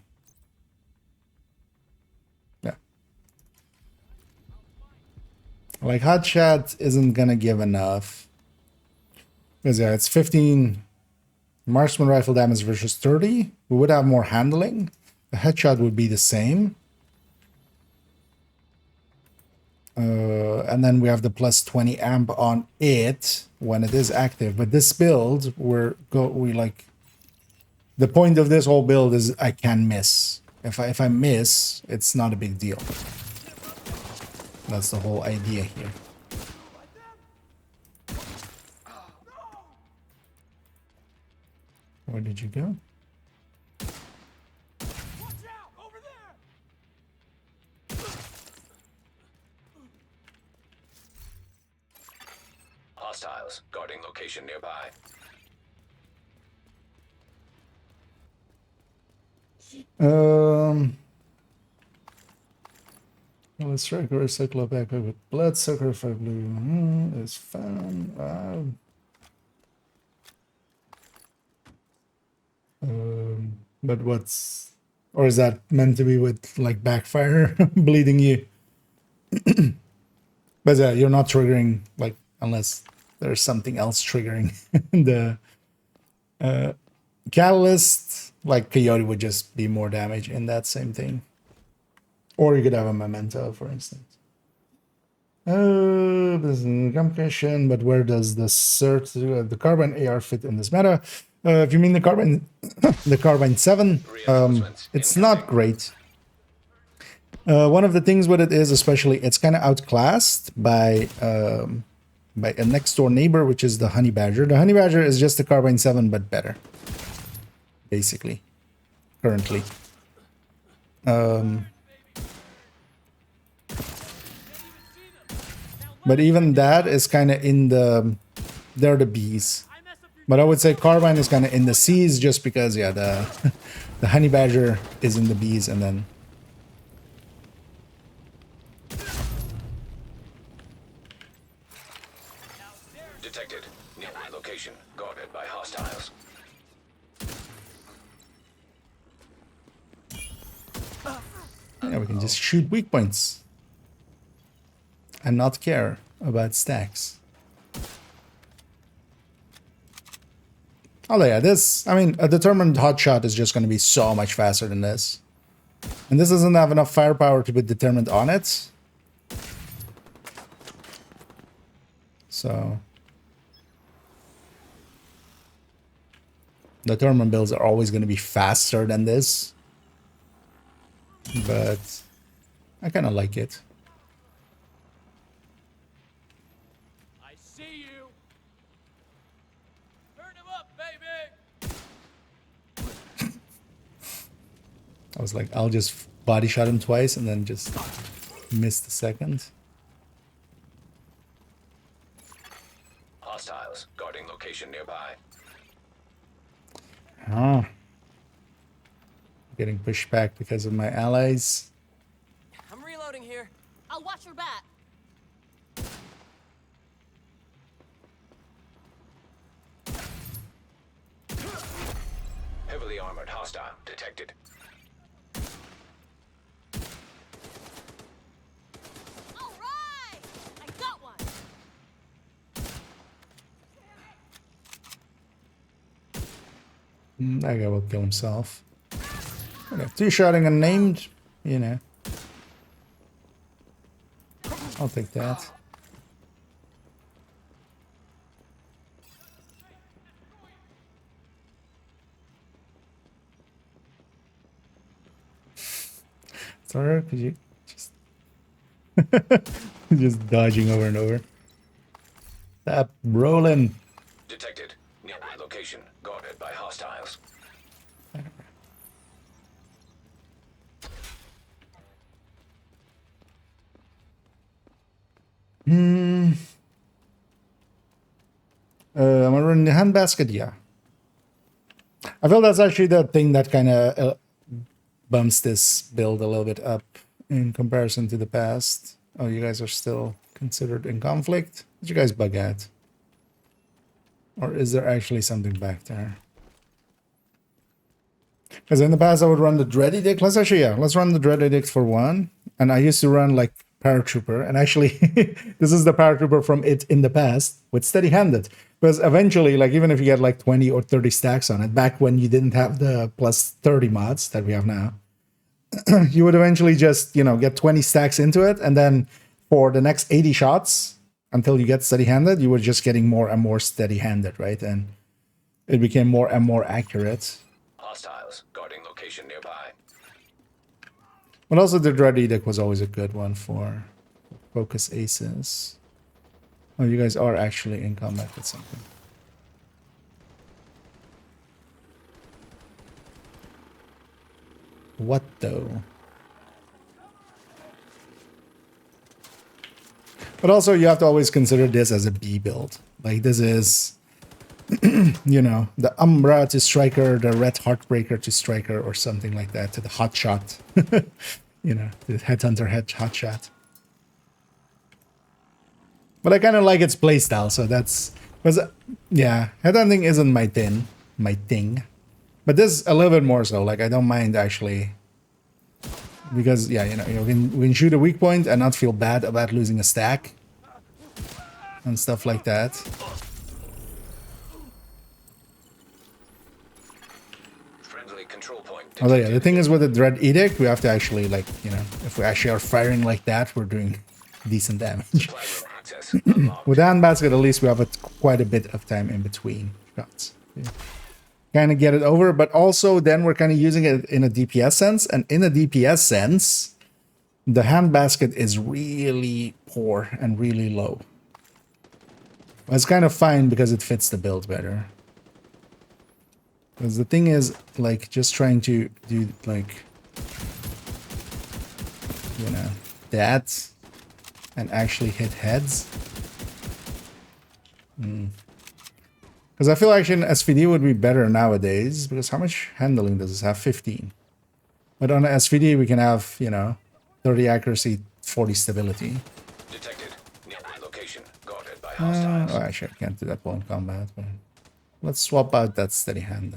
Yeah. Like, hotshot isn't gonna give enough. Because, yeah, it's 15 marksman rifle damage versus 30. We would have more handling. The headshot would be the same. And then we have the plus 20 amp on it when it is active. But this build, we like, the point of this whole build is I can miss. If I miss, it's not a big deal. That's the whole idea here. Where did you go? Hostiles. Guarding location nearby. Let's try to recycle backpack with bloodsucker for blue. It's fun. But what's, or is that meant to be with like backfire bleeding you? But yeah, you're not triggering, like, unless there's something else triggering the catalyst. Like Coyote would just be more damage in that same thing. Or you could have a memento, for instance. This is a complication, but where does the cert, the carbine AR fit in this meta? If you mean the carbine, the carbine 7, it's not great. One of the things with it is, especially, it's kind of outclassed by a next door neighbor, which is the Honey Badger. The Honey Badger is just the carbine 7, but better. basically, currently. But even that is kind of in the... They're the Bs. But I would say Carbine is kind of in the Cs just because, yeah, the the Honey Badger is in the Bs, and then... Detected. Nearby location. Guarded by hostiles. Yeah, we can just shoot weak points. And not care about stacks. Oh yeah, this, I mean, a determined hotshot is just going to be so much faster than this. And this doesn't have enough firepower to be determined on it. So... determined builds are always going to be faster than this. But I kind of like it. I see you. Turn him up, baby. I was like, I'll just body shot him twice and then just miss the second. Hostiles. Guarding location nearby. Oh. Getting pushed back because of my allies. I'm reloading here. I'll watch your back. Heavily armored hostile detected. All right! I got one! That guy will kill himself. Okay, two-shotting unnamed, you know. I'll take that. Sorry, could you just... just dodging over and over. Stop rolling. Detected. Nearby location. Guarded by hostiles. I'm gonna run the handbasket, yeah. I feel that's actually the thing that kind of bumps this build a little bit up in comparison to the past. Oh, you guys are still considered in conflict? Did you guys bug out? Or is there actually something back there? Because in the past I would run the Dread Edict. Let's actually, yeah, let's run the Dread Edict for one. And I used to run like Paratrooper. And actually, this is the Paratrooper from it in the past with steady-handed. Because eventually, like even if you get like 20 or 30 stacks on it, back when you didn't have the plus 30 mods that we have now, you would eventually just, you know, get 20 stacks into it. And then for the next 80 shots, until you get steady-handed, you were just getting more and more steady-handed, right? And it became more and more accurate. Hostiles. Guarding location nearby. But also the Dread Edict was always a good one for focus aces. Oh, you guys are actually in combat with something. What though? But also you have to always consider this as a B build. Like this is, you know, the Umbra to Striker, the Red Heartbreaker to Striker or something like that, to the Hotshot. You know, the Headhunter Hotshot. But I kind of like its playstyle, so that's... Because, yeah, headhunting isn't my thing. But this a little bit more so. Like, I don't mind, actually. Because, yeah, you know, we can shoot a weak point and not feel bad about losing a stack. And stuff like that. Friendly control point. Although, yeah, the thing is with the Dread Edict, we have to actually, like, you know, if we actually are firing like that, we're doing decent damage. Access unlocked. With the handbasket, at least we have quite a bit of time in between shots. Yeah. Kind of get it over, but also then we're kind of using it in a DPS sense. And in a DPS sense, the handbasket is really poor and really low. But it's kind of fine because it fits the build better. Because the thing is, like, just trying to do, like, you know, that and actually hit heads. Because I feel actually an SVD would be better nowadays, because how much handling does this have? 15. But on an SVD, we can have, you know, 30 accuracy, 40 stability. Detected. Nearby location. Guarded by hostiles. Oh, actually, I can't do that while in combat. But let's swap out that steady hand.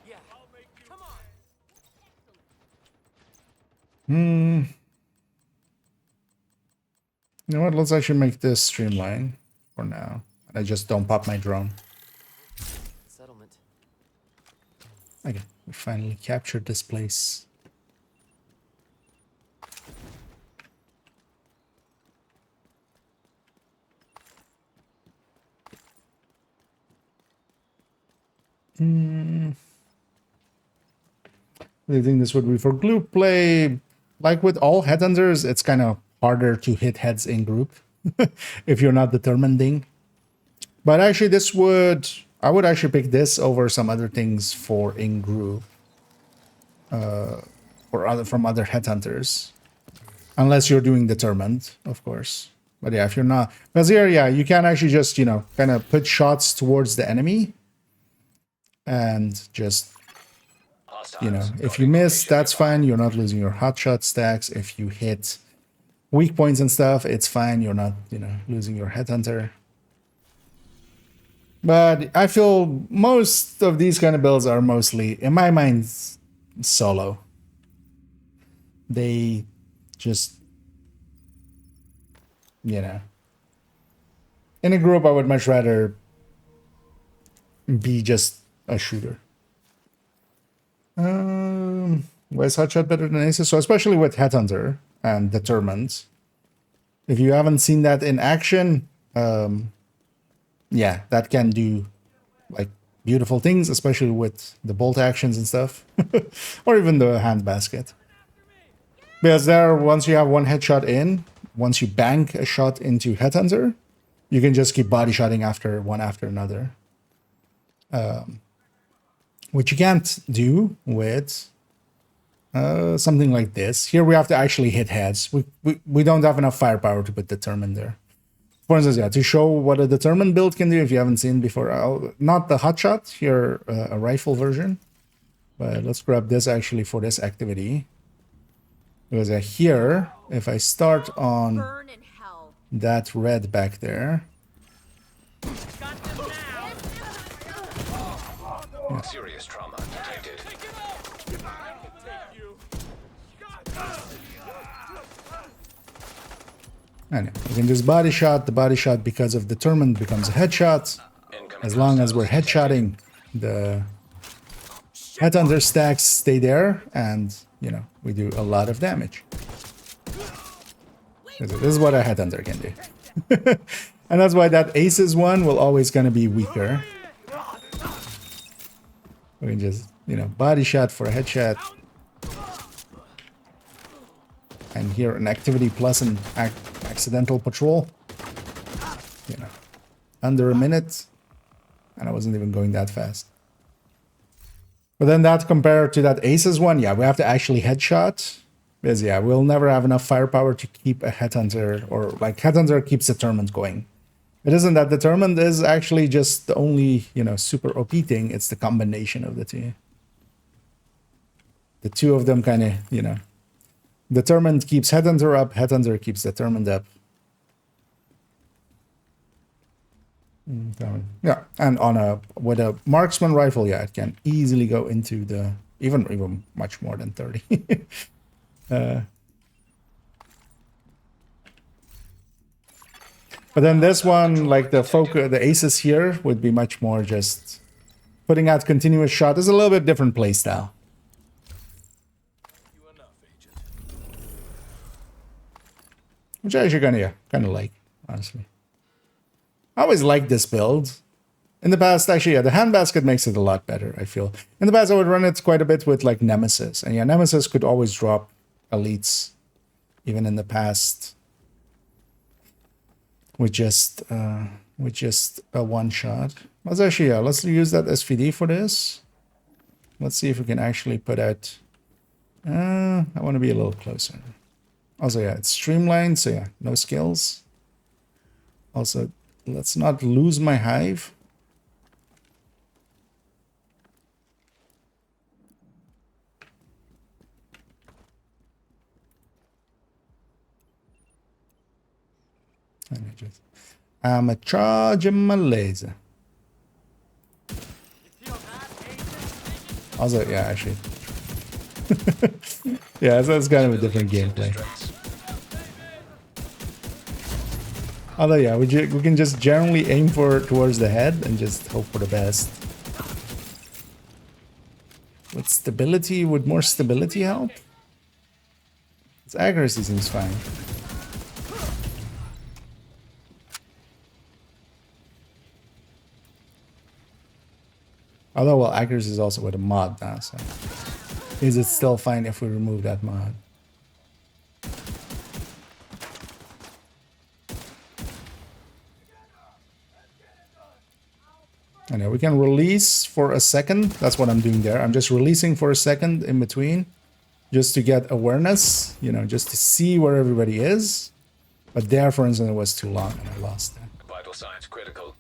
Yeah, I'll make you. Come on. You know what? Let's actually make this streamline for now. I just don't pop my drone. Settlement. Okay, we finally captured this place. I think this would be for group play. Like with all headhunters, it's kind of harder to hit heads in group if you're not determining. But actually, I would actually pick this over some other things for in group, from other headhunters, unless you're doing determined, of course. But yeah, if you're not, because here, yeah, you can actually just, you know, kind of put shots towards the enemy, and just, you know, if you miss, that's fine. You're not losing your hotshot stacks. If you hit weak points and stuff, it's fine. You're not, you know, losing your headhunter. But I feel most of these kind of builds are mostly, in my mind, solo. They just, you know, in a group, I would much rather be just a shooter. Why is Hotshot better than Aces? So especially with Headhunter and Determined, if you haven't seen that in action, yeah, that can do like beautiful things, especially with the bolt actions and stuff, or even the hand basket. Because there, once you have one headshot in, once you bank a shot into Headhunter, you can just keep body shotting one after another. Which you can't do with something like this. Here we have to actually hit heads. We don't have enough firepower to put Determined there. For instance, yeah, to show what a Determined build can do, if you haven't seen before, not the hotshot, here a rifle version. But let's grab this actually for this activity. Because here, if I start on Burn in hell. that red back there, Serious trauma detected. anyway, you can just body shot. The body shot, because of Determined, becomes a headshot. As long as we're headshotting, the headhunter stacks stay there, and you know, we do a lot of damage. This is what a headhunter can do. And that's why that aces one will always gonna be weaker. We can just, you know, body shot for a headshot. And here an activity plus an accidental patrol. You know, under a minute. And I wasn't even going that fast. But then that compared to that aces one, yeah, we have to actually headshot. Because yeah, we'll never have enough firepower to keep a headhunter, or like headhunter keeps Determined going. It isn't that Determined is actually just the only, you know, super OP thing. It's the combination of the two. The two of them kind of, you know, Determined keeps Headhunter up, Headhunter keeps Determined up. Yeah, and with a marksman rifle, yeah, it can easily go into the even much more than 30. But then this one, like the aces here, would be much more just putting out continuous shot. Is a little bit different playstyle. Which I actually kind of like, honestly. I always liked this build. In the past, actually, yeah, the handbasket makes it a lot better, I feel. In the past, I would run it quite a bit with, like, Nemesis. And yeah, Nemesis could always drop elites, even in the past. With just, with just a one shot. Let's actually, yeah, let's use that SVD for this. Let's see if we can actually put out. I want to be a little closer. Also, yeah, it's streamlined, so yeah, no skills. Also, let's not lose my hive. I'm a charging my laser. Also, yeah, actually. Yeah, so it's kind of a different gameplay. Although, yeah, we can just generally aim towards the head and just hope for the best. With stability, would more stability help? Its accuracy seems fine. Although, well, accuracy is also with a mod now, so... Is it still fine if we remove that mod? And yeah, we can release for a second. That's what I'm doing there. I'm just releasing for a second in between. Just to get awareness, you know, just to see where everybody is. But there, for instance, it was too long and I lost it. Vital signs critical.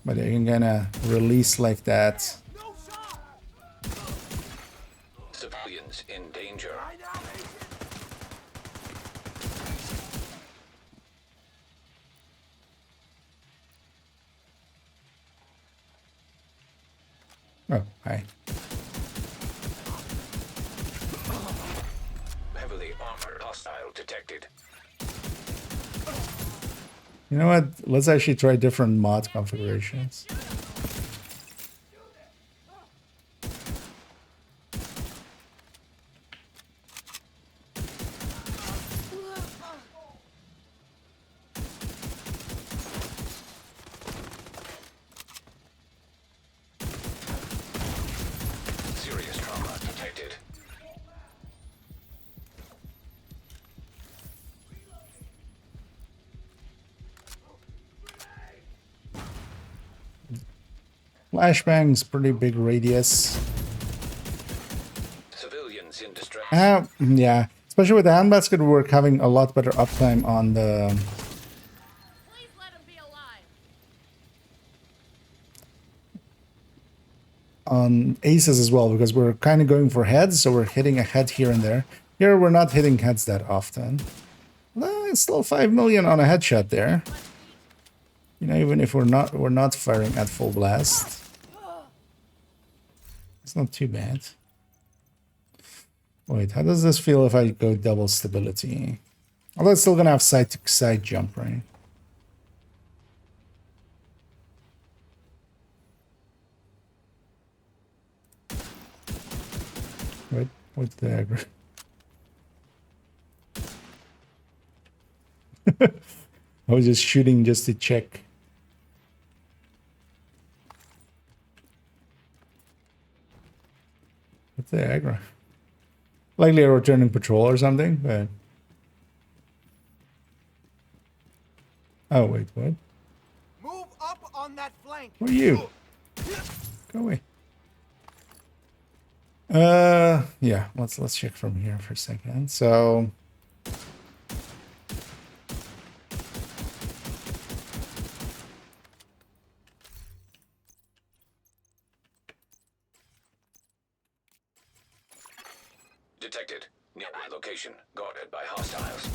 But yeah, you can kind of release like that. Civilians in danger. Oh, hi. Heavily armored hostile detected. You know what? Let's actually try different mod configurations. Serious trauma detected. Flashbang's pretty big radius. Civilians in distress. Yeah. Especially with the handbasket, we're having a lot better uptime on the... Please let him be alive. on aces as well, because we're kind of going for heads, so we're hitting a head here and there. Here, we're not hitting heads that often. Well, it's still 5 million on a headshot there. You know, even if we're not firing at full blast. It's not too bad. Wait, how does this feel if I go double stability? Although it's still gonna have side-to-side jump, right? Wait, what's the aggro? I was just shooting just to check. What's the aggro? Likely a returning patrol or something, but... Oh, wait, what? Move up on that flank. Who are you? Go away. Yeah, let's check from here for a second. So... Detected. Nearby location. Guarded by hostiles.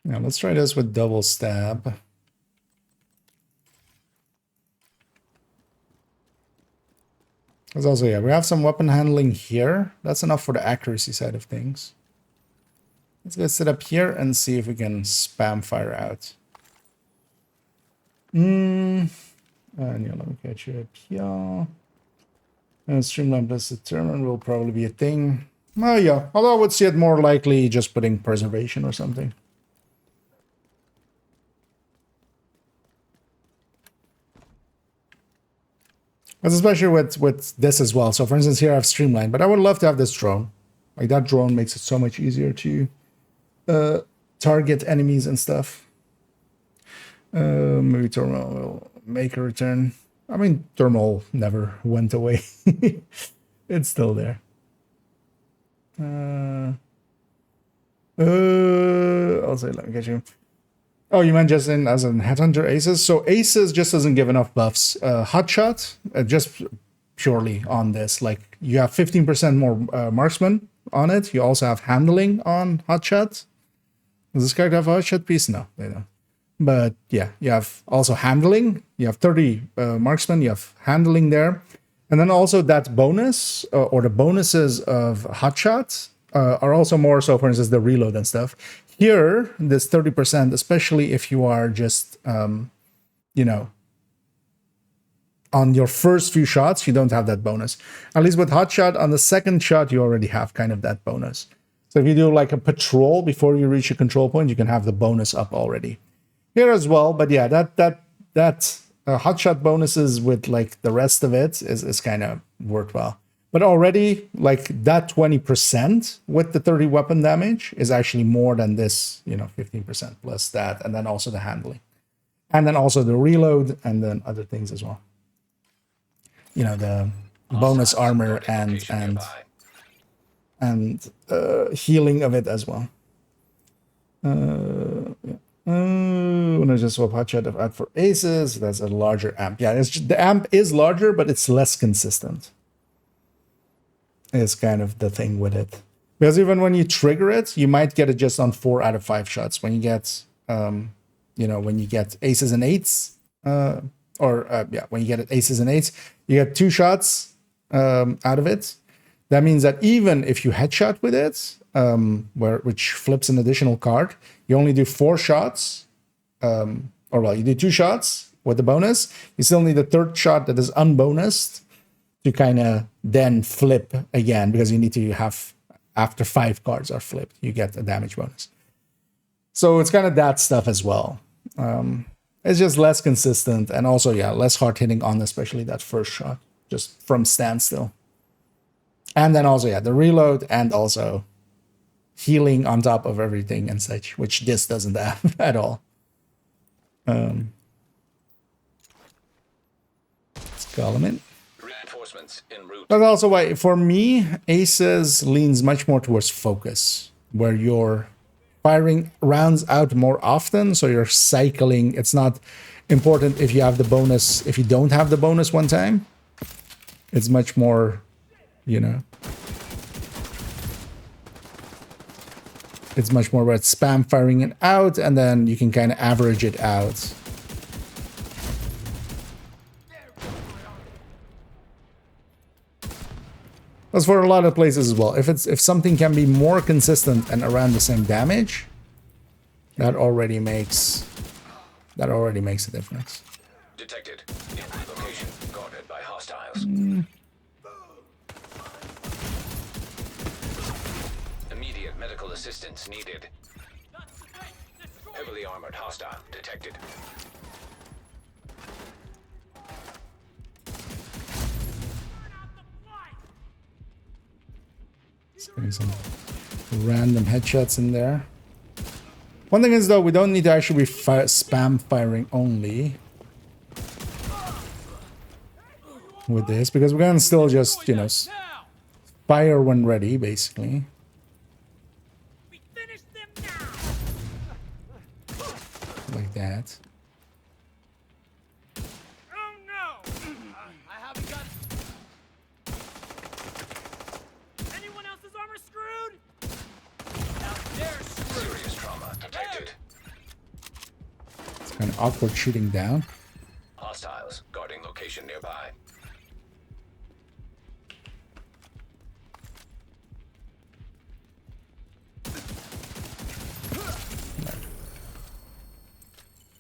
Yeah, let's try this with double stab. Because also, yeah, we have some weapon handling here. That's enough for the accuracy side of things. Let's go sit up here and see if we can spam fire out. And yeah, let me catch you up here. And streamline plus determine will probably be a thing. Oh yeah, although I would see it more likely just putting preservation or something. That's especially with this as well. So for instance, here I have Streamline, but I would love to have this drone. Like that drone makes it so much easier to target enemies and stuff. Maybe Thermal will make a return. I mean, Thermal never went away. It's still there. I'll say, let me get you. Oh, you meant just as in Headhunter Aces? So Aces just doesn't give enough buffs. Hotshot, just purely on this. Like, you have 15% more marksman on it. You also have handling on Hotshot. Does this character have a Hotshot piece? No, they don't. But yeah, you have also handling. You have 30 marksman. You have handling there. And then also that bonus, or the bonuses of Hotshot, are also more so, for instance, the reload and stuff. Here, this 30%, especially if you are just, you know, on your first few shots, you don't have that bonus. At least with Hotshot, on the second shot, you already have kind of that bonus. So if you do like a patrol before you reach a control point, you can have the bonus up already. Here as well, but yeah, that Hotshot bonuses with like the rest of it is kind of worthwhile. But already, like that 20% with the 30 weapon damage is actually more than this, you know, 15% plus that, and then also the handling. And then also the reload, and then other things as well. You know, the bonus armor and healing of it as well. Yeah. When I just swap Hotshot out for Aces, that's a larger amp. Yeah, it's just, the amp is larger, but it's less consistent. Is kind of the thing with it, because even when you trigger it, you might get it just on 4 out of 5 shots. When you get, you know, when you get Aces and 8s, when you get it Aces and 8s, you get 2 shots out of it. That means that even if you headshot with it, which flips an additional card, you only do 4 shots, you do 2 shots with the bonus. You still need a third shot that is unbonused to kind of then flip again, because you need to have, after 5 cards are flipped, you get a damage bonus. So it's kind of that stuff as well. It's just less consistent, and also, yeah, less hard hitting on especially that first shot, just from standstill. And then also, yeah, the reload and also healing on top of everything and such, which this doesn't have at all. Let's call them in. Reinforcements en route. That's also why, for me, Aces leans much more towards focus, where you're firing rounds out more often, so you're cycling. It's not important if you have the bonus, if you don't have the bonus one time. It's much more, you know, it's much more about spam firing it out, and then you can kind of average it out. That's for a lot of places as well. If something can be more consistent and around the same damage, that already makes a difference. Detected. Nearby location guarded by hostiles. Immediate medical assistance needed. Heavily armored hostile detected. Getting some random headshots in there. One thing is, though, we don't need to actually be spam firing only with this, because we can still just, you know, fire when ready, basically. Like that. Serious trauma detected. It's kind of awkward shooting down. Hostiles guarding location nearby.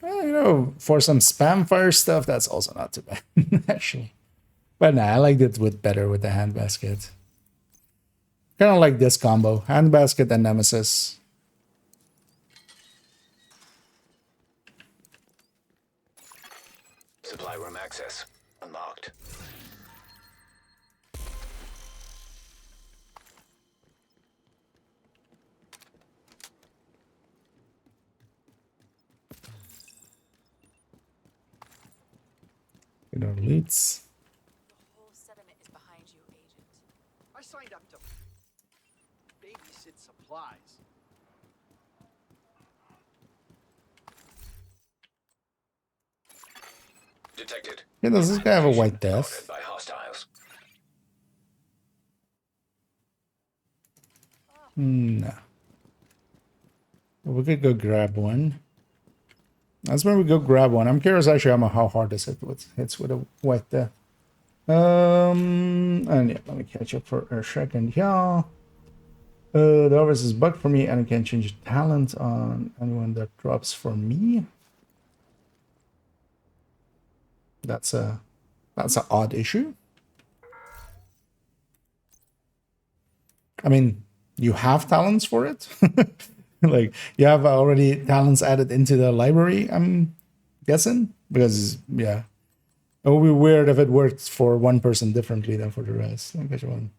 Well, you know, for some spam fire stuff, that's also not too bad, actually. But nah, I liked it better with the handbasket. Kind of like this combo, handbasket and nemesis. Supply room access unlocked. With our loots. The whole settlement is behind you, Agent. I signed up to babysit supplies. Detected. Yeah, does this guy have a Location white guarded death? by hostiles. No. Well, we could go grab one. That's where we go grab one. I'm curious actually how hard this hits with a white death. And yeah, let me catch up for a second here. The obvious is bugged for me, and I can change talent on anyone that drops for me. That's an odd issue. I mean, you have talents for it. Like, you have already talents added into the library, I'm guessing. Because, yeah. It would be weird if it worked for one person differently than for the rest. Let me catch one.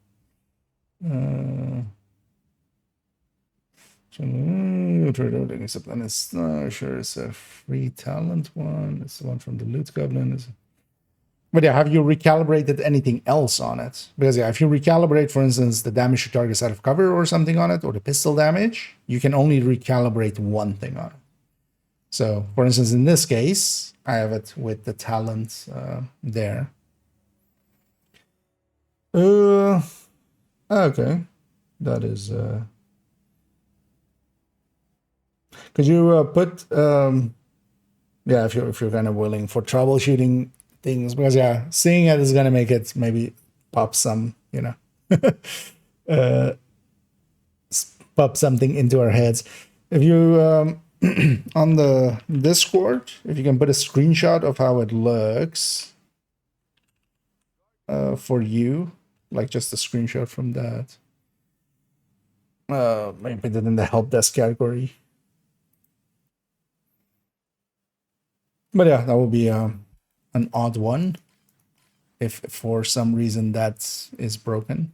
Discipline is sure it's a free talent one. It's the one from the loot goblin. But yeah, have you recalibrated anything else on it? Because yeah, if you recalibrate, for instance, the damage to targets out of cover or something on it, or the pistol damage, you can only recalibrate one thing on it. So, for instance, in this case, I have it with the talent there. Okay, that is. Could you put yeah, if you're kind of willing for troubleshooting things, because yeah, seeing it is gonna make it maybe pop some, you know, pop something into our heads. If you on the Discord, if you can put a screenshot of how it looks for you, like just a screenshot from that. Maybe put it in the help desk category. But yeah, that will be an odd one if for some reason that is broken.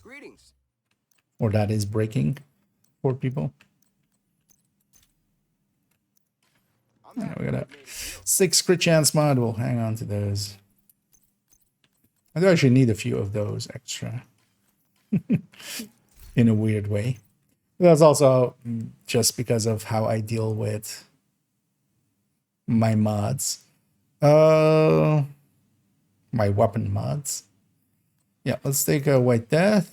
Greetings. Or that is breaking for people. Yeah, we got a 6 crit chance mod. We'll hang on to those. I do actually need a few of those extra. In a weird way. That's also just because of how I deal with my mods. My weapon mods. Yeah, let's take a white death.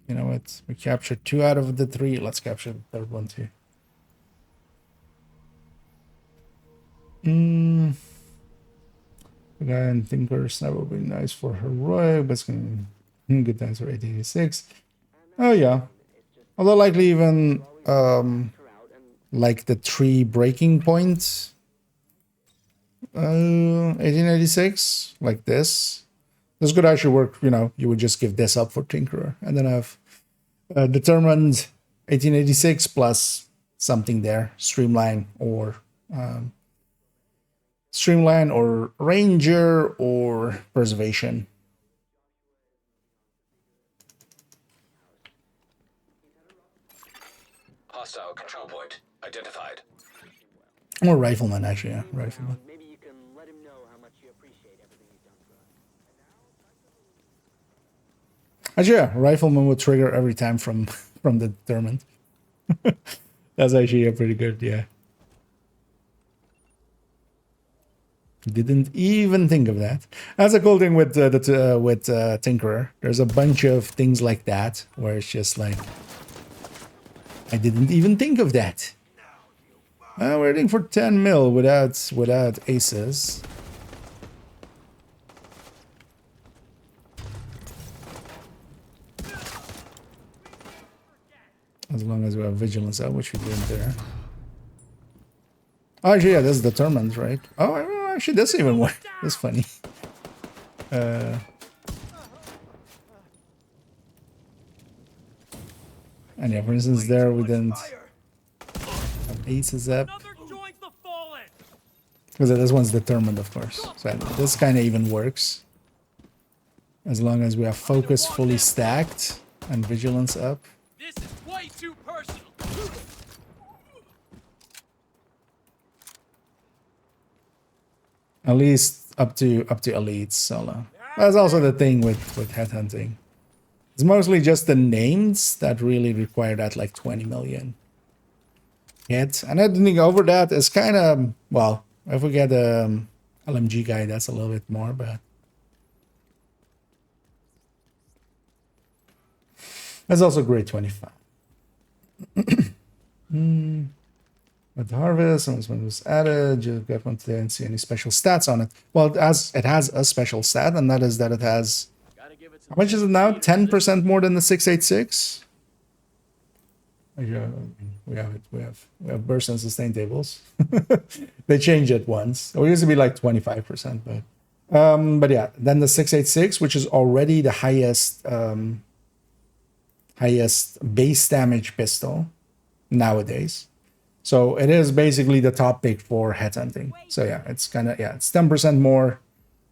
You know what? We captured 2 out of the 3. Let's capture the third one too. The guy in Thinkers, that would be nice for heroic, but it's gonna good times for 886. Oh yeah. Although likely even like the 3 breaking points. 1886, like this. This could actually work, you know, you would just give this up for Tinkerer and then have determined 1886 plus something there, streamline or ranger or preservation. Hostile control point identified. Or rifleman, actually, yeah, rifleman. Maybe you can let him know how much you appreciate everything he's done for us. Actually, yeah, rifleman would trigger every time from the determined. That's actually a pretty good, yeah. Didn't even think of that. That's a cool thing with Tinkerer. There's a bunch of things like that where it's just like, I didn't even think of that. We're waiting for 10 mil without aces. As long as we have vigilance out, which we didn't there. Oh, actually, yeah, this is determined, right? Oh, actually, that's even more. That's funny. And yeah, for instance, there we didn't have aces up. Because this one's determined, of course. So this kind of even works. As long as we have focus fully stacked. And vigilance up. This is way too personal. At least up to elites solo. That's also the thing with headhunting. It's mostly just the names that really require that like 20 million hit. And anything over that is kind of, well, if we get a LMG guy, that's a little bit more, but that's also grade 25. With harvest, and when it was added, you didn't see any special stats on it. Well, it has a special stat, and that is that it has, how much is it now? 10% more than the 686? Yeah, we have it. We have burst and sustain tables. They changed it once. It used to be like 25%, but yeah. Then the 686, which is already the highest base damage pistol nowadays. So it is basically the top pick for headhunting. So yeah, it's kind of, yeah, it's 10% more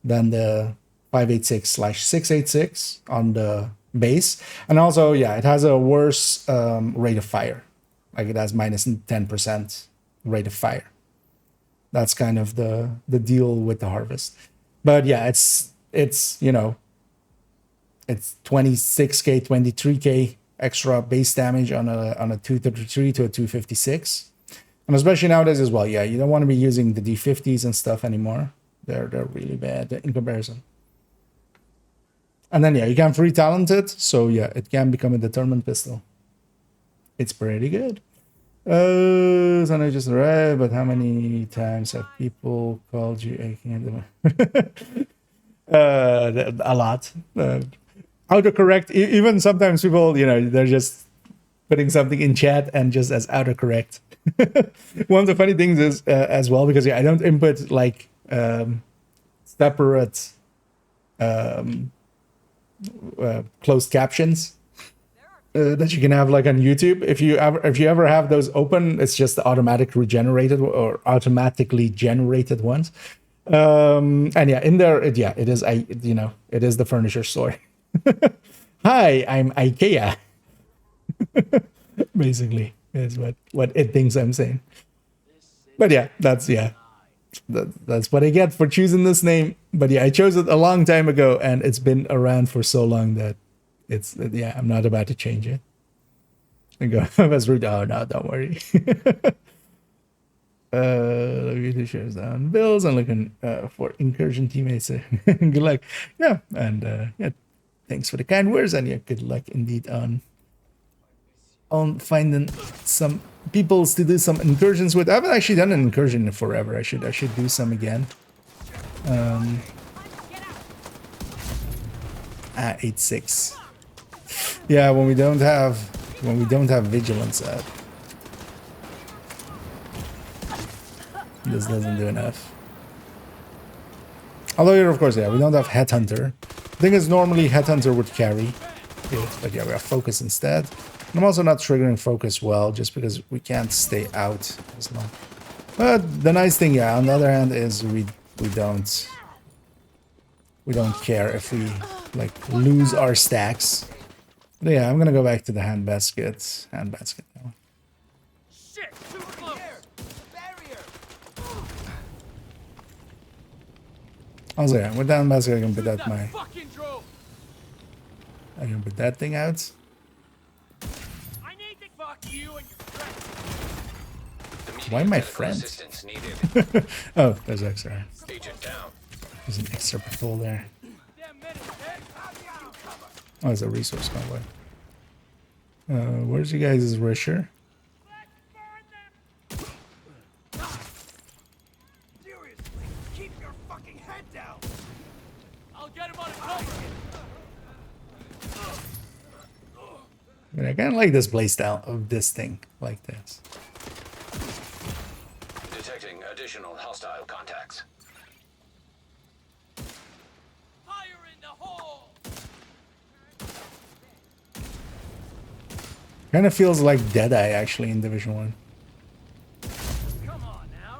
than the 586/686 on the base. And also, yeah, it has a worse rate of fire. Like it has minus 10% rate of fire. That's kind of the deal with the harvest. But yeah, it's you know, it's 26k, 23k extra base damage on a 233 to a 256. And especially nowadays as well, yeah, you don't want to be using the D50s and stuff anymore. They're really bad in comparison. And then yeah, you can free talent it, so yeah, it can become a determined pistol. It's pretty good. So I just arrived, but how many times have people called you a candidate? A lot. Autocorrect, even sometimes people, you know, they're just putting something in chat and just as autocorrect. One of the funny things is as well, because yeah, I don't input like separate closed captions that you can have like on YouTube. If you ever have those open, it's just the automatic regenerated or automatically generated ones. And yeah, in there, it is it is the furniture store. Hi, I'm IKEA. Basically, is what it thinks I'm saying. But yeah, that's what I get for choosing this name. But yeah, I chose it a long time ago, and it's been around for so long that I'm not about to change it. I go, I was rude. Oh no, don't worry. Look at the shares down bills and looking for incursion teammates. Good luck. Yeah, and yeah, thanks for the kind words, and yeah, good luck indeed on finding some peoples to do some incursions with. I haven't actually done an incursion in forever. I should do some again. 8-6. Yeah, when we don't have vigilance up, this doesn't do enough. Although here, of course, yeah, we don't have headhunter. I think it's normally headhunter would carry it, but yeah, we have focus instead. I'm also not triggering focus well, just because we can't stay out as long. But the nice thing, yeah, on the other hand, is we don't care if we like lose our stacks. But yeah, I'm gonna go back to the handbasket now. Shit! Too close! Barrier! Also, yeah, with the handbasket, I can put that Fucking drove! I can put that thing out. I need to fuck you and your friends. Why my Technical friend? assistance needed. Oh, there's extra. Agent down. There's an extra patrol there. Damn minute, Ted. Oh, there's a resource convoy. Where's you guys' Risher? Seriously, keep your fucking head down. I'll get him on a cover. I mean, I kind of like this playstyle of this thing, like this. Detecting additional hostile contacts. Fire in the hole. Kind of feels like Deadeye actually in Division 1. Come on now.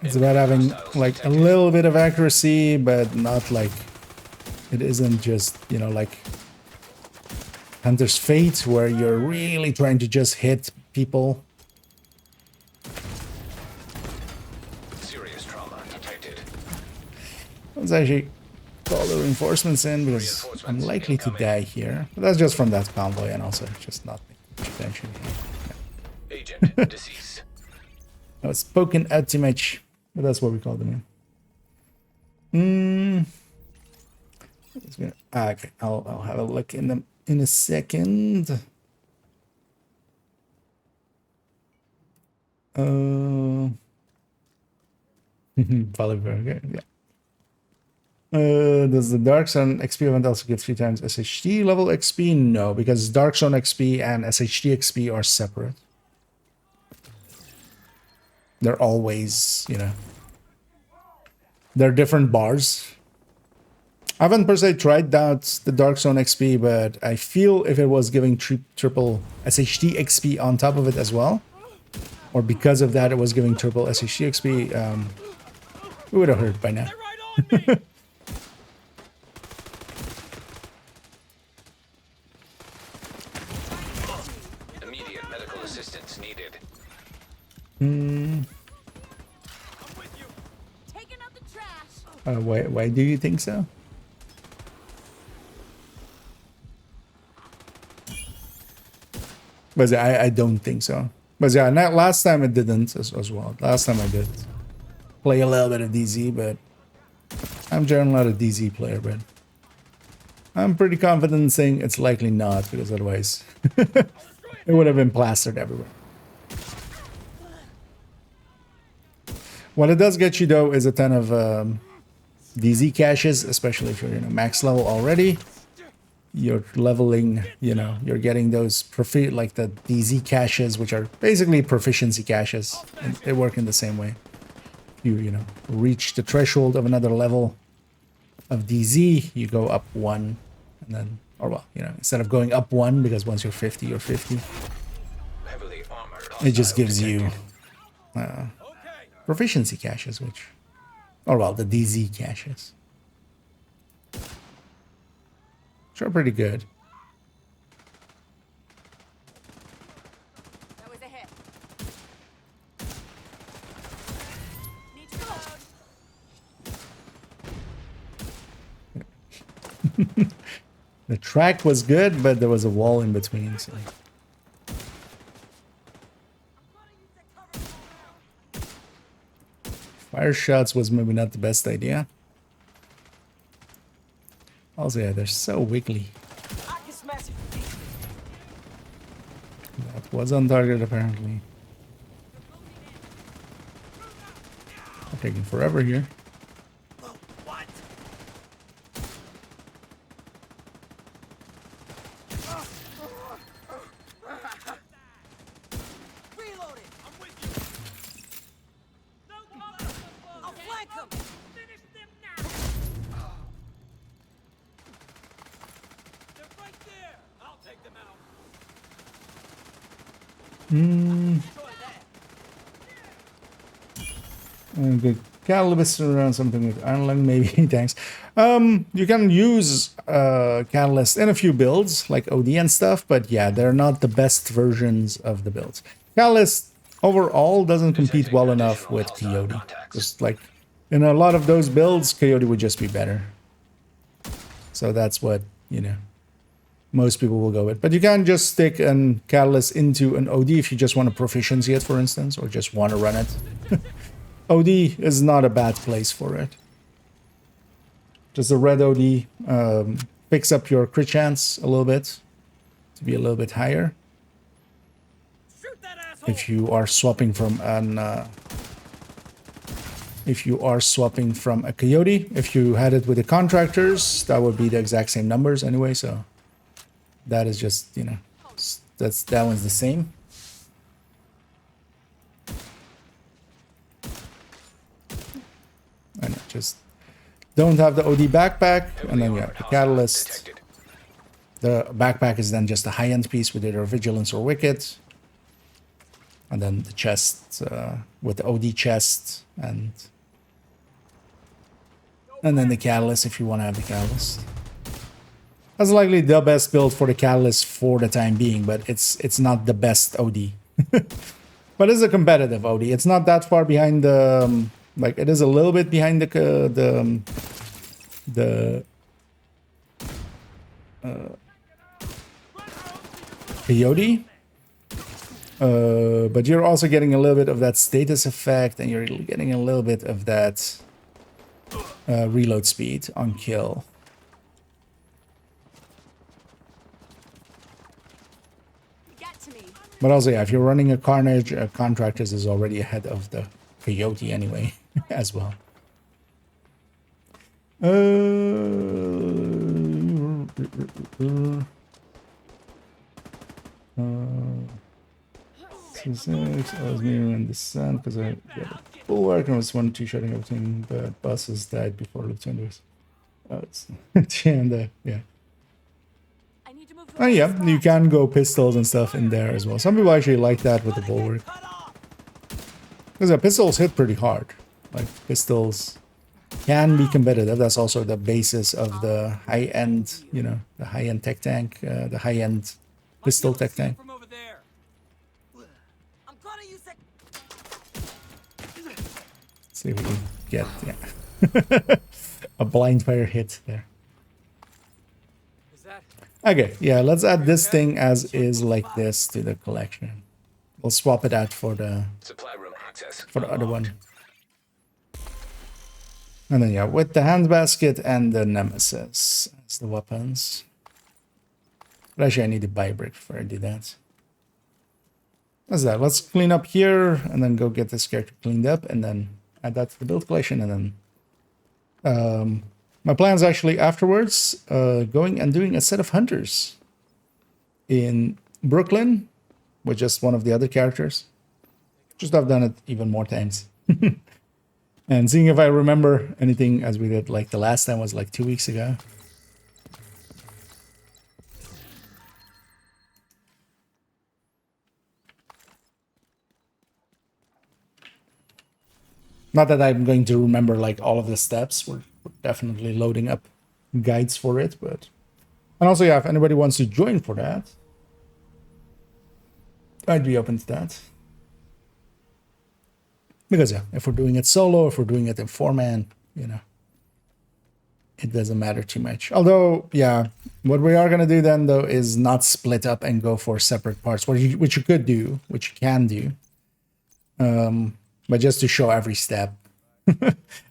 It's about having like a little bit of accuracy, but not like It isn't just, you know, like Hunter's Fate, where you're really trying to just hit people. Serious trauma detected. Let's actually call the reinforcements in because I'm likely to die here. But that's just from that convoy and also just not paying much attention. Agent deceased. I was spoken out too much, but that's what we call them. Okay, I'll have a look in them in a second. Okay, yeah. Does the Dark Zone XP event also give 3 times SHD level XP? No, because Dark Zone XP and SHD XP are separate. They're always, you know, they're different bars. I haven't per se tried out the Dark Zone XP, but I feel if it was giving triple SHD XP on top of it as well, or because of that it was giving triple SHD XP, we would have heard by now. Immediate medical assistance needed. Taking out the trash. Why do you think so? But I don't think so. But yeah, not, last time it didn't as well. Last time I did play a little bit of DZ, but I'm generally not a DZ player, but I'm pretty confident in saying it's likely not, because otherwise it would have been plastered everywhere. What it does get you though is a ton of DZ caches, especially if you're in a max level already. You're leveling, you know, you're getting those like the DZ caches, which are basically proficiency caches, and they work in the same way. You know, reach the threshold of another level of DZ, you go up 1, and then, or well, you know, instead of going up 1, because once you're 50, you're 50. Heavily armored. It just gives you proficiency caches, which, or well, the DZ caches. Which are pretty good. That was a hit. Need to load. The track was good, but there was a wall in between. So. Fire shots was maybe not the best idea. Also, yeah, they're so wiggly. That was on target, apparently. They're taking forever here. Good catalyst around something with iron lung, maybe. Thanks. You can use catalyst in a few builds like OD and stuff, but yeah, they're not the best versions of the builds. Catalyst overall doesn't compete well enough with Coyote. Just like in a lot of those builds, Coyote would just be better. So that's what, you know, most people will go with. But you can just stick a catalyst into an OD if you just want to proficiency it, for instance, or just want to run it. OD is not a bad place for it. Just a red OD picks up your crit chance a little bit to be a little bit higher. If you are swapping from an a Coyote, if you had it with the contractors, that would be the exact same numbers anyway. So that is just, you know, that one's the same. And just don't have the OD backpack, and then yeah, the catalyst. The backpack is then just a high-end piece with either vigilance or wicket, and then the chest with the OD chest, and then the catalyst if you want to have the catalyst. That's likely the best build for the catalyst for the time being, but it's not the best OD. But it's a competitive OD. It's not that far behind the like it is a little bit behind the Coyote. But you're also getting a little bit of that status effect, and you're getting a little bit of that reload speed on kill. Get to me. But also, yeah, if you're running a Carnage, Contractors is already ahead of the Coyote anyway, as well. Six, I was near in the sun because I got a bulwark and was one two-shotting everything, but buses died before Lieutenant. Oh, it's yeah. I need to move Oh yeah, you can go pistols and stuff in there as well. Some people actually like that with the bulwark. Because the pistols hit pretty hard. Like, pistols can be competitive. That's also the basis of the high-end, you know, the high-end tech tank, the high-end pistol tech tank. From over there. I'm gonna use that. See if we can get, yeah. A blind fire hit there. Is that? Okay, yeah, let's add this thing as is like this to the collection. We'll swap it out for the Supply room access. other one. And then yeah, with the handbasket and the Nemesis as the weapons. But actually I need to buy a brick before I do that. That's that. Let's clean up here and then go get this character cleaned up and then add that to the build collection, and then my plan is actually afterwards going and doing a set of hunters in Brooklyn with just one of the other characters. Just I've done it even more times. And seeing if I remember anything as we did, like the last time was like 2 weeks ago. Not that I'm going to remember like all of the steps. We're definitely loading up guides for it, but... And also, yeah, if anybody wants to join for that, I'd be open to that. Because, yeah, if we're doing it solo, if we're doing it in 4-man, you know, it doesn't matter too much. Although, yeah, what we are going to do then, though, is not split up and go for separate parts, which you could do, which you can do. But just to show every step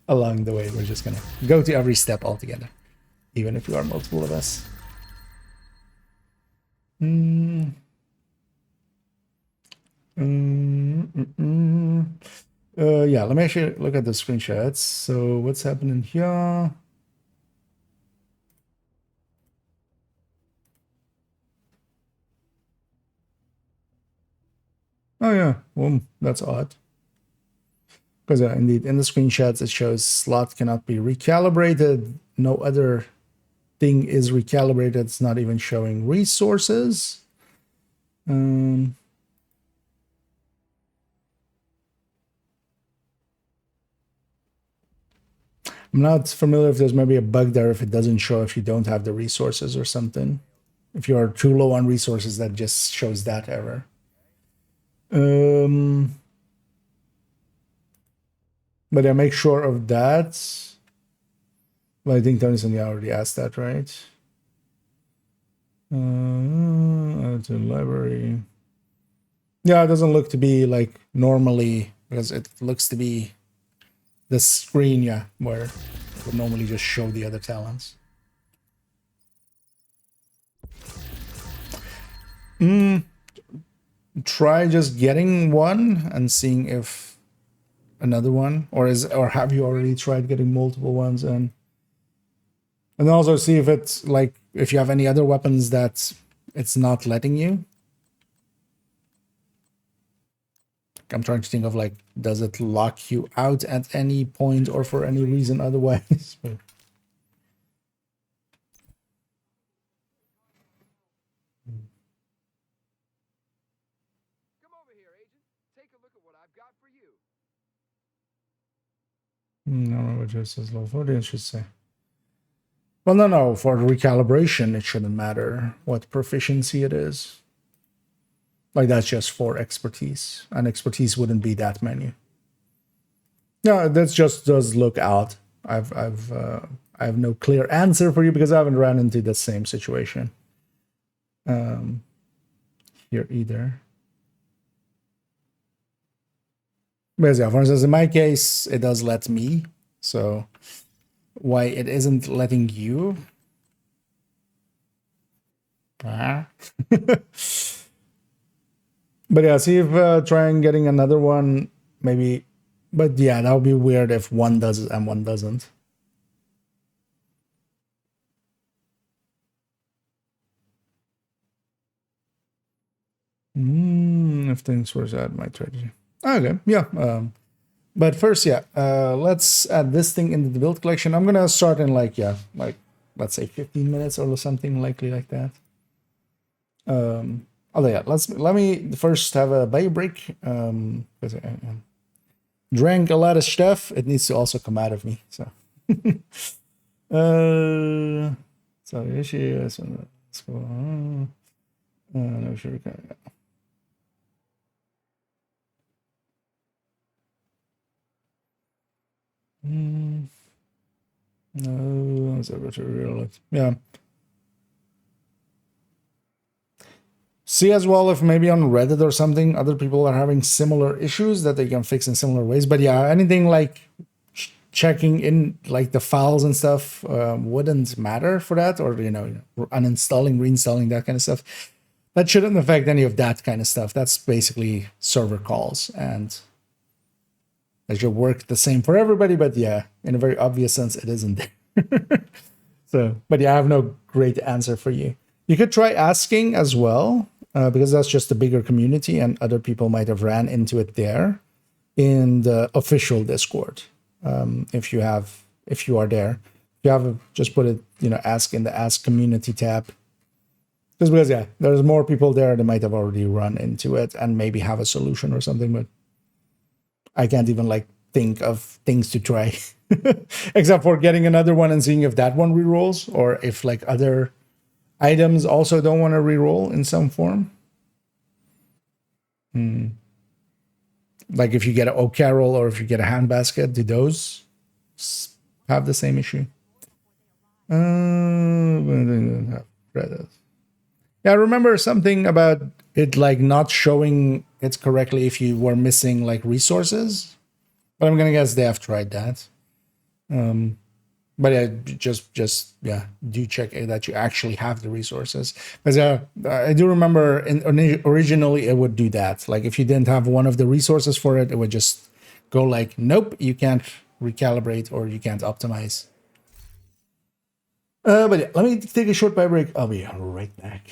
along the way, we're just going to go to every step altogether, even if you are multiple of us. Yeah, let me actually look at the screenshots. So what's happening here? Oh yeah, well, that's odd. Because indeed, in the screenshots, it shows slot cannot be recalibrated. No other thing is recalibrated. It's not even showing resources. I'm not familiar if there's maybe a bug there if it doesn't show if you don't have the resources or something. If you are too low on resources, that just shows that error. But yeah, make sure of that. Well, I think Tonyson already asked that, right? Add to library. Yeah, it doesn't look to be like normally, because it looks to be the screen, yeah, where it would normally just show the other talents. Try just getting one and seeing if another one, or have you already tried getting multiple ones, and also see if it's like if you have any other weapons that it's not letting you. I'm trying to think of like, does it lock you out at any point or for any reason otherwise? But... Come over here, Agent. Take a look at what I've got for you. No, what just says low 40, I should say. Well, no. For recalibration, it shouldn't matter what proficiency it is. Like, that's just for expertise. And expertise wouldn't be that menu. No, that just does look out. I have no clear answer for you because I haven't ran into the same situation here either. But yeah, for instance, in my case, it does let me. So why it isn't letting you? Ah. But yeah, see if trying getting another one, maybe. But yeah, that would be weird if one does it and one doesn't. If things were at my tragedy. Okay, yeah. But first, yeah, let's add this thing into the build collection. I'm gonna start in like let's say 15 minutes or something likely like that. Oh yeah, let me first have a bio break. Because I drank a lot of stuff. It needs to also come out of me. So, so issue. Let's go on. No sure. No, yeah. See as well if maybe on Reddit or something, other people are having similar issues that they can fix in similar ways. But yeah, anything like checking in like the files and stuff wouldn't matter for that, or uninstalling, reinstalling, that kind of stuff. That shouldn't affect any of that kind of stuff. That's basically server calls, and it should work the same for everybody. But yeah, in a very obvious sense, it isn't. So, but yeah, I have no great answer for you. You could try asking as well, because that's just a bigger community and other people might have ran into it there in the official Discord. If you are there, if you have, just put it, ask in the ask community tab. Just because, yeah, there's more people there that might have already run into it and maybe have a solution or something, but I can't even think of things to try except for getting another one and seeing if that one rerolls, or if other items also don't want to reroll in some form. Like if you get an oak carol or if you get a handbasket, do those have the same issue? Yeah, I remember something about it not showing it correctly if you were missing resources. But I'm gonna guess they have tried that. But yeah, just yeah, do check that you actually have the resources. Because I do remember originally it would do that. If you didn't have one of the resources for it, it would just go nope, you can't recalibrate or you can't optimize. But yeah, let me take a short break. I'll be right back.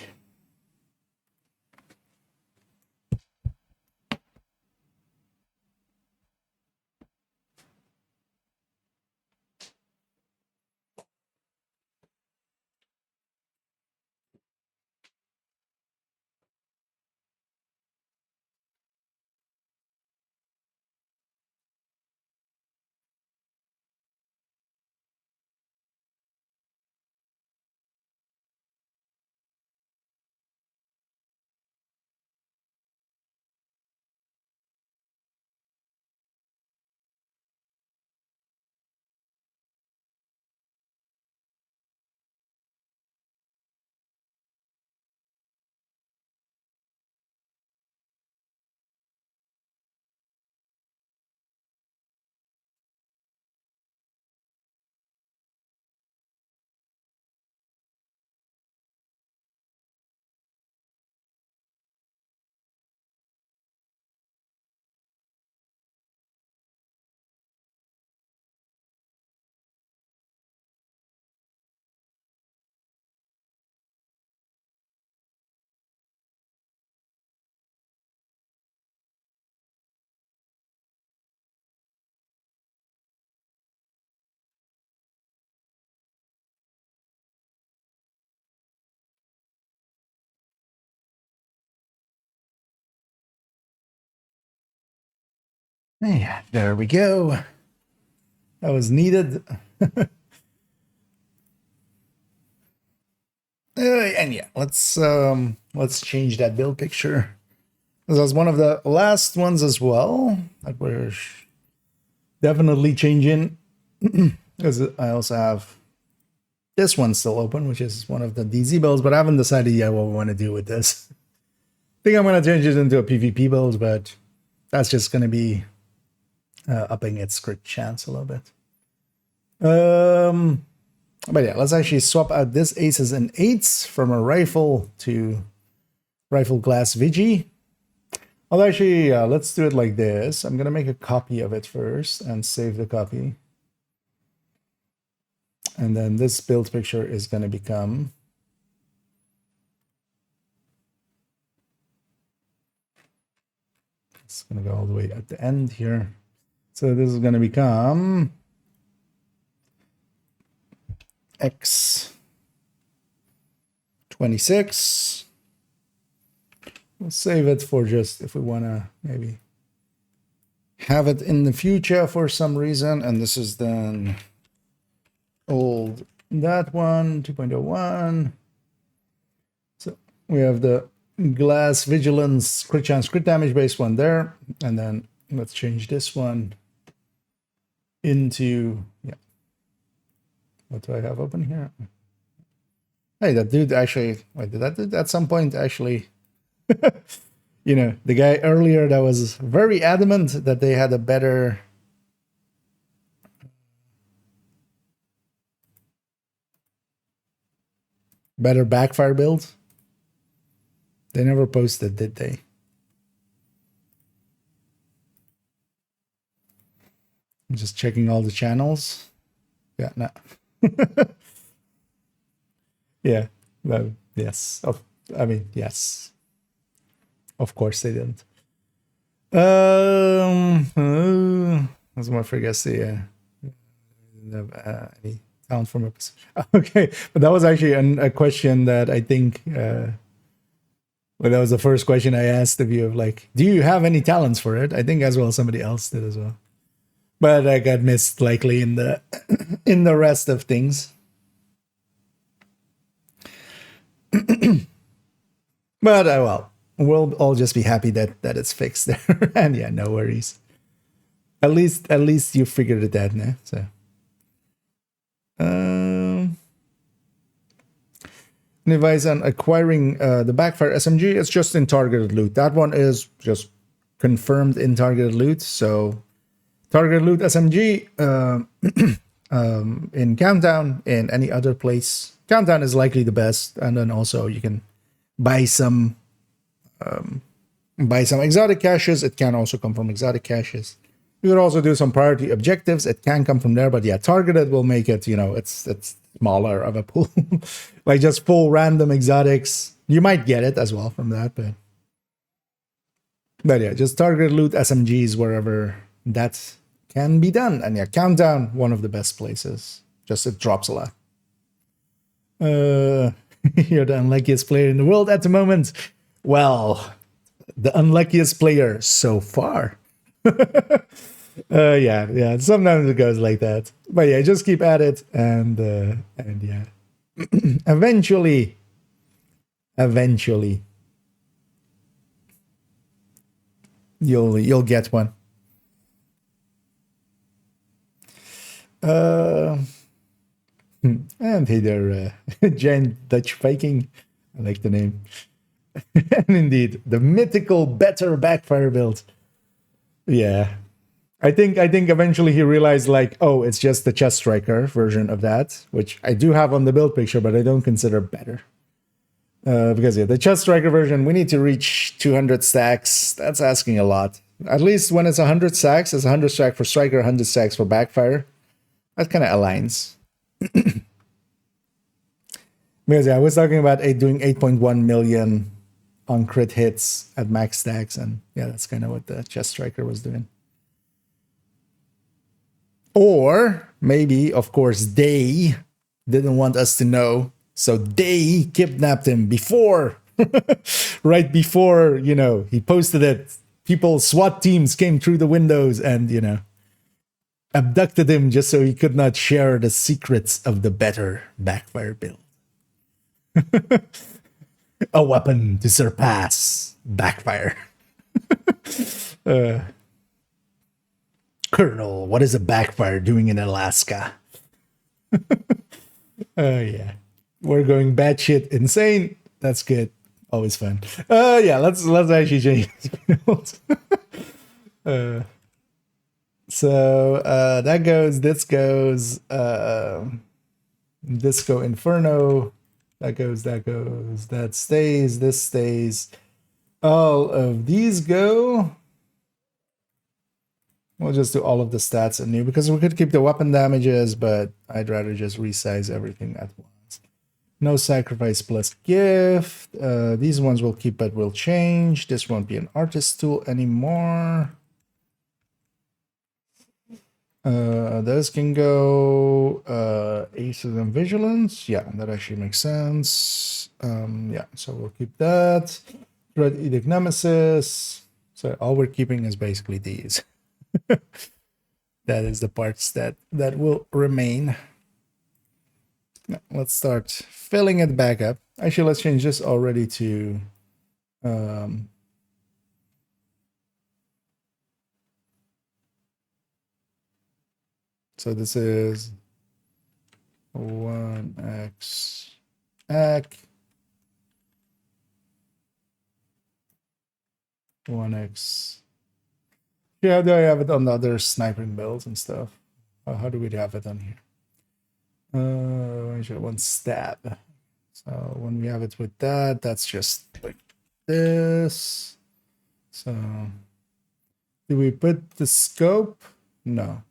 Yeah, there we go. That was needed. And yeah, let's change that build picture. This was one of the last ones as well that we're definitely changing, because I also have this one still open, which is one of the DZ builds, but I haven't decided yet what we want to do with this. I think I'm going to change it into a PvP build, but that's just going to be upping its crit chance a little bit. But yeah, let's actually swap out this aces and eights from a rifle to rifle glass Vigi. I'll actually, let's do it like this. I'm going to make a copy of it first and save the copy. And then this build picture is going to become... It's going to go all the way at the end here. So this is going to become... X26. We'll save it for just if we want to maybe have it in the future for some reason. And this is then old that one, 2.01. So we have the glass vigilance crit chance crit damage based one there. And then let's change this one into, yeah. What do I have open here? Hey, that dude actually, wait, did that dude at some point actually, you know, the guy earlier that was very adamant that they had a better backfire build? They never posted, did they? I'm just checking all the channels. Yeah, no. Yeah, well, yes. I mean, yes. Of course they didn't. As my forgets the any talent from a position. Okay, but that was actually a question that I think well, that was the first question I asked of you, of like, do you have any talents for it? I think as well somebody else did as well. But I got missed likely in the in the rest of things. But well, we'll all just be happy that it's fixed there. And yeah, no worries. At least you figured it out now. So advice on acquiring the backfire SMG. It's just in targeted loot. That one is just confirmed in targeted loot. So targeted loot SMG in Countdown, in any other place. Countdown is likely the best, and then also you can buy some exotic caches. It can also come from exotic caches. You could also do some priority objectives. It can come from there, but yeah, targeted will make it, you know, it's smaller of a pool. Like just full random exotics. You might get it as well from that, but yeah, just targeted loot SMGs wherever that can be done. And yeah, Countdown, one of the best places. Just it drops a lot. You're the unluckiest player in the world at the moment. Well, the unluckiest player so far. Yeah. Sometimes it goes like that. But yeah, just keep at it, and yeah, eventually, you'll get one. And hey there, Giant Dutch Viking. I like the name. And indeed, the mythical better backfire build. Yeah. I think eventually he realized, like, oh, it's just the chest striker version of that, which I do have on the build picture, but I don't consider better. Because yeah, the chest striker version, we need to reach 200 stacks. That's asking a lot. At least when it's 100 stacks, it's 100 stack for striker, 100 stacks for backfire. That kind of aligns. Because yeah, I was talking about doing 8.1 million on crit hits at max stacks, and yeah, that's kind of what the chest striker was doing. Or maybe, of course, they didn't want us to know, so they kidnapped him before, right before, you know, he posted it. People, SWAT teams came through the windows and, you know, abducted him just so he could not share the secrets of the better backfire build. A weapon to surpass backfire. Colonel, what is a backfire doing in Alaska? Oh yeah, we're going batshit insane. That's good. Always fun. Yeah, let's actually change this. So that goes. This goes. Disco Inferno. That goes. That goes. That stays. This stays. All of these go. We'll just do all of the stats anew because we could keep the weapon damages, but I'd rather just resize everything at once. No sacrifice plus gift. These ones will keep but will change. This won't be an artist tool anymore. Those can go aces and vigilance. Yeah, that actually makes sense. Yeah, so we'll keep that. Dread Edict Nemesis. So all we're keeping is basically these. That is the parts that will remain. Now, let's start filling it back up. Actually, let's change this already to so this is 1x ac 1x. Yeah, how do I have it on the other sniping builds and stuff? How do we have it on here? One stab. So when we have it with that, that's just like this. So do we put the scope? No.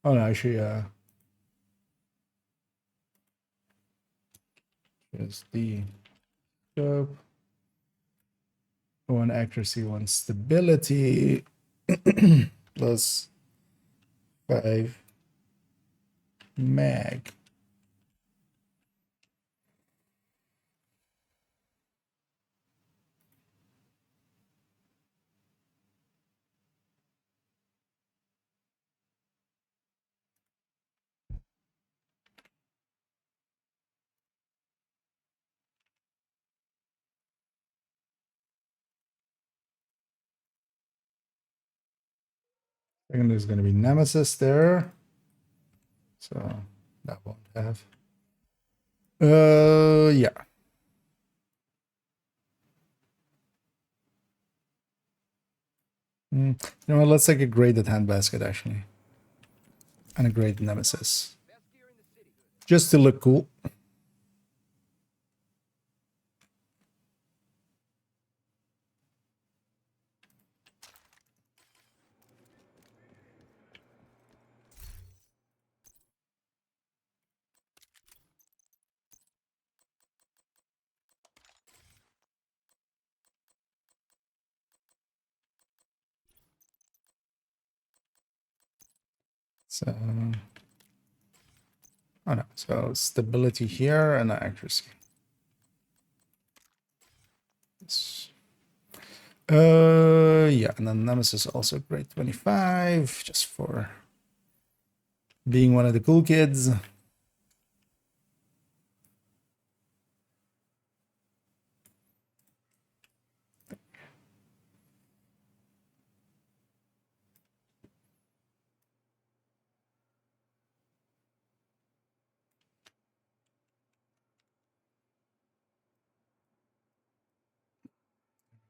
Oh no, actually, just the scope. One accuracy, one stability, plus 5 mag. Second, there's going to be Nemesis there. So that won't have. Yeah. You know what? Let's take a graded handbasket actually, and a graded Nemesis, just to look cool. So, oh no, so stability here and accuracy. Yeah, and then Nemesis also grade 25, just for being one of the cool kids.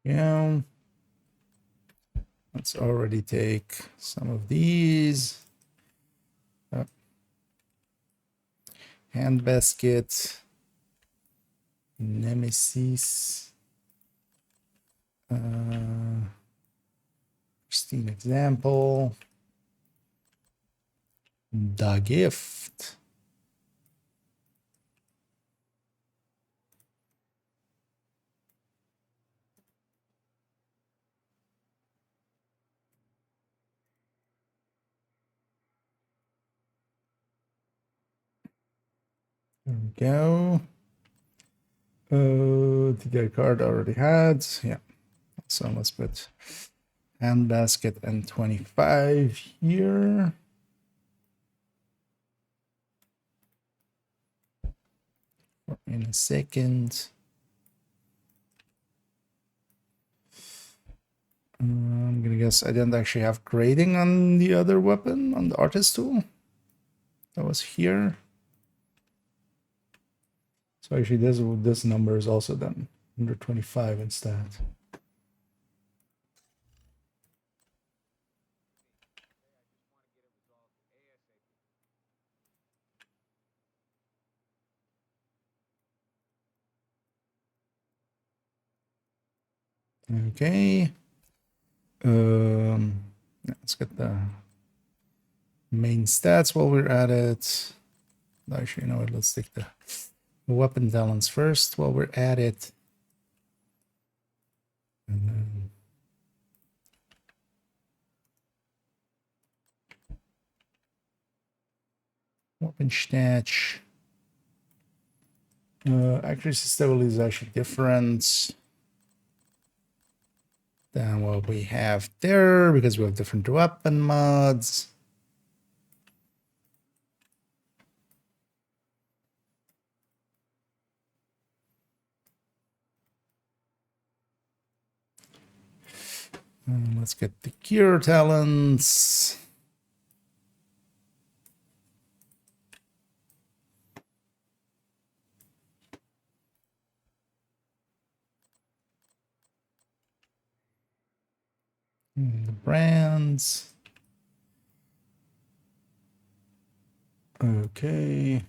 Yeah. Let's already take some of these. Handbasket. Nemesis. Pristine example. The gift. There we go. The card already had. Yeah. So let's put handbasket and 25 here. in a second. I'm gonna guess I didn't actually have grading on the other weapon, on the artist tool. That was here. So actually this number is also then 125 instead. Okay. Let's get the main stats while we're at it. Actually, you know what? Let's take the weapon talents first while we're at it. And then weapon stats. Accuracy stability is actually different than what we have there because we have different weapon mods. Let's get the cure talents. The brands. Okay.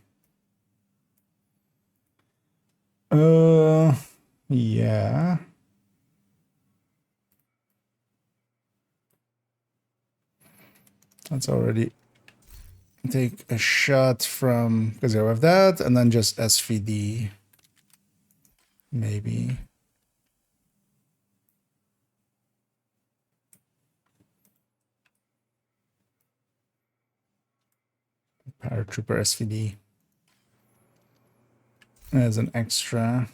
Yeah. Let's already take a shot from, because I have that, and then just SVD. Maybe. Paratrooper SVD as an extra.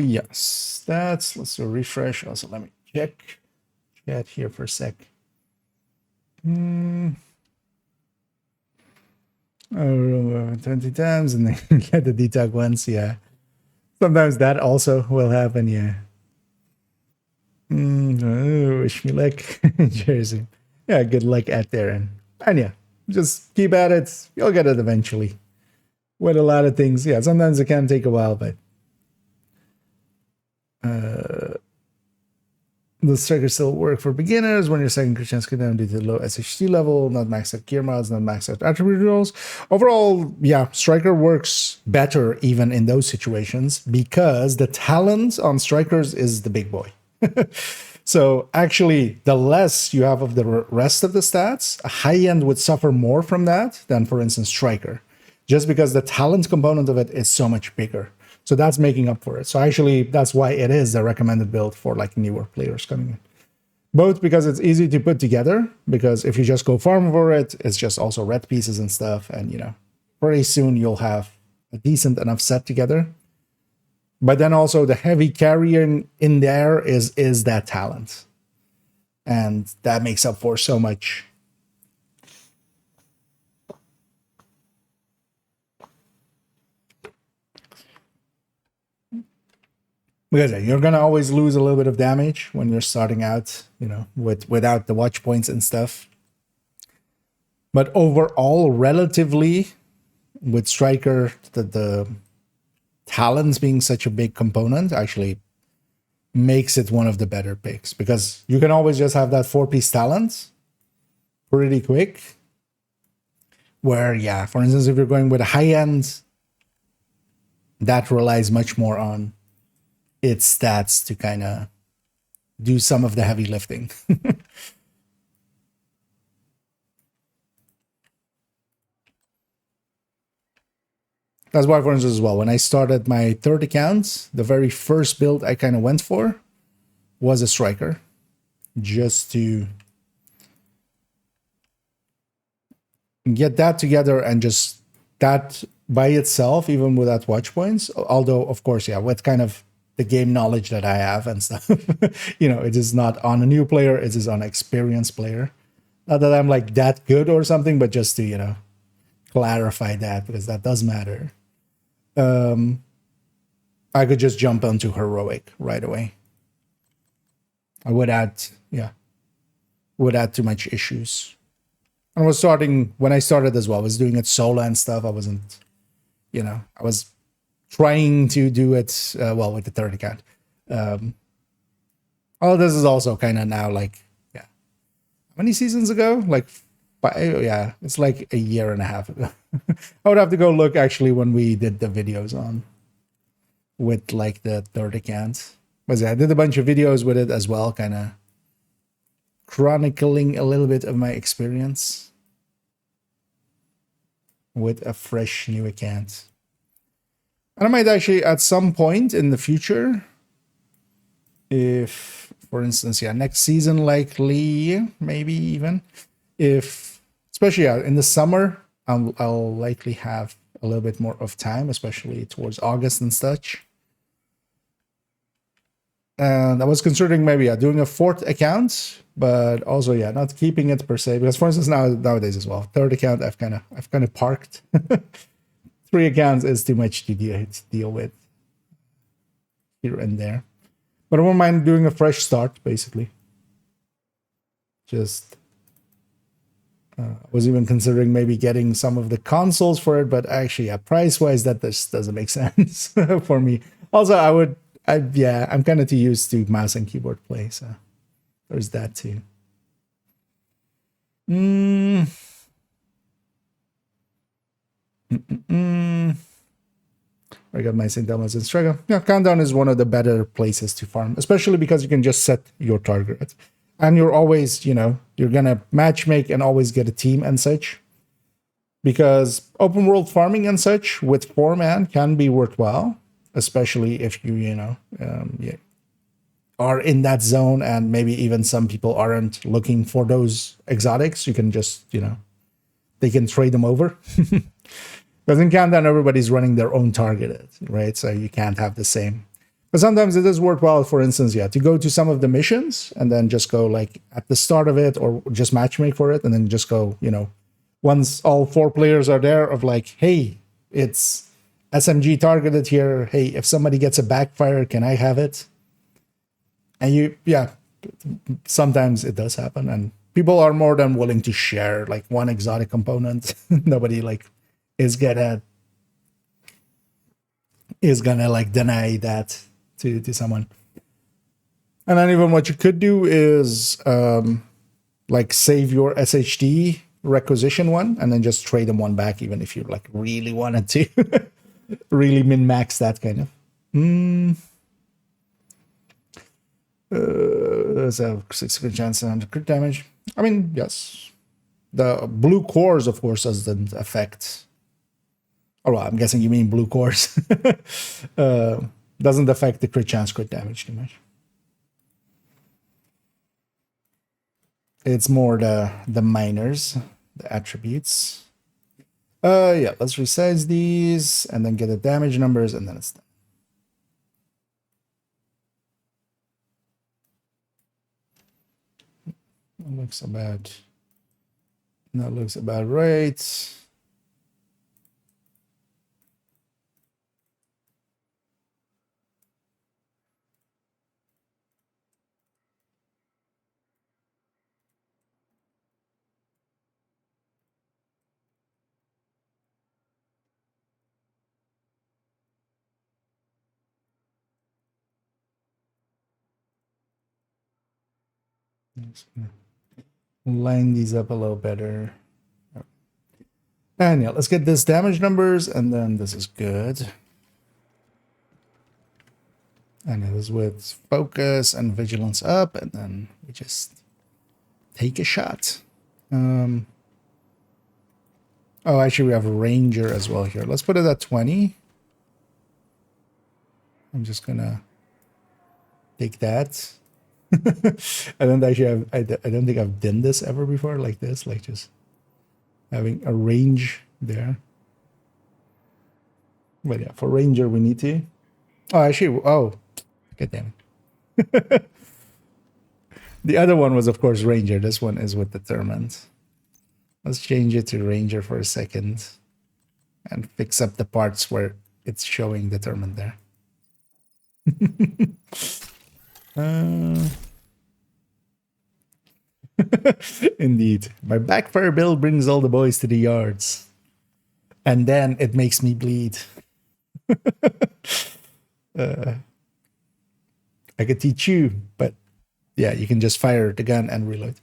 Yes, let's do a refresh. Also, let me check chat here for a sec. Oh, 20 times and then get the detag once. Yeah, sometimes that also will happen. Yeah. Wish me luck, Jersey. Yeah, good luck at there, and yeah, just keep at it. You'll get it eventually. With a lot of things, yeah, sometimes it can take a while, but the strikers still work for beginners when your second chance go down due to low SHT level, not maxed out gear mods, not maxed out attribute rolls. Overall, yeah, striker works better even in those situations because the talent on strikers is the big boy. So actually, the less you have of the rest of the stats, a high end would suffer more from that than, for instance, striker, just because the talent component of it is so much bigger. So that's making up for it. So actually, that's why it is the recommended build for like newer players coming in. Both because it's easy to put together, because if you just go farm for it, it's just also red pieces and stuff. And, you know, pretty soon you'll have a decent enough set together. But then also the heavy carrying in there is that talent. And that makes up for so much. Because you're going to always lose a little bit of damage when you're starting out, you know, without the watch points and stuff. But overall, relatively, with Striker, the talents being such a big component actually makes it one of the better picks, because you can always just have that 4-piece talent pretty quick. Where, yeah, for instance, if you're going with a high end, that relies much more on its stats to kind of do some of the heavy lifting. That's why, for instance, as well, when I started my third account, the very first build I kind of went for was a striker, just to get that together, and just that by itself, even without watch points, although, of course, yeah, with kind of the game knowledge that I have and stuff, you know, it is not on a new player, it is on an experienced player. Not that I'm like that good or something, but just to, you know, clarify that because that does matter. I could just jump onto heroic right away. I would add, yeah, would add too much issues. And I was starting, when I started as well, I was doing it solo and stuff. I wasn't, you know, I was trying to do it, well, with the third account. Oh, this is also kind of now like, yeah. How many seasons ago? Like, yeah, it's like a year and a half ago. I would have to go look actually when we did the videos on with like the third account. But yeah, I did a bunch of videos with it as well, kind of chronicling a little bit of my experience with a fresh new account. And I might actually at some point in the future, if, for instance, yeah, next season likely, maybe even, if, especially yeah, in the summer, I'll likely have a little bit more of time, especially towards August and such. And I was considering maybe doing a fourth account, but also not keeping it per se, because for instance nowadays as well, third account I've kind of parked. 3 accounts is too much to deal with here and there. But I won't mind doing a fresh start, basically. Just I was even considering maybe getting some of the consoles for it, but actually, price-wise, that just doesn't make sense for me. Also, I'm kind of too used to mouse and keyboard play, so there's that too. I got my St. Elmo's and Strega. Yeah, Countdown is one of the better places to farm, especially because you can just set your target. And you're always, you're going to matchmake and always get a team and such. Because open world farming and such with 4-man can be worthwhile, especially if you, are in that zone and maybe even some people aren't looking for those exotics. You can just, they can trade them over. Because in Countdown, everybody's running their own targeted, right? So you can't have the same. But sometimes it is worthwhile, for instance, to go to some of the missions and then just go like at the start of it or just matchmake for it and then just go, once all 4 players are there of like, hey, it's SMG targeted here. Hey, if somebody gets a backfire, can I have it? And sometimes it does happen. And people are more than willing to share like one exotic component. Nobody is gonna like deny that to someone. And then even what you could do is like save your SHD requisition one and then just trade them one back, even if you like really wanted to really min-max that kind of. There's a 6% chance of crit damage. I mean, yes. The blue cores, of course, doesn't affect. Oh, well, I'm guessing you mean blue cores. Doesn't affect the crit chance, crit damage too much. It's more the minors, the attributes. Let's resize these and then get the damage numbers and then it's done. That looks about right. Line these up a little better. And let's get this damage numbers, and then this is good. And it is with focus and vigilance up, and then we just take a shot. Oh, actually, we have a ranger as well here. Let's put it at 20. I'm just gonna take that. I don't think I've done this ever before like this, like just having a range there. But yeah, for ranger we need to. Oh, actually, god damn it. The other one was of course ranger. This one is with determined. Let's change it to ranger for a second. and fix up the parts where it's showing determined there. Indeed. My backfire build brings all the boys to the yards. And then it makes me bleed. I could teach you, but yeah, you can just fire the gun and reload.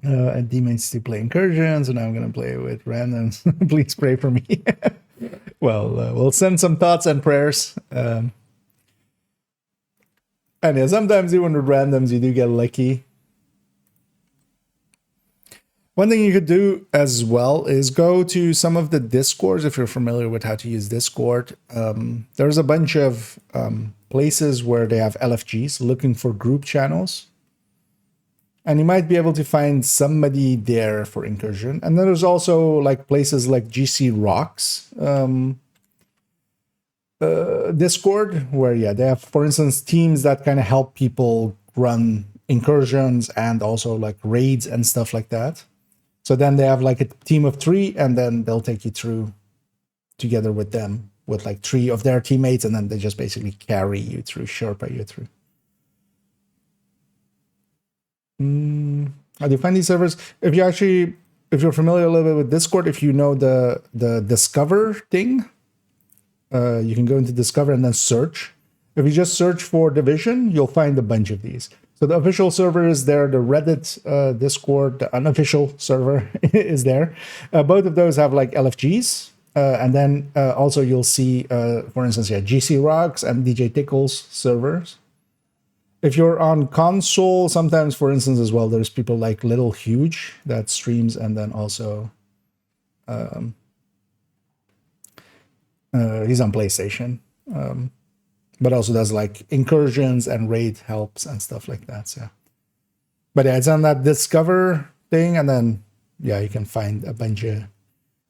And teammates to play incursions, and I'm gonna play with randoms. Please pray for me. Well, we'll send some thoughts and prayers. And yeah, sometimes even with randoms, you do get lucky. One thing you could do as well is go to some of the Discords, if you're familiar with how to use Discord. There's a bunch of places where they have LFGs looking for group channels. And you might be able to find somebody there for incursion. And then there's also like places like GC Rocks Discord, where yeah, they have, for instance, teams that kind of help people run incursions and also like raids and stuff like that. So then they have like a team of 3, and then they'll take you through together with them, with like 3 of their teammates, and then they just basically carry you through, Sherpa you through. How do you find these servers? If you're familiar a little bit with Discord, if you know the Discover thing, you can go into Discover and then search. If you just search for Division, you'll find a bunch of these. So the official server is there, the Reddit Discord, the unofficial server is there. Both of those have like LFGs. And then also you'll see, for instance, yeah, GC Rocks and DJ Tickles servers. If you're on console, sometimes, for instance, as well, there's people like Little Huge that streams, and then also he's on PlayStation, but also does like incursions and raid helps and stuff like that. So, but yeah, it's on that Discover thing, and then yeah, you can find a bunch of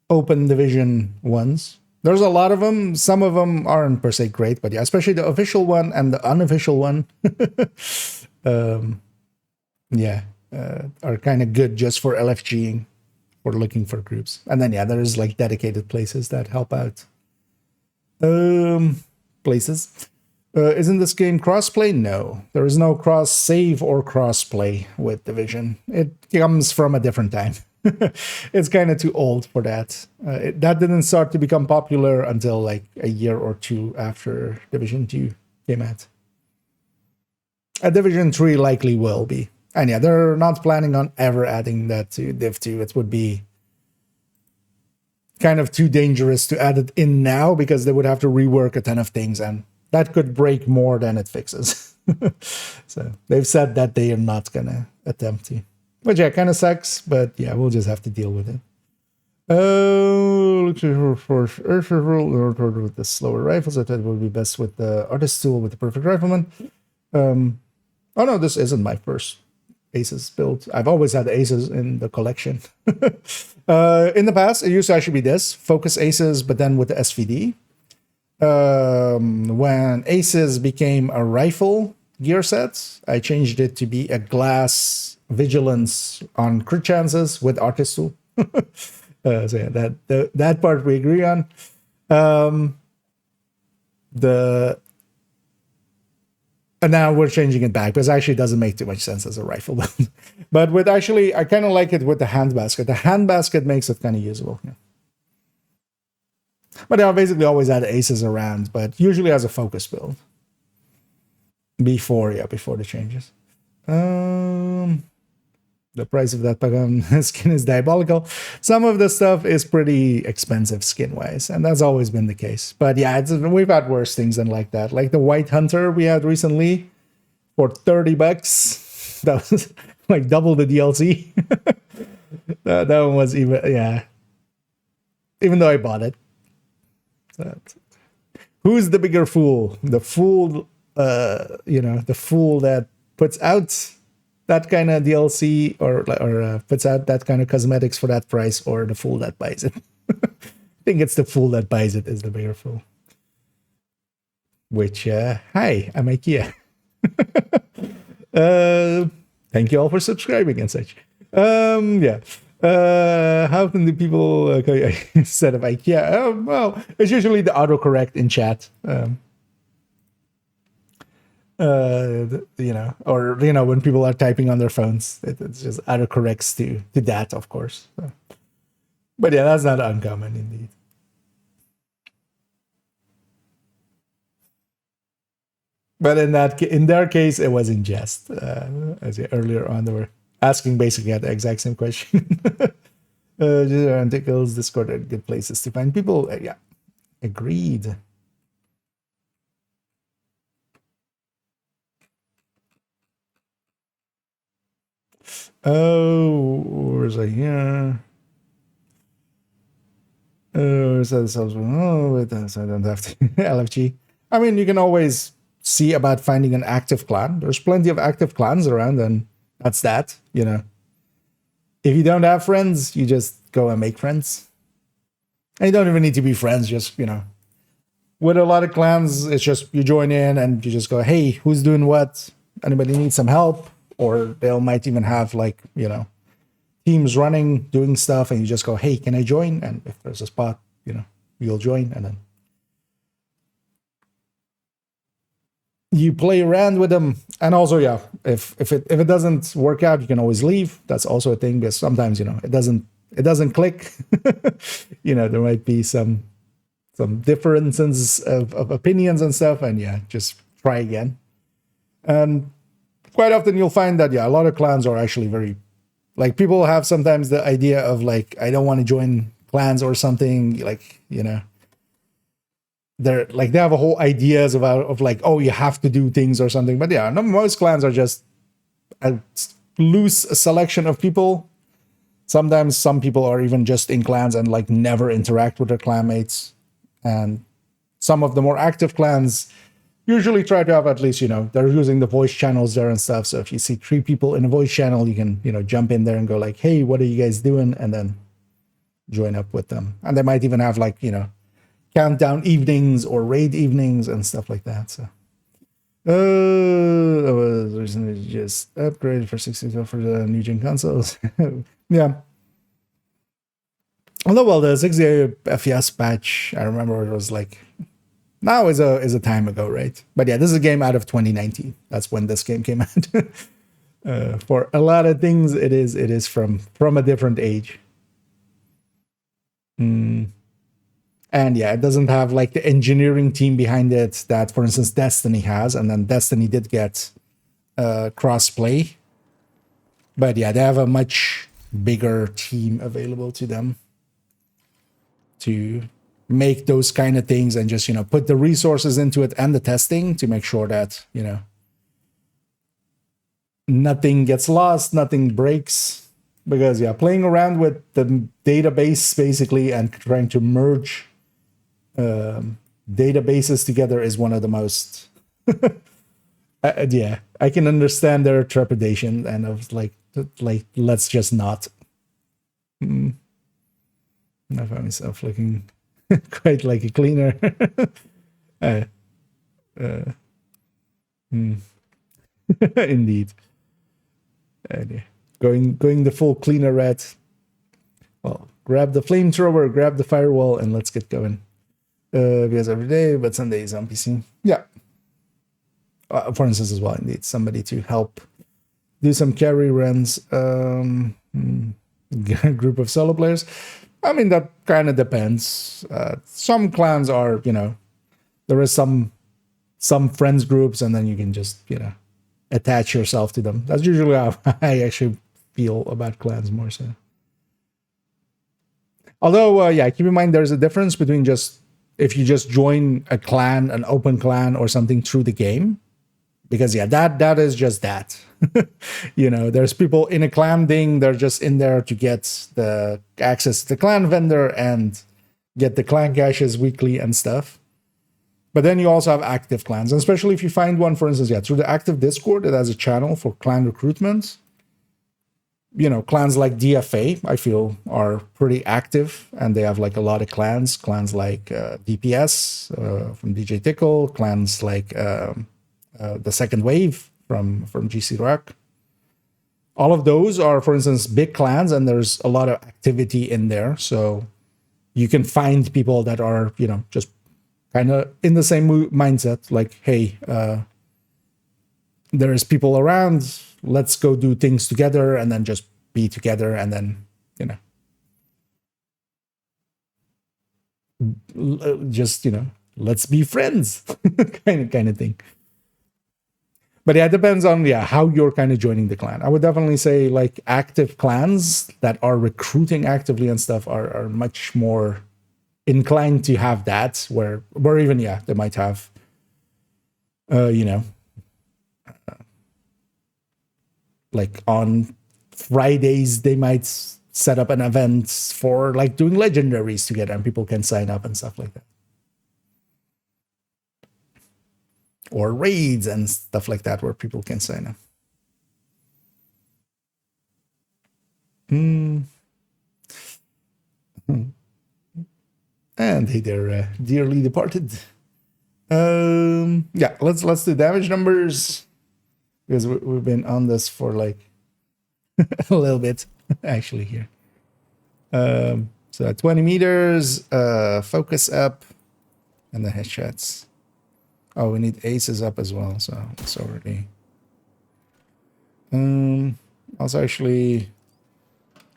open division ones. There's a lot of them. Some of them aren't per se great, but yeah, especially the official one and the unofficial one, are kind of good just for LFGing, for looking for groups. And then yeah, there's like dedicated places that help out. Places. Isn't this game crossplay? No, there is no cross save or crossplay with Division. It comes from a different time. It's kind of too old for that. That didn't start to become popular until like a year or 2 after Division 2 came out. Division 3 likely will be. And yeah, they're not planning on ever adding that to Div 2. It would be kind of too dangerous to add it in now, because they would have to rework a ton of things, and that could break more than it fixes. So they've said that they are not going to attempt to. Which, yeah, kind of sucks, but yeah, we'll just have to deal with it. Looks for Earth rule with the slower rifles. I thought it would be best with the artist tool with the perfect rifleman. Oh no, this isn't my first Aces build. I've always had Aces in the collection. In the past, it used to actually be this Focus Aces, but then with the SVD. When Aces became a rifle gear set, I changed it to be a glass vigilance on crit chances with artist tool. So yeah, that part we agree on. And now we're changing it back, because it actually doesn't make too much sense as a rifle build. But with actually, I kind of like it with the hand basket. The hand basket makes it kind of usable. Yeah. But I basically always had Aces around, but usually as a focus build. Before the changes. The price of that Pagan skin is diabolical. Some of the stuff is pretty expensive skin-wise, and that's always been the case. But yeah, we've had worse things than like that. Like the White Hunter we had recently for $30. That was like double the DLC. that one was even, yeah. Even though I bought it. Who's the bigger fool? The fool, the fool that puts out that kind of DLC or puts out that kind of cosmetics for that price, or the fool that buys it? I think it's the fool that buys it is the bigger fool. Which, hi, I'm IKEA. Thank you all for subscribing and such. Yeah. How can the people set up IKEA? Well, it's usually the autocorrect in chat. Or when people are typing on their phones, it's just autocorrects to that, of course. So. But yeah, that's not uncommon indeed. But in their case, it was in jest. As earlier on, they were asking basically the exact same question. Articles, Discord are good places to find people. Yeah, agreed. Oh, where's I? Yeah. Oh, so wait, so I don't have to LFG. I mean, you can always see about finding an active clan. There's plenty of active clans around, and that's that. If you don't have friends, you just go and make friends. And you don't even need to be friends. Just with a lot of clans, it's just you join in and you just go, hey, who's doing what? Anybody need some help? Or they might even have teams running, doing stuff, and you just go, hey, can I join? And if there's a spot, you'll join, and then you play around with them. And also, yeah, if it doesn't work out, you can always leave. That's also a thing, because sometimes it doesn't click. There might be some differences of opinions and stuff, and yeah, just try again. And quite often you'll find that a lot of clans are actually very, people have sometimes the idea of I don't want to join clans or something, they're they have a whole ideas of oh, you have to do things or something. But yeah, most clans are just a loose selection of people. Sometimes some people are even just in clans and never interact with their clanmates. And some of the more active clans usually try to have at least, they're using the voice channels there and stuff. So if you see 3 people in a voice channel, you can, jump in there and go hey, what are you guys doing? And then join up with them. And they might even have countdown evenings or raid evenings and stuff like that. So I was recently just upgraded for 60 for the new gen consoles. Yeah. Although, well, the 60 FPS patch, I remember it was now is a time ago, right? But yeah, this is a game out of 2019. That's when this game came out. For a lot of things, it is from a different age. And yeah, it doesn't have the engineering team behind it that, for instance, Destiny has. And then Destiny did get cross-play. But yeah, they have a much bigger team available to them to make those kind of things and just, put the resources into it and the testing to make sure that, nothing gets lost, nothing breaks. Because, yeah, playing around with the database, basically, and trying to merge databases together is one of the most... yeah, I can understand their trepidation, and I was let's just not. I found myself looking quite like a cleaner. Indeed. Yeah. Going the full cleaner rat. Well, grab the flamethrower, grab the firewall, and let's get going. Because every day, but Sundays on PC. Yeah. For instance, as well, indeed, somebody to help do some carry runs. Group of solo players. I mean, that kind of depends. Some clans are, there is some friends groups, and then you can just, attach yourself to them. That's usually how I actually feel about clans more so. Although, yeah, keep in mind there's a difference between if you just join a clan, an open clan or something through the game. Because, yeah, that is just that. There's people in a clan thing, they're just in there to get the access to the clan vendor and get the clan caches weekly and stuff. But then you also have active clans, and especially if you find one, for instance, yeah, through the active Discord, it has a channel for clan recruitment. Clans like DFA, I feel, are pretty active, and they have a lot of clans. Clans like DPS from DJ Tickle, clans like the Second Wave from GC Rock. all of those are, for instance, big clans, and there's a lot of activity in there. So you can find people that are, you know, just kind of in the same mindset, like, hey, there's people around, let's go do things together, and then just be together, and then, you know, just, you know, let's be friends kind of thing. But yeah, it depends on, yeah, how you're kind of joining the clan. I would definitely say like active clans that are recruiting actively and stuff are much more inclined to have that, where even, yeah, they might have you know, like on Fridays they might set up an event for like doing legendaries together, and people can sign up and stuff like that, or raids and stuff like that where people can sign up. And they're dearly departed. Yeah, let's do damage numbers, because we've been on this for like a little bit actually here. So 20 meters, focus up, and the headshots. Oh, we need aces up as well, so it's already. Also, actually,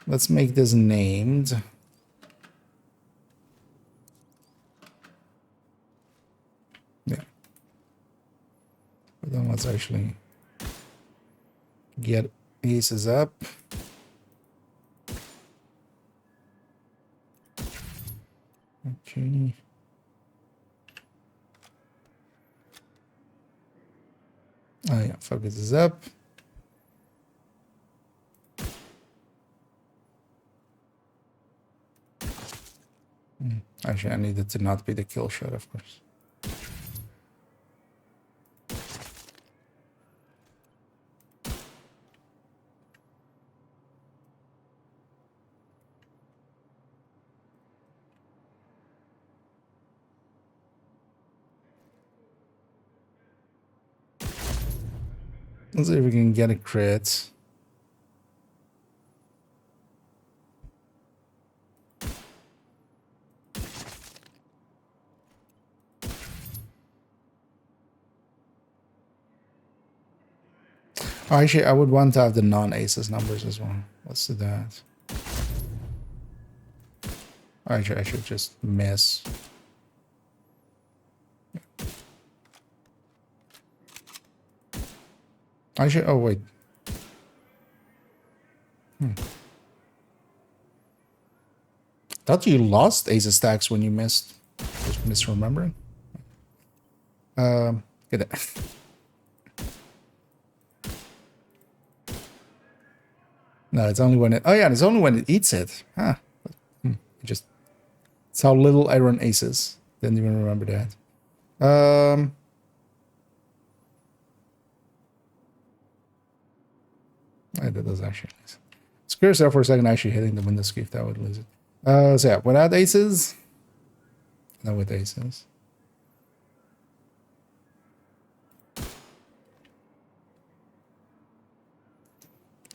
let's make this named. Yeah. But then let's actually get aces up. Okay. Oh yeah, focus is up. Actually, I needed to not be the kill shot, of course. Let's see if we can get a crit. Oh, actually, I would want to have the non-aces numbers as well. Let's do that. Actually, I should just miss. Actually, oh wait. Thought you lost aces stacks when you missed. Just misremembering. Get it. No, it's only when it. Oh yeah, it's only when it eats it. Huh. Just. It's how little I run aces. Didn't even remember that. That does actually. It's curious there for a second. Actually hitting the window skeef, that would lose it. So yeah, without aces. No, with aces.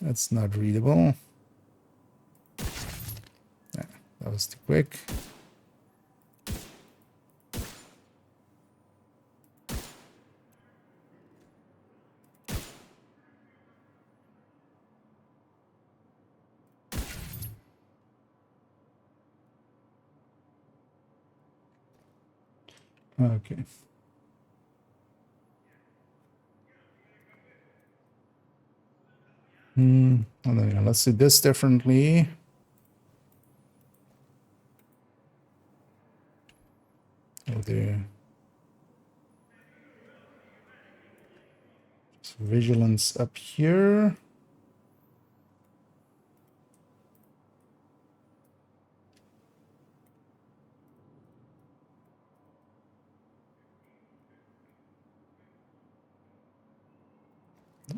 That's not readable. Yeah, that was too quick. Okay. Let's do this differently. Oh dear. So vigilance up here.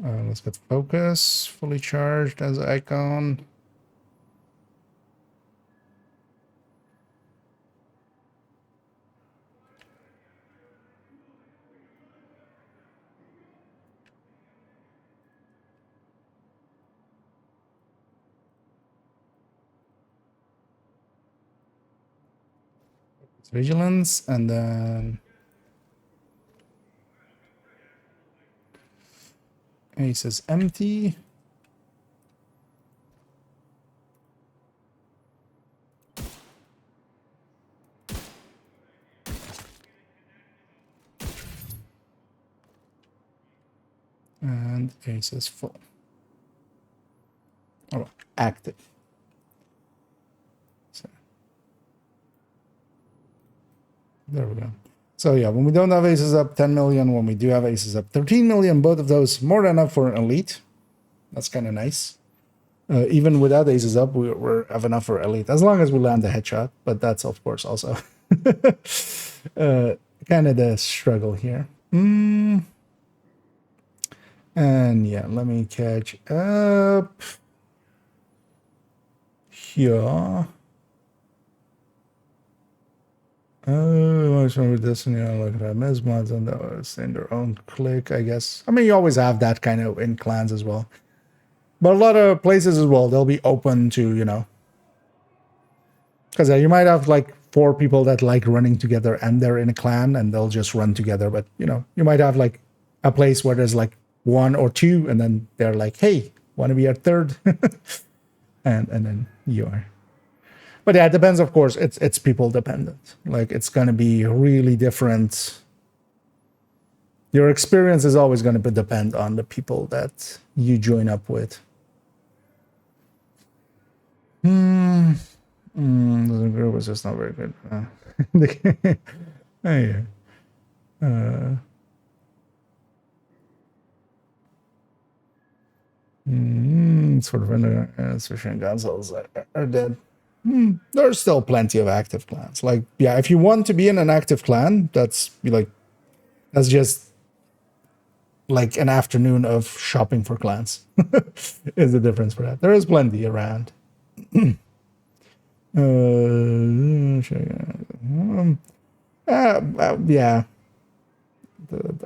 Let's get focus fully charged as icon. Vigilance, and then ace is empty. And ace is full. Oh, active. So, there we go. So yeah, when we don't have aces up, 10 million. When we do have aces up, 13 million. Both of those more than enough for an elite. That's kind of nice. Even without aces up, we have enough for elite, as long as we land the headshot. But that's, of course, also kind of the struggle here. And yeah, let me catch up here. What's wrong with this? You know, look at that. Mesmods and those in their own clique, I guess. I mean, you always have that kind of in clans as well. But a lot of places as well, they'll be open to, you know. Because you might have like 4 people that like running together and they're in a clan and they'll just run together. But, you know, you might have like a place where there's like 1 or 2 and then they're like, hey, want to be our third? and then you are. But yeah, it depends, of course. It's people dependent. Like, it's going to be really different. Your experience is always going to depend on the people that you join up with. The group was just not very good. Yeah. Sort of sufficient consoles are dead. There's still plenty of active clans. Like, yeah, if you want to be in an active clan, that's just like an afternoon of shopping for clans. Is the difference for that. There is plenty around. Yeah.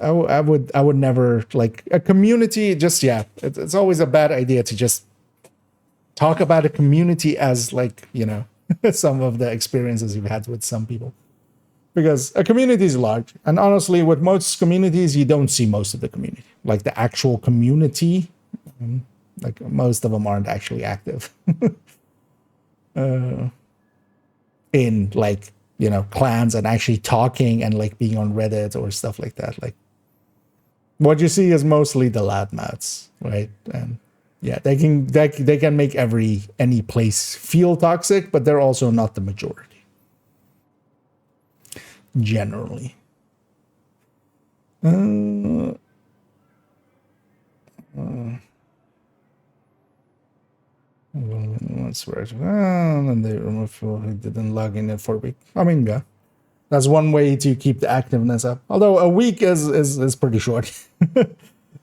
I would never, like, a community, just, yeah, it's always a bad idea to just talk about a community as, like, you know, some of the experiences you've had with some people. Because a community is large. And honestly, with most communities, you don't see most of the community. Like, the actual community, like, most of them aren't actually active. In, like, you know, clans and actually talking and, like, being on Reddit or stuff like that. Like, what you see is mostly the loudmouths, right? And yeah, they can make any place feel toxic, but they're also not the majority. Generally. That's right. And they remove people who didn't log in for a week. I mean, yeah, that's one way to keep the activeness up. Although a week is pretty short.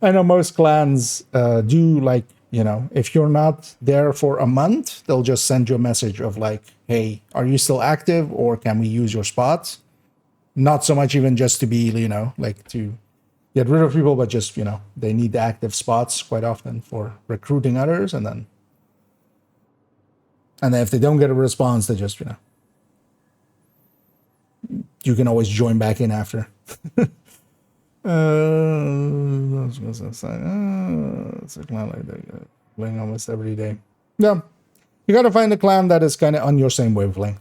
I know most clans do, like, you know, if you're not there for a month, they'll just send you a message of like, hey, are you still active, or can we use your spots? Not so much even just to be, you know, like, to get rid of people, but just, you know, they need the active spots quite often for recruiting others, and then if they don't get a response, they just, you know, you can always join back in after. It's a clan like that, playing almost every day. Yeah, you gotta find a clan that is kind of on your same wavelength.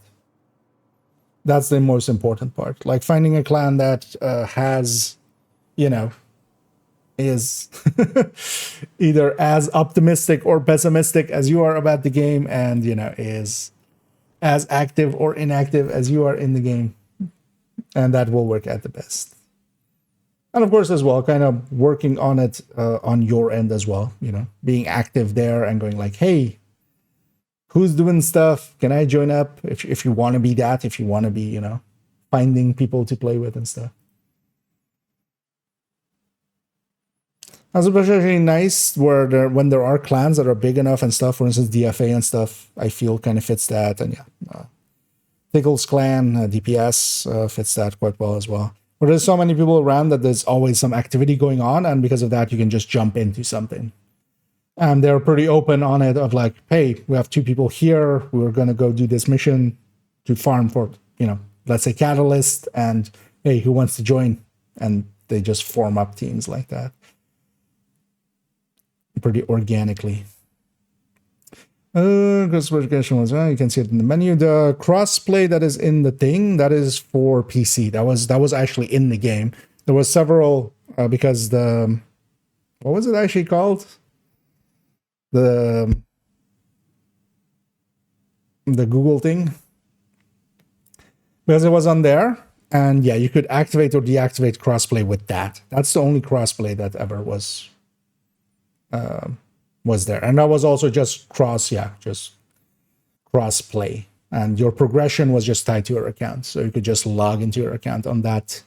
That's the most important part. Like, finding a clan that has, you know, is either as optimistic or pessimistic as you are about the game, and, you know, is as active or inactive as you are in the game. And that will work at the best. And of course, as well, kind of working on it on your end as well, you know, being active there and going like, hey, who's doing stuff? Can I join up? If you want to be that, if you want to be, you know, finding people to play with and stuff. That's especially nice when there are clans that are big enough and stuff. For instance, DFA and stuff, I feel kind of fits that. And yeah, Pickles clan, DPS fits that quite well as well. But there's so many people around that there's always some activity going on, and because of that, you can just jump into something. And they're pretty open on it of like, hey, we have 2 people here. We're going to go do this mission to farm for, you know, let's say Catalyst, and hey, who wants to join? And they just form up teams like that pretty organically. Classification was you can see it in the menu. The crossplay that is in the thing, that is for PC. That was actually in the game. There was several because the what was it actually called? The Google thing, because it was on there, and yeah, you could activate or deactivate crossplay with that. That's the only crossplay that ever was there, and that was also just crossplay, and your progression was just tied to your account, so you could just log into your account on that,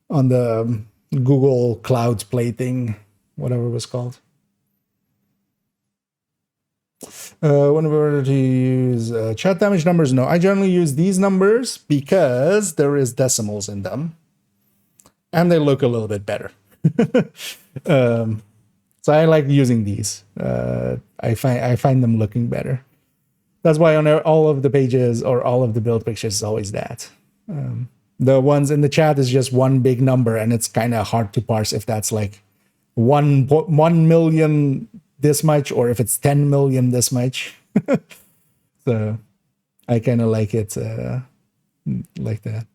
on the Google Cloud Play thing, whatever it was called. When we were to use chat damage numbers, no, I generally use these numbers because there is decimals in them, and they look a little bit better. So I like using these. I find them looking better. That's why on all of the pages or all of the build pictures is always that. The ones in the chat is just one big number, and it's kind of hard to parse if that's like 1 million this much or if it's 10 million this much. So I kind of like it like that.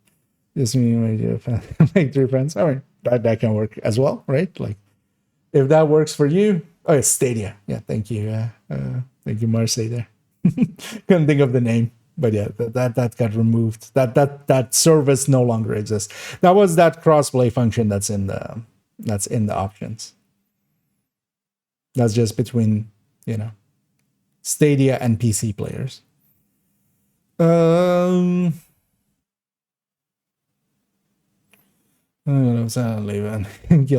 Just me make 3 friends. All right, that can work as well, right? Like, if that works for you. Oh, it's Stadia. Yeah, thank you. Thank you, Marseille there. Couldn't think of the name, but yeah, that got removed. That service no longer exists. That was that crossplay function that's in the options. That's just between, Stadia and PC players. Kill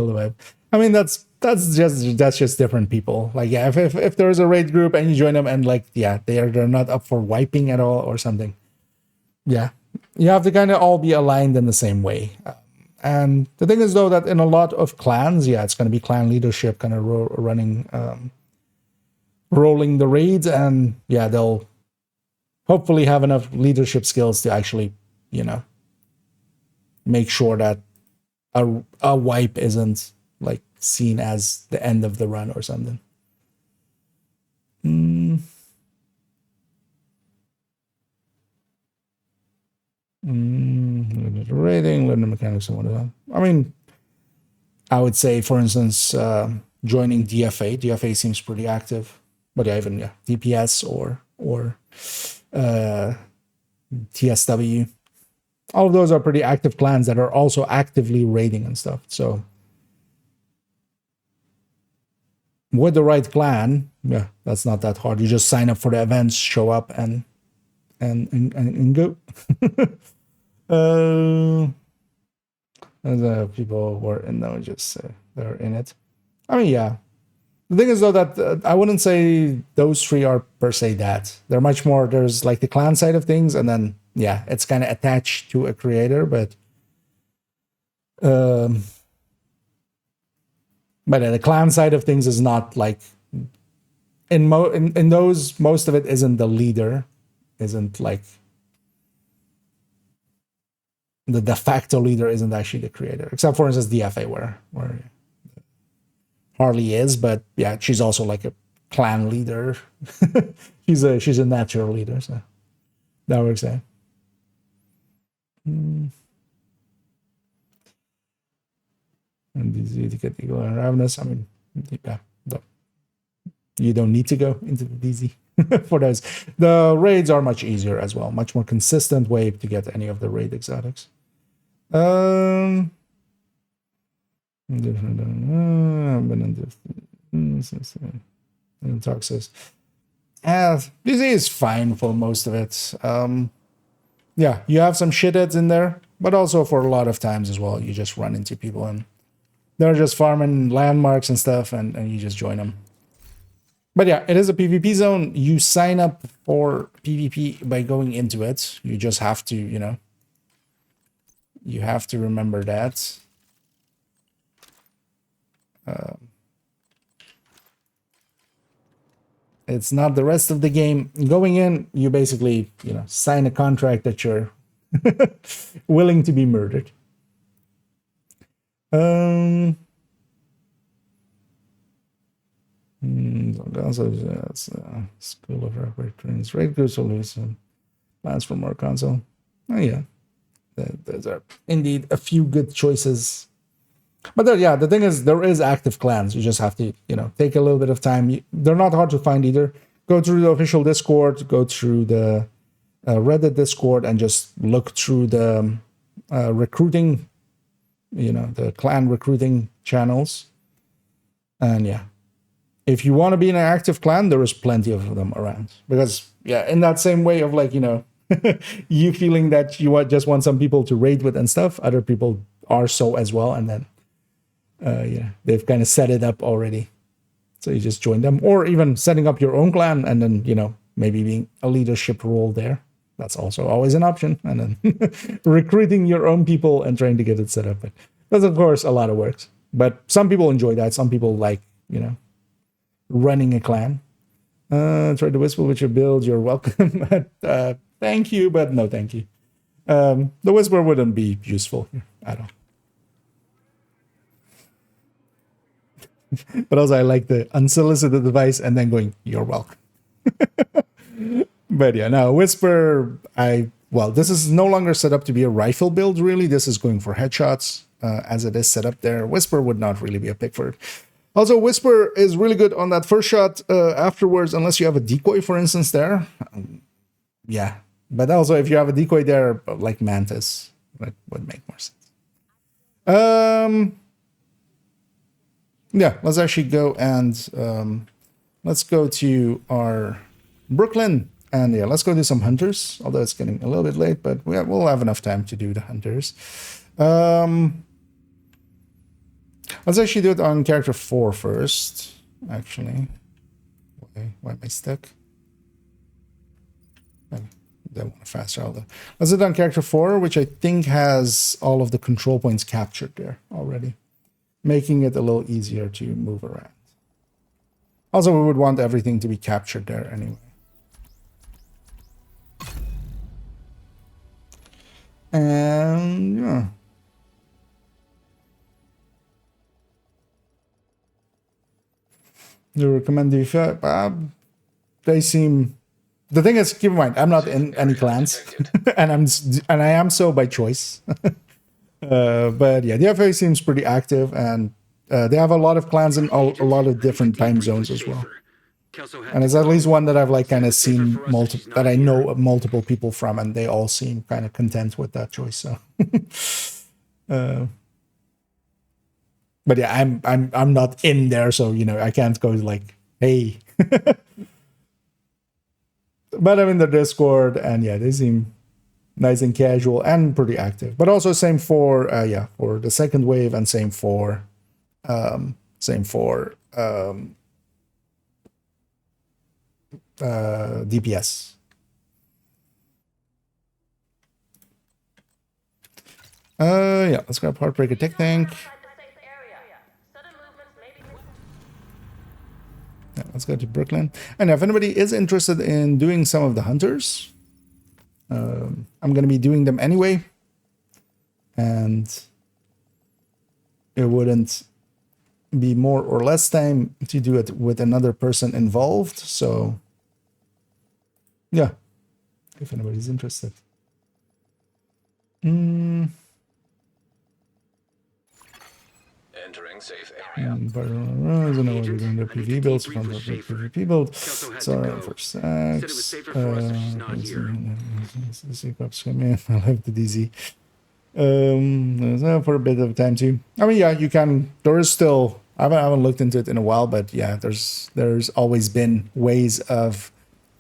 the web. I mean, that's just different people. Like, yeah, if there's a raid group and you join them and like, yeah, they're not up for wiping at all or something. Yeah, you have to kind of all be aligned in the same way. And the thing is, though, that in a lot of clans, yeah, it's going to be clan leadership kind of running, rolling the raids, and yeah, they'll hopefully have enough leadership skills to actually, make sure that a wipe isn't like seen as the end of the run or something. Rating, learn the mechanics and whatever. I mean, I would say, for instance, joining DFA. DFA seems pretty active, but yeah, even DPS or TSW. All of those are pretty active clans that are also actively raiding and stuff. So with the right clan, yeah, that's not that hard. You just sign up for the events, show up, and go. People who are in them, just they're in it. I mean, yeah. The thing is, though, that I wouldn't say those 3 are per se that. They're much more, there's like the clan side of things, and then, yeah, it's kind of attached to a creator, but the clan side of things is not like, in those, most of it isn't the leader, isn't like, the de facto leader isn't actually the creator, except for instance DFA where Harley is, but yeah, she's also like a clan leader. she's a natural leader, so that works out. And DZ to get Eagle and Ravenous. I mean, yeah, you don't need to go into the DZ for those. The raids are much easier as well, much more consistent way to get any of the raid exotics. Toxis. DZ is fine for most of it. Yeah, you have some shitheads in there, but also for a lot of times as well, you just run into people and they're just farming landmarks and stuff, and you just join them. But yeah, it is a PvP zone. You sign up for PvP by going into it. You just have to, you have to remember that. It's not the rest of the game. Going in, you basically, sign a contract that you're willing to be murdered. Also, School of Repertories, Raid Good Solution, plans for more console. Oh yeah, those are indeed a few good choices. But there, yeah, the thing is, there is active clans. You just have to, take a little bit of time. They're not hard to find either. Go through the official Discord, go through the Reddit Discord, and just look through the recruiting, the clan recruiting channels. And yeah, if you want to be in an active clan, there is plenty of them around. Because yeah, in that same way of like, you feeling that you just want some people to raid with and stuff, other people are so as well, and then they've kind of set it up already, so you just join them, or even setting up your own clan and then maybe being a leadership role there. That's also always an option, and then recruiting your own people and trying to get it set up. But that's of course a lot of work, but some people enjoy that. Some people like running a clan. Try to whisper with your build. You're welcome. Thank you, but no thank you. The whisper wouldn't be useful here at all. But also I like the unsolicited advice and then going, you're welcome. But yeah, no, whisper, this is no longer set up to be a rifle build, really. This is going for headshots as it is set up there. Whisper would not really be a pick for it. Also, whisper is really good on that first shot afterwards, unless you have a decoy, for instance, there. Yeah, but also if you have a decoy there, like Mantis, that would make more sense. Yeah, let's actually go and let's go to our Brooklyn. And yeah, let's go do some hunters, although it's getting a little bit late, but we'll have enough time to do the hunters. Let's actually do it on character 4 first, actually. Why am I stuck? I don't want to fast travel. Let's do it on character 4, which I think has all of the control points captured there already, making it a little easier to move around. Also, we would want everything to be captured there anyway. And yeah. Do you recommend the they seem. The thing is, keep in mind, I'm not in any clans, and I am so by choice. But yeah, the FA seems pretty active, and they have a lot of clans in a lot of different time zones as well. And it's at least one that I've like kind of seen that I know multiple people from, and they all seem kind of content with that choice. So, but yeah, I'm not in there, so I can't go like, hey. But I'm in the Discord, and yeah, they seem nice and casual and pretty active. But also same for for the second wave, and same for DPS. Yeah, let's grab Heartbreaker Tech Tank. Yeah, let's go to Brooklyn. And if anybody is interested in doing some of the hunters, I'm going to be doing them anyway. And it wouldn't be more or less time to do it with another person involved. So, yeah, if anybody's interested. Entering safe area. I don't know what we're doing. The PV builds from the PvP build. Sorry for sex. I love the DZ. For a bit of time too. I mean, yeah, you can. There is still. I haven't looked into it in a while, but yeah, there's always been ways of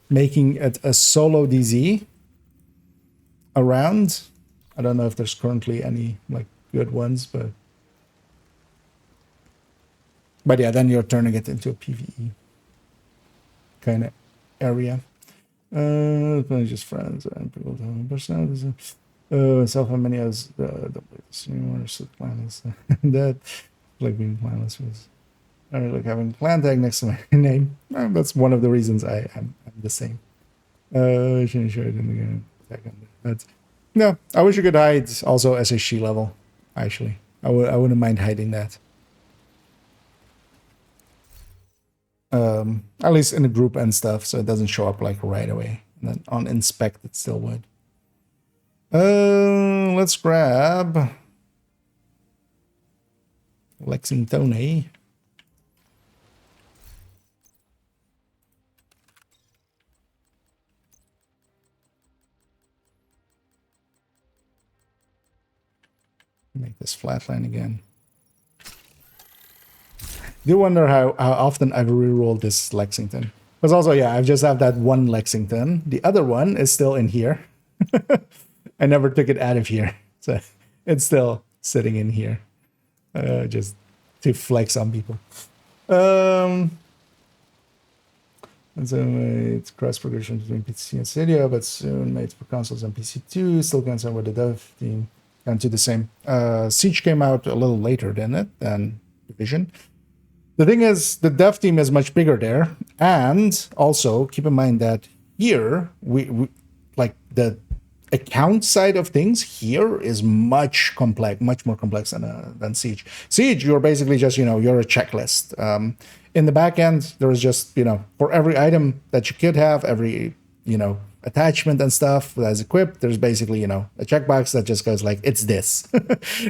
making it a solo DZ around. I don't know if there's currently any like good ones, but yeah, then you're turning it into a PvE kind of area. Just friends and people personalities. Self and many as the plan is that like being planless was like having clan tag next to my name. That's one of the reasons I'm the same. I shouldn't share it in the game. No, I wish you could hide also SHG level, actually. I wouldn't mind hiding that. At least in the group and stuff, so it doesn't show up like right away. And then on inspect, it still would. Let's grab Lexington. Make this flatline again. Do wonder how often I've rerolled this Lexington. Because also, yeah, I just have that one Lexington. The other one is still in here. I never took it out of here. So it's still sitting in here. Just to flex on people. And so it's cross progression between PC and Stadia, but soon made for consoles and PC too. Still concerned with the dev team. And to the same. Siege came out a little later than Division. The thing is, the dev team is much bigger there, and also keep in mind that here we like the account side of things here is much more complex than Siege. Siege, you're basically just you're a checklist. In the back end, there is just for every item that you could have, every attachment and stuff that's equipped, there's basically a checkbox that just goes like it's this,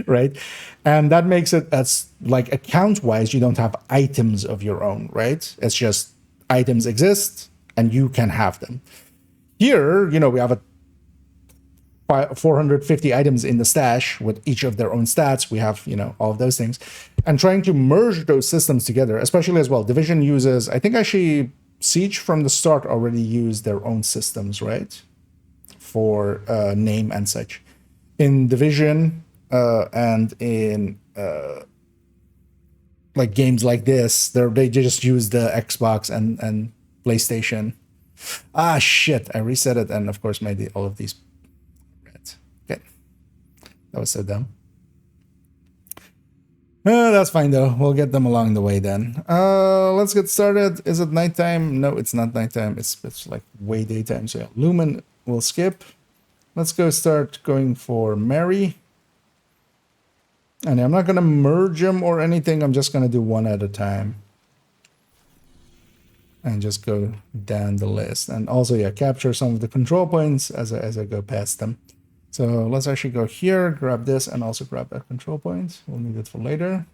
right? And that makes it as like account wise you don't have items of your own, right? It's just items exist and you can have them. Here we have 450 items in the stash with each of their own stats. We have all of those things, and trying to merge those systems together, especially as well. Division uses, I think actually Siege from the start already used their own systems, right? For name and such. In Division and in like games like this, they just use the Xbox and PlayStation. Ah, shit. I reset it and of course made all of these red. Okay. That was so dumb. That's fine though. We'll get them along the way then. Let's get started. Is it nighttime? No, it's not nighttime. It's like way daytime. So yeah, Lumen will skip. Let's go start going for Mary. And I'm not gonna merge them or anything. I'm just gonna do one at a time. And just go down the list. And also, yeah, capture some of the control points as I go past them. So let's actually go here, grab this, and also grab that control point. We'll need it for later.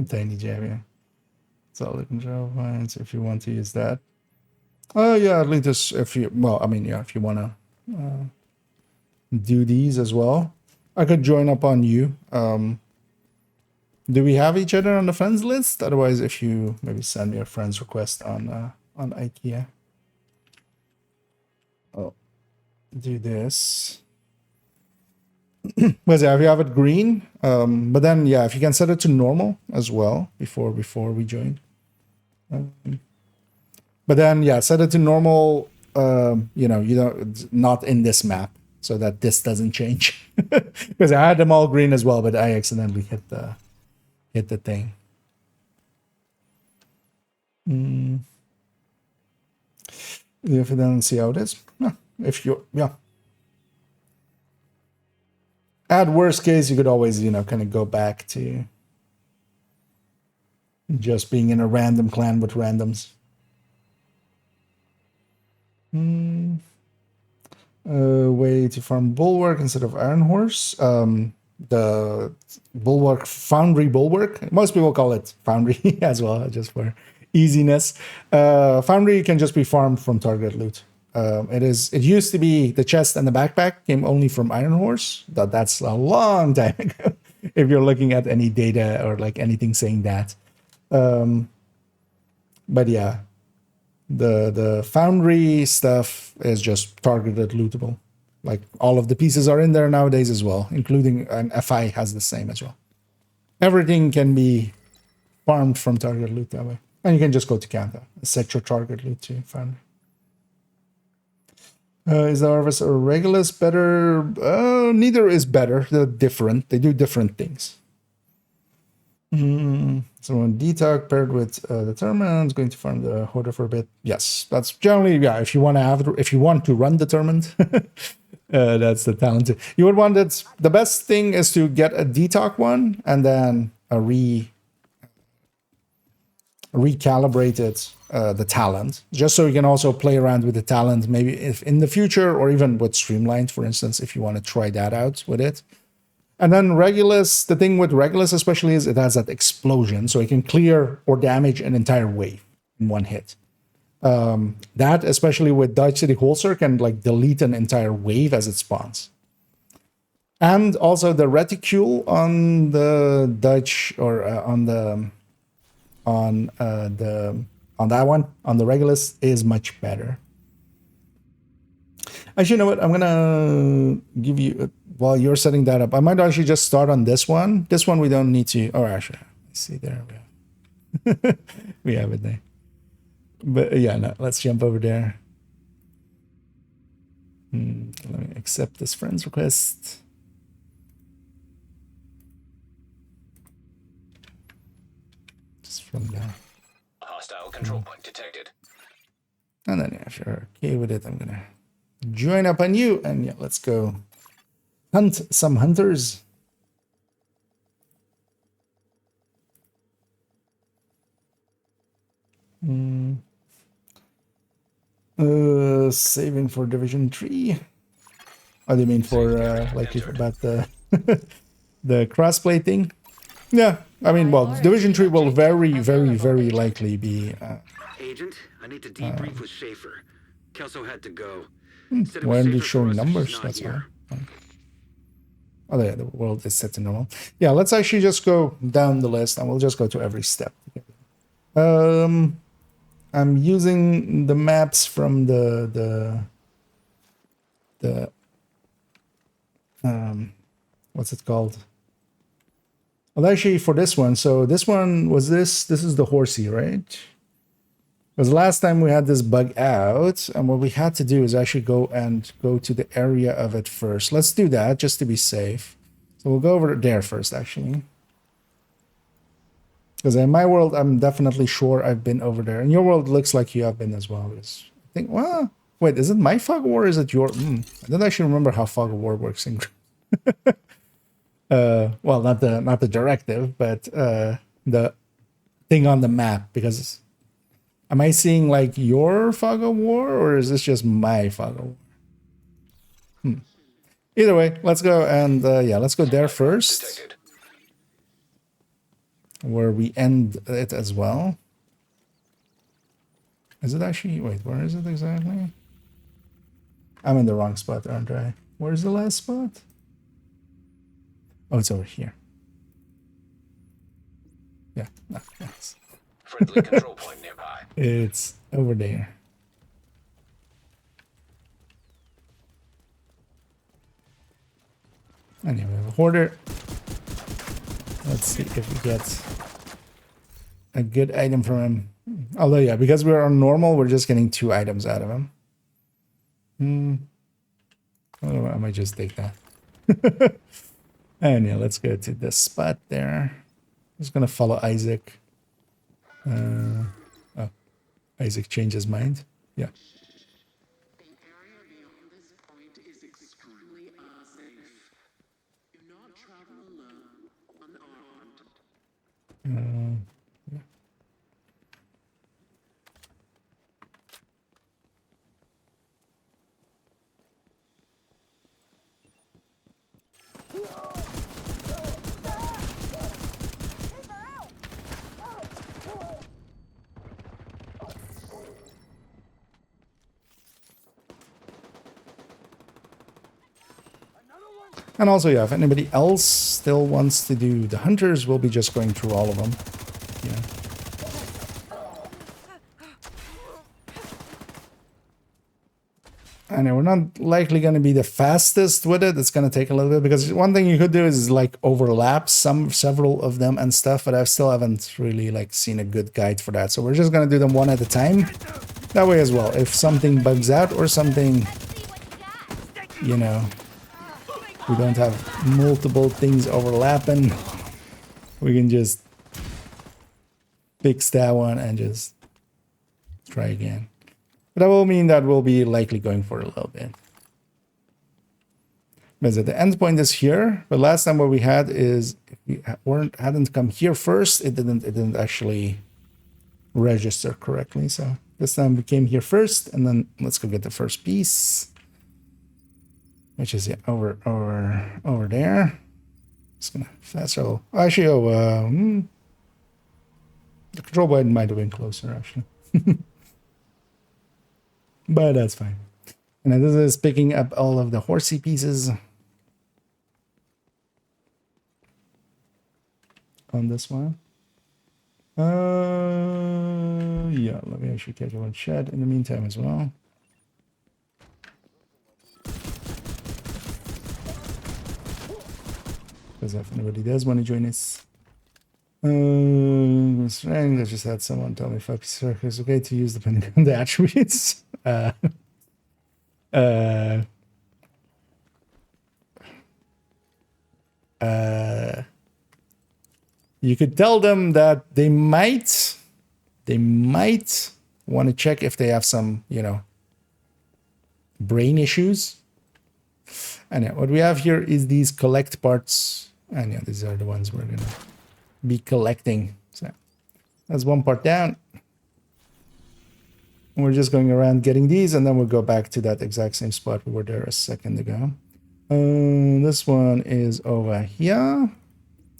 Tiny jab, yeah. Solid control points if you want to use that. Oh yeah, at least if you, well, I mean, yeah, if you want to do these as well. I could join up on you. Do we have each other on the friends list? Otherwise, if you maybe send me a friends request on IKEA. Oh, do this. But yeah, if you have it green, but then yeah, if you can set it to normal as well before we join. But then yeah, set it to normal. You don't not in this map, so that this doesn't change. Because I had them all green as well, but I accidentally hit the thing. If you don't see how it is, if you at worst case, you could always kind of go back to just being in a random clan with randoms. Way to farm Bulwark instead of Iron Horse. The Bulwark, Foundry Bulwark. Most people call it Foundry as well, just for easiness. Foundry can just be farmed from target loot. It used to be the chest and the backpack came only from Iron Horse. That's a long time ago. If you're looking at any data or like anything saying that. But yeah, the Foundry stuff is just targeted lootable. Like all of the pieces are in there nowadays as well, including an FI has the same as well. Everything can be farmed from target loot that way. And you can just go to Canada, set your target loot to Foundry. Is the Harvest or Regulus better? Neither is better. They're different. They do different things. So when detox paired with the tournament is going to farm the hoarder for a bit. Yes, that's generally, yeah. If you want to if you want to run the tournament, that's the talent. You would want it. The best thing is to get a detox one and then a recalibrated the talent, just so you can also play around with the talent. Maybe if in the future, or even with streamlined, for instance, if you want to try that out with it. And then Regulus, the thing with Regulus especially is it has that explosion, so it can clear or damage an entire wave in one hit. That, especially with Dutch City Holster, can like delete an entire wave as it spawns. And also the reticule on the Dutch, or on that one, on the Regulus, is much better. Actually, you know what? I'm gonna give you, while you're setting that up, I might actually just start on this one. This one we don't need to. Oh, actually, see there we have, we have it there. But yeah, no, let's jump over there. Let me accept this friend's request. Just from there. Hostile control point detected. And then, yeah, if you're okay with it, I'm gonna join up on you, and yeah, let's go hunt some hunters. Saving for Division 3. Oh, do you mean for like about the the crossplay thing? Yeah, I mean, well, Division 3 will very likely be. Agent, I need to debrief with Schaefer. Kelso had to go. Why aren't you showing numbers? That's why. Oh, yeah, the world is set to normal. Yeah, let's actually just go down the list, and we'll just go to every step. I'm using the maps from the what's it called? Well, actually, for this one, so this one was this is the horsey, right? Because last time we had this bug out, and what we had to do is actually go to the area of it first. Let's do that just to be safe. So we'll go over there first, actually. Because in my world, I'm definitely sure I've been over there. In your world, looks like you have been as well. I think, well, wait, is it my fog of war or is it your? I don't actually remember how fog of war works in. Well, not the directive, but the thing on the map. Because am I seeing like your fog of war, or is this just my fog of war? Either way, let's go, and yeah, let's go there first. Detected. Where we end it as well. Is it actually, wait, where is it exactly? I'm in the wrong spot, aren't I? Where's the last spot? Oh, it's over here. Yeah, no, yes. Friendly control point nearby. It's over there. Anyway, we have a hoarder. Let's see if we get a good item from him. Although, yeah, because we're on normal, we're just getting 2 items out of him. Oh, I might just take that. And yeah, let's go to this spot there. I'm just gonna follow Isaac. Oh, Isaac changed his mind. Yeah. The area beyond this point is extremely unsafe. Do not travel alone, unarmed. Yeah. And also, yeah, if anybody else still wants to do the hunters, we'll be just going through all of them. Yeah. And we're not likely going to be the fastest with it. It's going to take a little bit, because one thing you could do is like overlap several of them and stuff, but I still haven't really like seen a good guide for that. So we're just going to do them one at a time. That way as well, if something bugs out or something, you know, we don't have multiple things overlapping. We can just fix that one and just try again. But that will mean that we'll be likely going for a little bit. Because the end point is here, but last time what we had is if we hadn't come here first, it didn't actually register correctly. So this time we came here first, and then let's go get the first piece, which is over there. Just gonna fast travel. Actually, the control point might have been closer actually, but that's fine. And then this is picking up all of the horsey pieces on this one. Yeah, let me actually catch one shot in the meantime as well. Because if anybody does want to join us. I just had someone tell me if it's okay to use depending on the attributes. You could tell them that they might want to check if they have some, brain issues. And yeah, what we have here is these collect parts. And yeah, these are the ones we're gonna be collecting. So that's one part down. We're just going around getting these, and then we'll go back to that exact same spot we were there a second ago. This one is over here.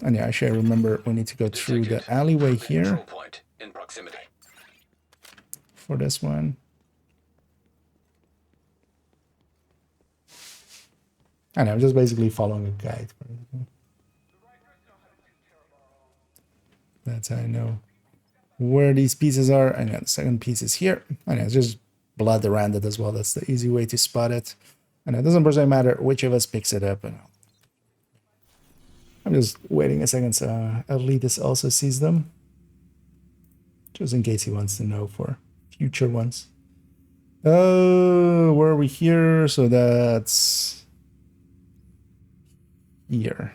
And yeah, actually I remember we need to go through the alleyway here. Control point in proximity. For this one. And I'm just basically following a guide. That's how I know where these pieces are. And yeah, the second piece is here. And it's just blood around it as well. That's the easy way to spot it. And it doesn't personally matter which of us picks it up. I'm just waiting a second so Ellitis also sees them. Just in case he wants to know for future ones. Oh, where are we here? So that's here.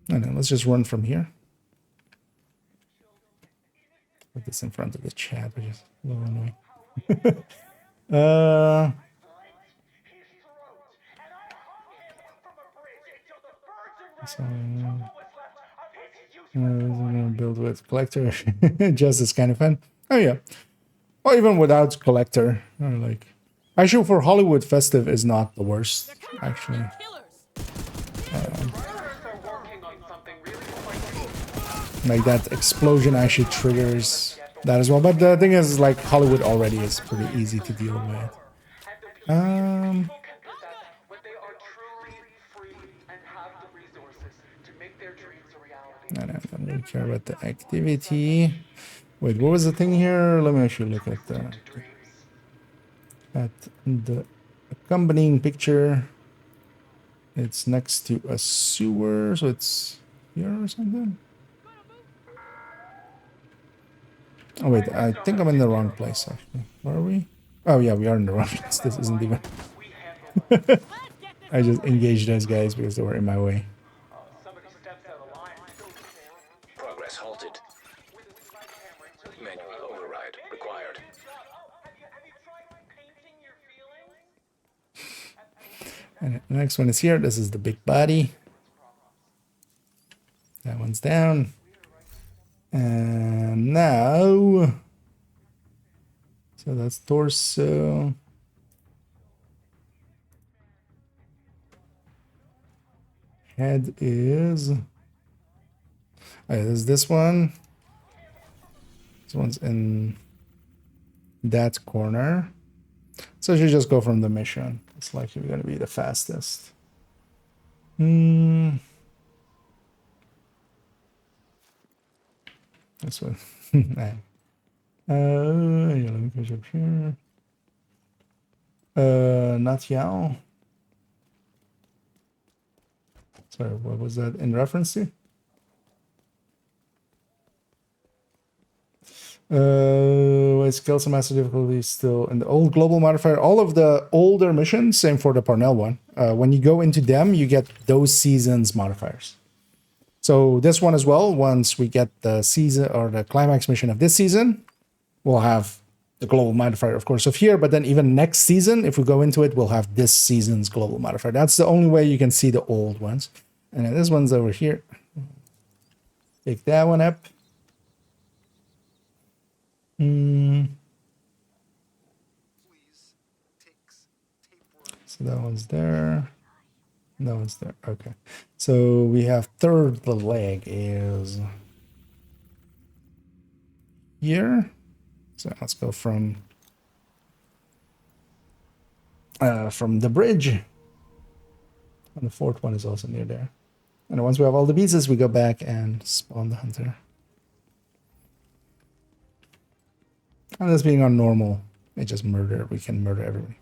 And then let's just run from here. Put this in front of the chat, which is a little annoying. So, I'm gonna build with collector. Just is kind of fun. Oh yeah. Or even without collector. Like, actually, for Hollywood, festive is not the worst. Actually. Like that explosion actually triggers that as well. But the thing is, like, Hollywood already is pretty easy to deal with. I don't really care about the activity. Wait, what was the thing here? Let me actually look at the accompanying picture. It's next to a sewer, so it's here or something. Oh wait, I think I'm in the wrong place actually. Where are we? Oh yeah, we are in the wrong place. This isn't even. I just engaged those guys because they were in my way. Progress halted. Manual override required. And the next one is here. This is the big body. That one's down. And now, so that's torso. Head is, there's this one. This one's in that corner. So you just go from the mission. It's likely going to be the fastest. This one. Yeah, let me push up here. Not Yao. Sorry, what was that in reference to? Skill and master difficulty still in the old global modifier. All of the older missions, same for the Parnell one. When you go into them, you get those seasons modifiers. So this one as well, once we get the season or the climax mission of this season, we'll have the global modifier, of course, of here. But then even next season, if we go into it, we'll have this season's global modifier. That's the only way you can see the old ones. And then this one's over here. Pick that one up. So that one's there. That one's there. Okay. So we have third the leg is here. So let's go from the bridge. And the fourth one is also near there. And once we have all the pieces, we go back and spawn the hunter. And this being on normal, it just murder. We can murder everybody.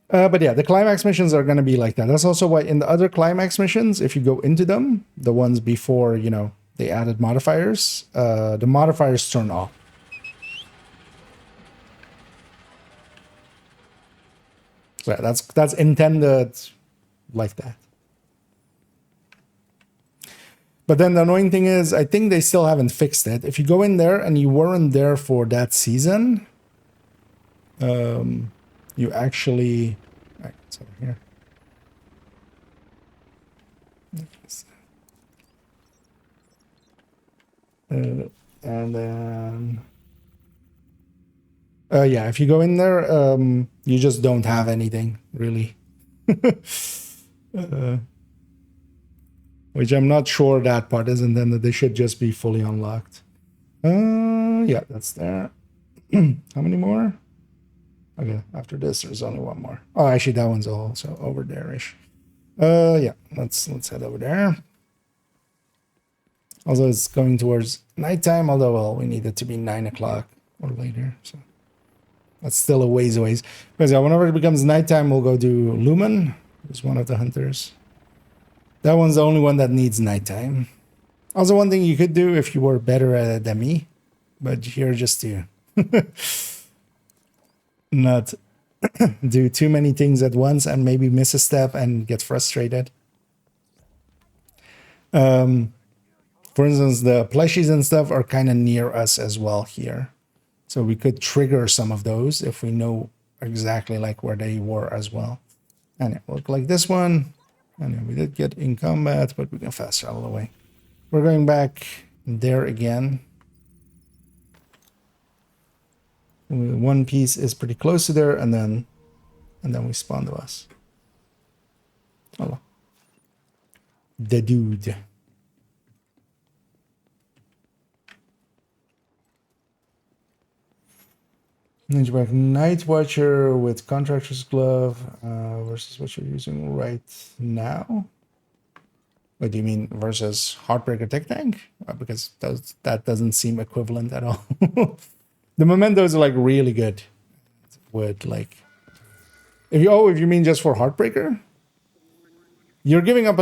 But yeah, the climax missions are going to be like that. That's also why in the other climax missions, if you go into them, the ones before, you know, they added modifiers, the modifiers turn off. So yeah, that's intended like that. But then the annoying thing is, I think they still haven't fixed it. If you go in there and you weren't there for that season, you actually... Right, it's over here. And then... yeah, if you go in there, you just don't have anything, really. Which I'm not sure that part is intended. They should just be fully unlocked. Yeah, that's there. How many more? Okay, after this, there's only one more. Oh, actually, that one's also over there-ish. Yeah, let's head over there. Also, it's going towards nighttime, although, well, we need it to be 9 o'clock or later, so that's still a ways away. Because yeah, whenever it becomes nighttime, we'll go do Lumen, who's one of the hunters. That one's the only one that needs nighttime. Also, one thing you could do if you were better at it than me, but here just to not do too many things at once and maybe miss a step and get frustrated. For instance, the plushies and stuff are kind of near us as well here. So we could trigger some of those if we know exactly like where they were as well. And it looked like this one. And then we did get in combat, but we can fast travel away. We're going back there again. One piece is pretty close to there, and then we spawn to us. Hello. The dude. Ninja Night Watcher with Contractor's Glove versus what you're using right now. What do you mean versus Heartbreaker Tech Tank? Because that doesn't seem equivalent at all. The mementos are like really good. With like, if you mean just for Heartbreaker, you're giving up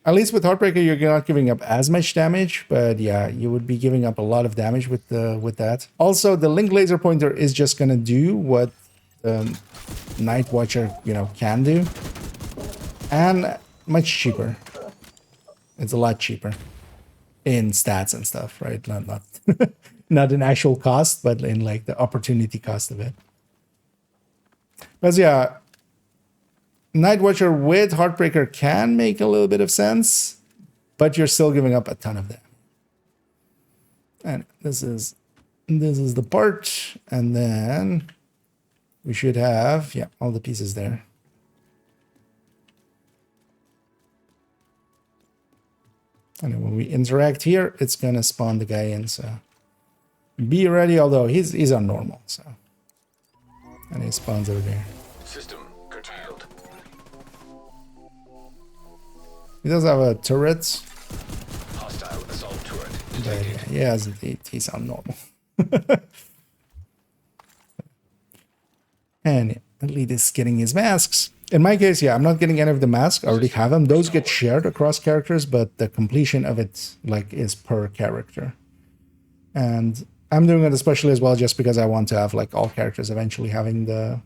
at least with Heartbreaker you're not giving up as much damage, but yeah, you would be giving up a lot of damage with that. Also, the Link Laser Pointer is just gonna do what Night Watcher can do, and much cheaper. It's a lot cheaper in stats and stuff, right? Not not in actual cost, but in like the opportunity cost of it. But yeah, Night Watcher with Heartbreaker can make a little bit of sense, but you're still giving up a ton of them. And this is the part, and then we should have all the pieces there. And then when we interact here, it's gonna spawn the guy in. So be ready. Although he's on normal, so and he spawns over there. System curtailed. He does have a turret. Hostile assault turret But detected. yeah, he's on normal. And Elite is getting his masks. In my case, yeah, I'm not getting any of the masks. I already have them. Those get shared across characters, but the completion of it is per character. And I'm doing it especially as well just because I want to have like all characters eventually having the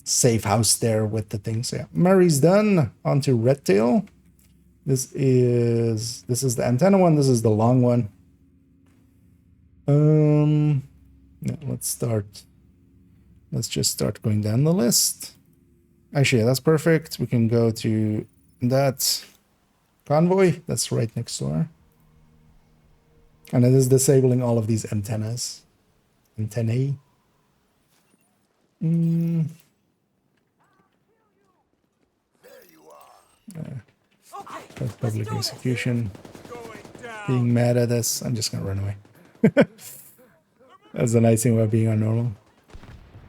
safe house there with the things. So, yeah, Murray's done. On to Redtail. This is the antenna one. This is the long one. Yeah, let's start. Let's just start going down the list. Actually, yeah, that's perfect. We can go to that convoy. That's right next door. And it is disabling all of these antennas. Antennae. That's public execution. Being mad at us. I'm just gonna run away. That's the nice thing about being on normal.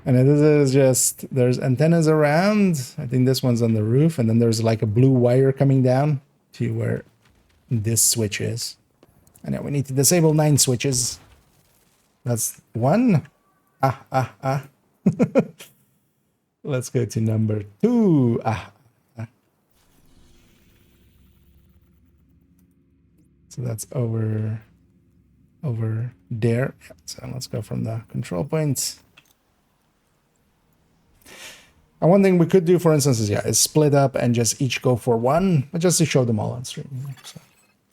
And this is just, there's antennas around. I think this one's on the roof. And then there's like a blue wire coming down to where this switch is. And now we need to disable 9 switches. That's 1. Let's go to number 2. So that's over there. So let's go from the control point. And one thing we could do, for instance, is split up and just each go for 1, but just to show them all on stream. So.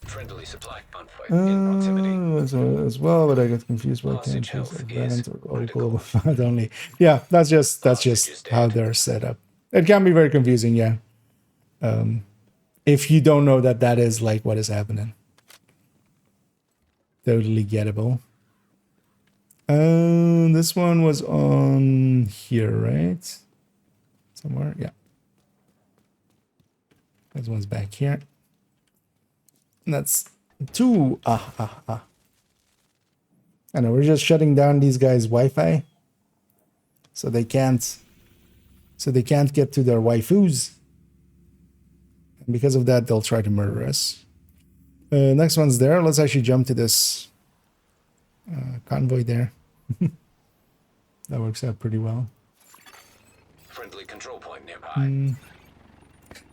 Friendly supply convoy in proximity. As well, but I got confused by Hostage health is critical. Only. Yeah, that's just how they're set up. It can be very confusing, yeah. If you don't know that is like what is happening. Totally gettable. This one was on here, right? Somewhere, yeah. This one's back here. And that's 2. I know we're just shutting down these guys' Wi-Fi, so they can't get to their waifus. And because of that, they'll try to murder us. Next one's there. Let's actually jump to this convoy there. That works out pretty well. Friendly control point nearby.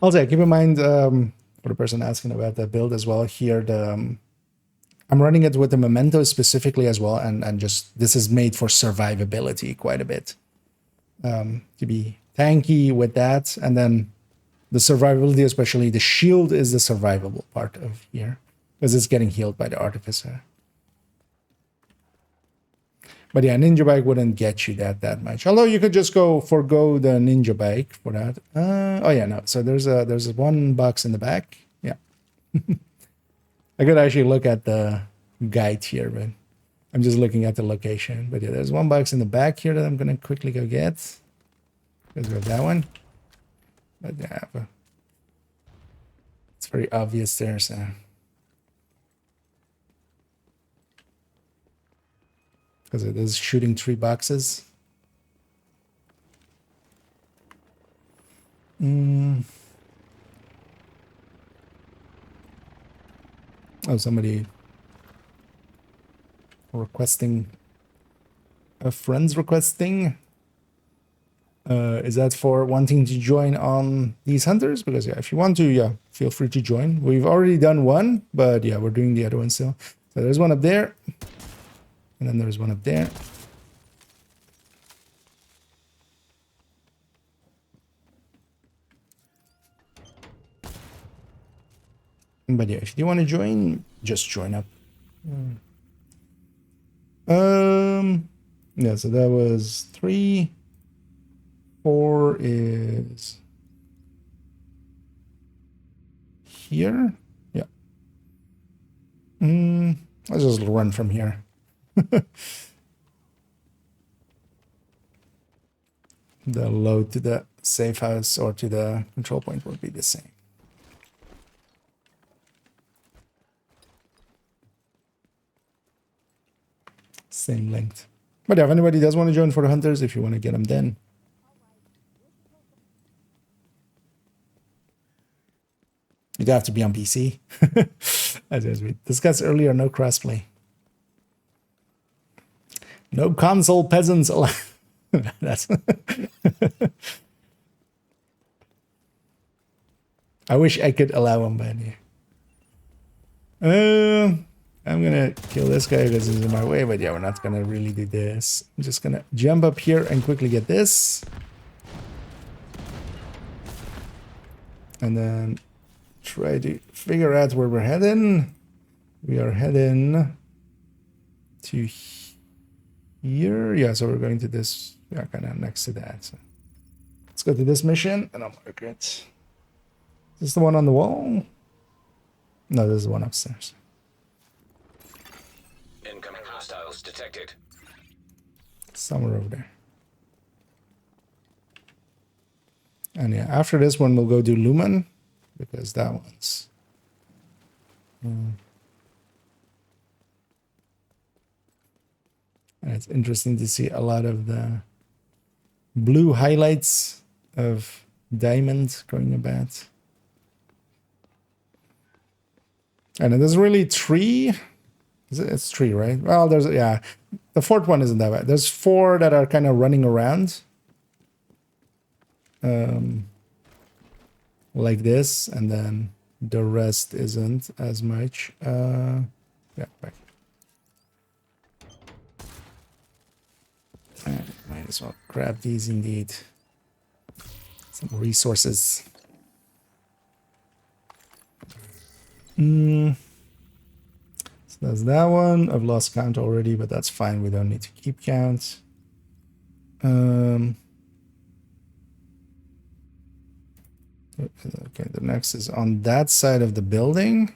Also, keep in mind, for the person asking about that build as well, here I'm running it with the Memento specifically as well, and just this is made for survivability quite a bit. To be tanky with that, and then the survivability, especially the shield, is the survivable part of here, because it's getting healed by the Artificer. But yeah, Ninja Bike wouldn't get you that much. Although you could just forgo the Ninja Bike for that. Oh yeah, no. So there's 1 box in the back. Yeah. I could actually look at the guide here, but I'm just looking at the location. But yeah, there's 1 box in the back here that I'm gonna quickly go get. Let's go that one. But yeah, it's very obvious there, so. Because it is shooting 3 boxes. Oh, somebody requesting a friend's requesting. Is that for wanting to join on these hunters? Because yeah, if you want to, yeah, feel free to join. We've already done 1, but yeah, we're doing the other one still. So there's 1 up there. And then there's 1 up there. But yeah, if you want to join, just join up. Yeah, so that was 3. 4 is here. Yeah. Let's just run from here. The load to the safe house or to the control point will be the same. Same length. But yeah, if anybody does want to join for the hunters, if you want to get them then. You'd have to be on PC. As we discussed earlier, no crossplay. No console peasants allowed. That's I wish I could allow them, but yeah. I'm gonna kill this guy because he's in my way, but yeah, we're not gonna really do this. I'm just gonna jump up here and quickly get this. And then try to figure out where we're heading. We are heading to here. Yeah, so we're going to this. Yeah, kind of next to that. So let's go to this mission, and I'll mark it. Is this the one on the wall? No, this is the one upstairs. Incoming hostiles detected. Somewhere over there. And yeah, after this one, we'll go do Lumen, because that one's... and it's interesting to see a lot of the blue highlights of Diamond going about. And it is really 3. It's 3, right? Well, there's, yeah, the 4th one isn't that bad. There's 4 that are kind of running around. Like this, and then the rest isn't as much. Yeah, back. Might as well grab these indeed. Some resources. So that's that one. I've lost count already, but that's fine. We don't need to keep count. Okay, the next is on that side of the building.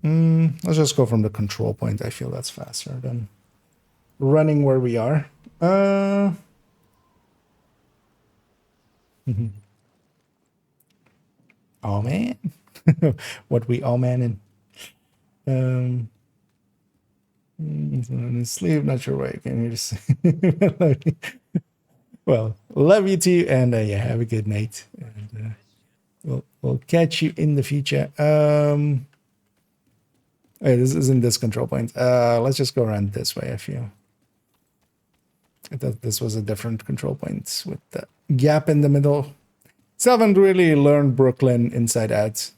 Let's just go from the control point. I feel that's faster than running where we are. Oh man. What we all man in. In sleep, not sure why I came here to say. Well, love you too, and yeah, have a good night. And we'll catch you in the future. Hey, this isn't this control point. Let's just go around this way. I feel. I thought this was a different control point with the gap in the middle. So I haven't really learned Brooklyn inside out.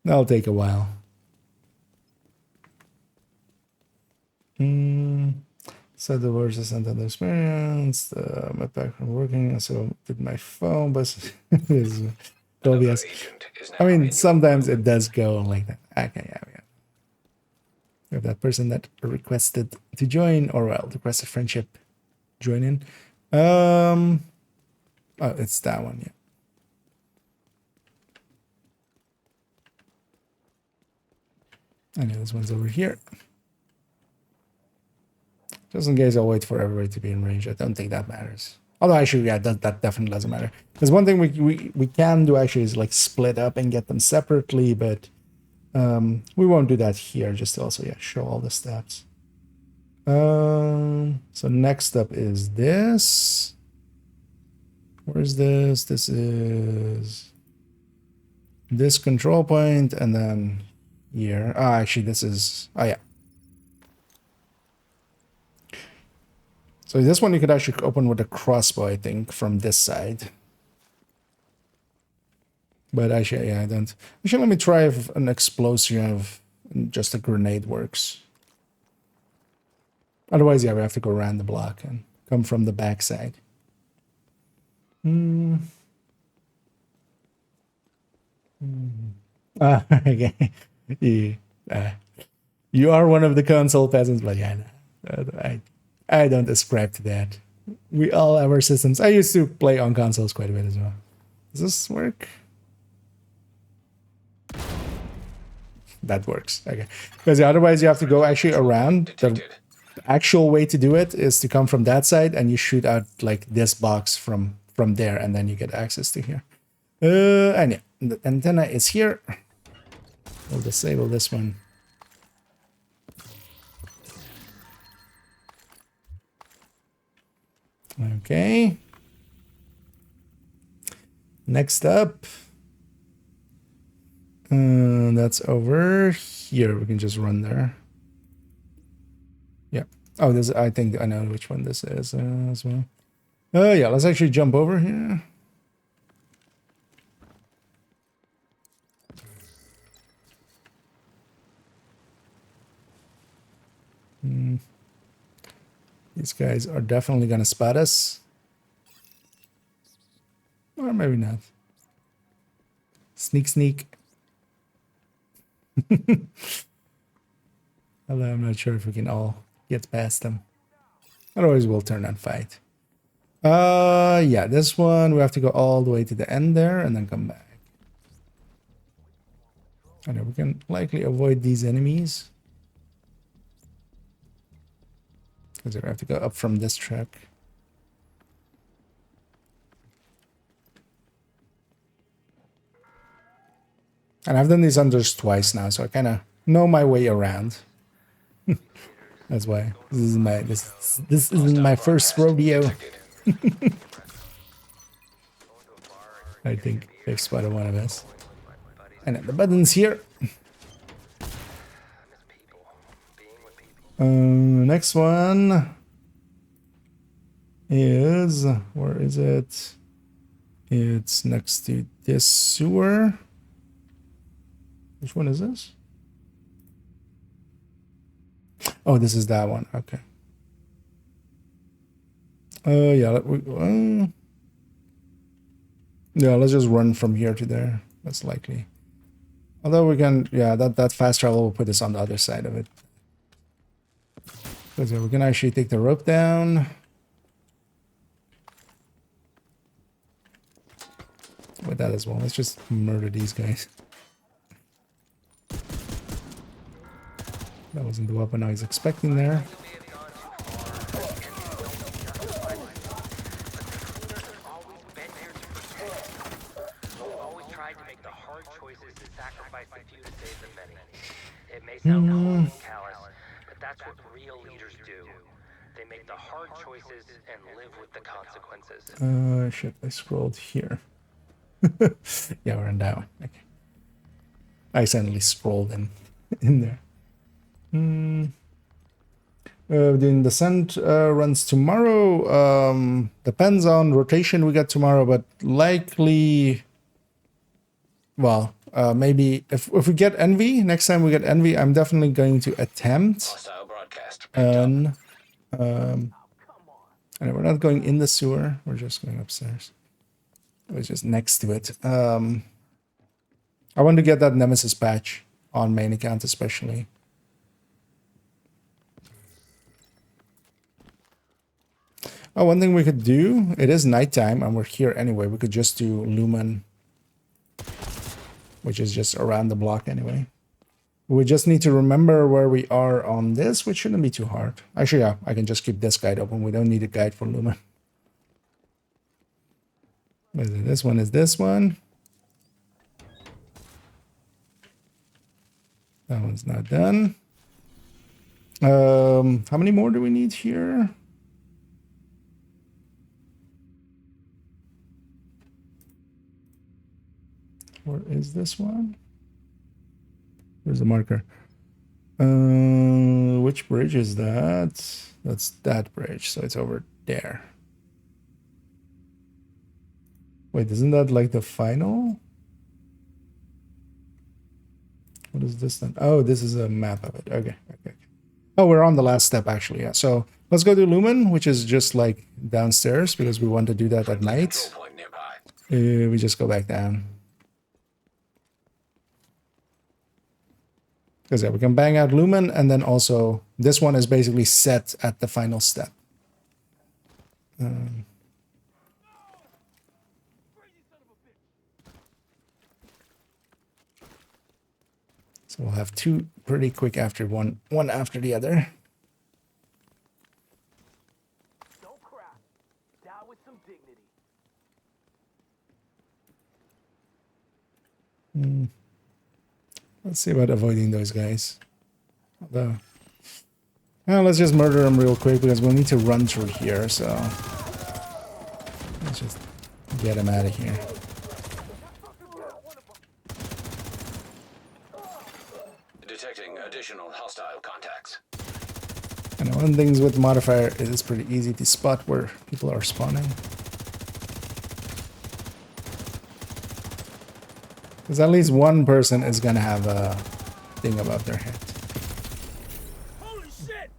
That'll take a while. So the words is another experience. My background working, so did my phone, but it's obvious. I mean, sometimes it does go like that. Okay, yeah. We have that person that requested to join, or well, requested friendship, join in. Oh, it's that one, yeah. I know this one's over here. Just in case, I'll wait for everybody to be in range. I don't think that matters. Although actually, yeah, that definitely doesn't matter. There's one thing we can do actually is like split up and get them separately, but we won't do that here. Just to also, yeah, show all the stats. So next up is this. Where's this? This is this control point, and then here. Ah, actually, this is. Oh yeah. So this one you could actually open with a crossbow, I think, from this side. But actually, yeah, I don't. Actually, let me try if an explosive, just a grenade works. Otherwise, yeah, we have to go around the block and come from the back side. Okay. You are one of the console peasants, but yeah, I don't ascribe to that. We all have our systems. I used to play on consoles quite a bit as well. Does this work? That works. Okay. Because otherwise you have to go actually around. The actual way to do it is to come from that side and you shoot out like this box from there, and then you get access to here. And yeah, the antenna is here. We'll disable this one. Okay. Next up. That's over here. We can just run there. Yeah. Oh, this. I think I know which one this is as well. Yeah. Let's actually jump over here. These guys are definitely gonna spot us. maybe not. Sneak, sneak. Although I'm not sure if we can all get past them. Otherwise, we'll turn and fight. Yeah, this one we have to go all the way to the end there and then come back. I know we can likely avoid these enemies. Because we have to go up from this track. And I've done these unders twice now, so I kind of know my way around. That's why this isn't my first rodeo. I think they've spotted one of us. And then the buttons here. Next one is, where is it? It's next to this sewer. Which one is this? Oh, this is that one. Okay. Yeah. Yeah, let's just run from here to there. That's likely. Although we can, yeah, that fast travel will put us on the other side of it. Because we can actually take the rope down. With that as well. Let's just murder these guys. That wasn't the weapon I was expecting there. It may sound cold and callous, but that's what real leaders do. They make the hard choices and live with the consequences. Shit, I scrolled here. Yeah, we're in that one. Okay. I suddenly scrolled in there. The descent runs tomorrow. Depends on rotation we get tomorrow, but likely, well, maybe if we get envy next time we get envy, I'm definitely going to attempt. Hostile broadcast. And we're not going in the sewer. We're just going upstairs. It was just next to it. I want to get that Nemesis patch on main account especially. Oh, one thing we could do, it is nighttime and we're here anyway. We could just do Lumen, which is just around the block anyway. We just need to remember where we are on this, which shouldn't be too hard. Actually, yeah, I can just keep this guide open. We don't need a guide for Lumen. This one is this one. That one's not done. How many more do we need here? Where is this one? Where's the marker? Which bridge is that? That's that bridge, so it's over there. Wait, isn't that like the final? What is this then? Oh, this is a map of it. Okay, okay. Oh, we're on the last step actually, yeah. So let's go to Lumen, which is just like downstairs because we want to do that at night. We just go back down. Because yeah, we can bang out Lumen, and then also this one is basically set at the final step. So we'll have two pretty quick after one after the other. Don't crack. Die with some dignity. Let's see about avoiding those guys. Although, well, let's just murder them real quick because we'll need to run through here. So let's just get them out of here. Detecting additional hostile contacts. And one thing with modifier is it's pretty easy to spot where people are spawning. Because at least one person is gonna have a thing above their head. Holy shit!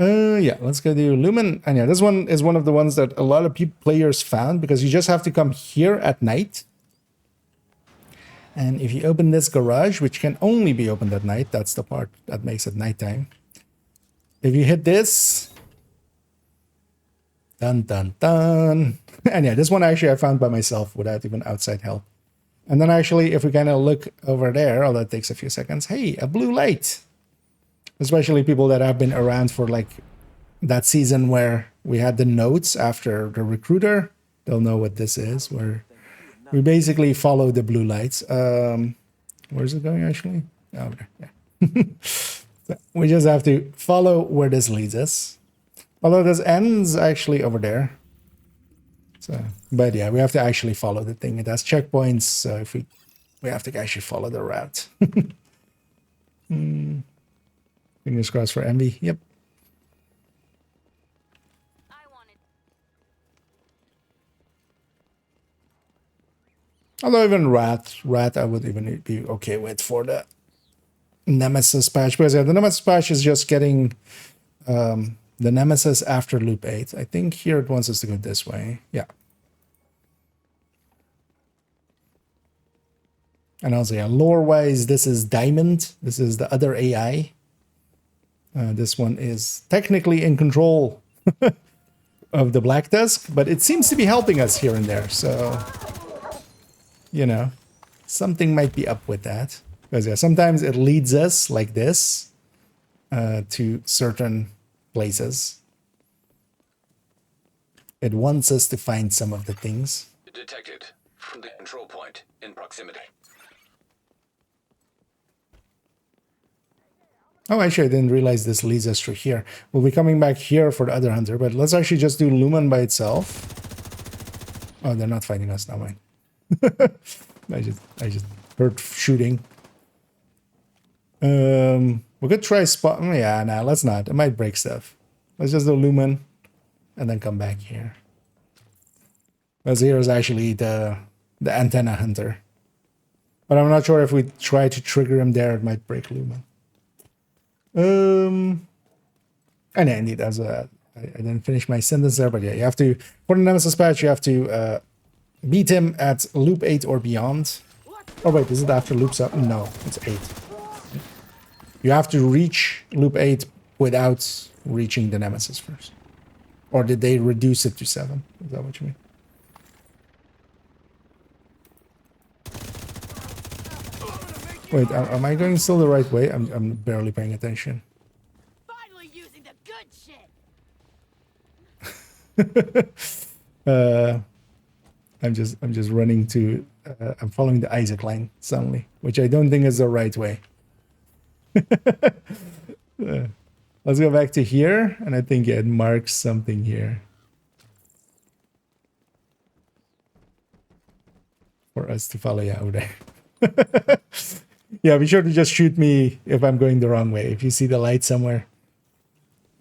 Yeah, let's go do Lumen. And yeah, this one is one of the ones that a lot of players found because you just have to come here at night. And if you open this garage, which can only be opened at night, that's the part that makes it nighttime. If you hit this, dun dun dun. And yeah, this one actually I found by myself without even outside help. And then actually, if we kind of look over there, oh, that takes a few seconds. Hey, a blue light. Especially people that have been around for like that season where we had the notes after the recruiter. They'll know what this is, where we basically follow the blue lights. Where's it going actually? Oh, there, yeah. So we just have to follow where this leads us. Although this ends actually over there. So, but yeah, we have to actually follow the thing. It has checkpoints, so if we have to actually follow the route. Fingers crossed for Envy. Yep. Although even Rat I would even be okay with for the Nemesis patch. Because yeah, the Nemesis patch is just getting the Nemesis after Loop 8. I think here it wants us to go this way. Yeah. And also, yeah, lore-wise, this is Diamond. This is the other AI. This one is technically in control of the Black Tusk, but it seems to be helping us here and there. So, you know, something might be up with that. Because yeah, sometimes it leads us like this to certain places. It wants us to find some of the things. Detected from the control point in proximity. Oh, actually, I didn't realize this leads us through here. We'll be coming back here for the other hunter, but let's actually just do Lumen by itself. Oh, they're not fighting us, not mine. I just heard shooting. We could try spot. Yeah, nah, let's not. It might break stuff. Let's just do Lumen and then come back here. Because here is actually the antenna hunter. But I'm not sure if we try to trigger him there, it might break Lumen. And yeah, indeed, I didn't finish my sentence there, but yeah, you have to, for the Nemesis patch, you have to beat him at loop 8 or beyond. Oh wait, is it after loop 7? No, it's 8. You have to reach loop 8 without reaching the Nemesis first. Or did they reduce it to 7? Is that what you mean? Wait, am I going still the right way? I'm barely paying attention. Finally using the good shit. I'm just running to I'm following the Isaac line suddenly, which I don't think is the right way. Let's go back to here, and I think it marks something here for us to follow you out there. Yeah, be sure to just shoot me if I'm going the wrong way. If you see the light somewhere.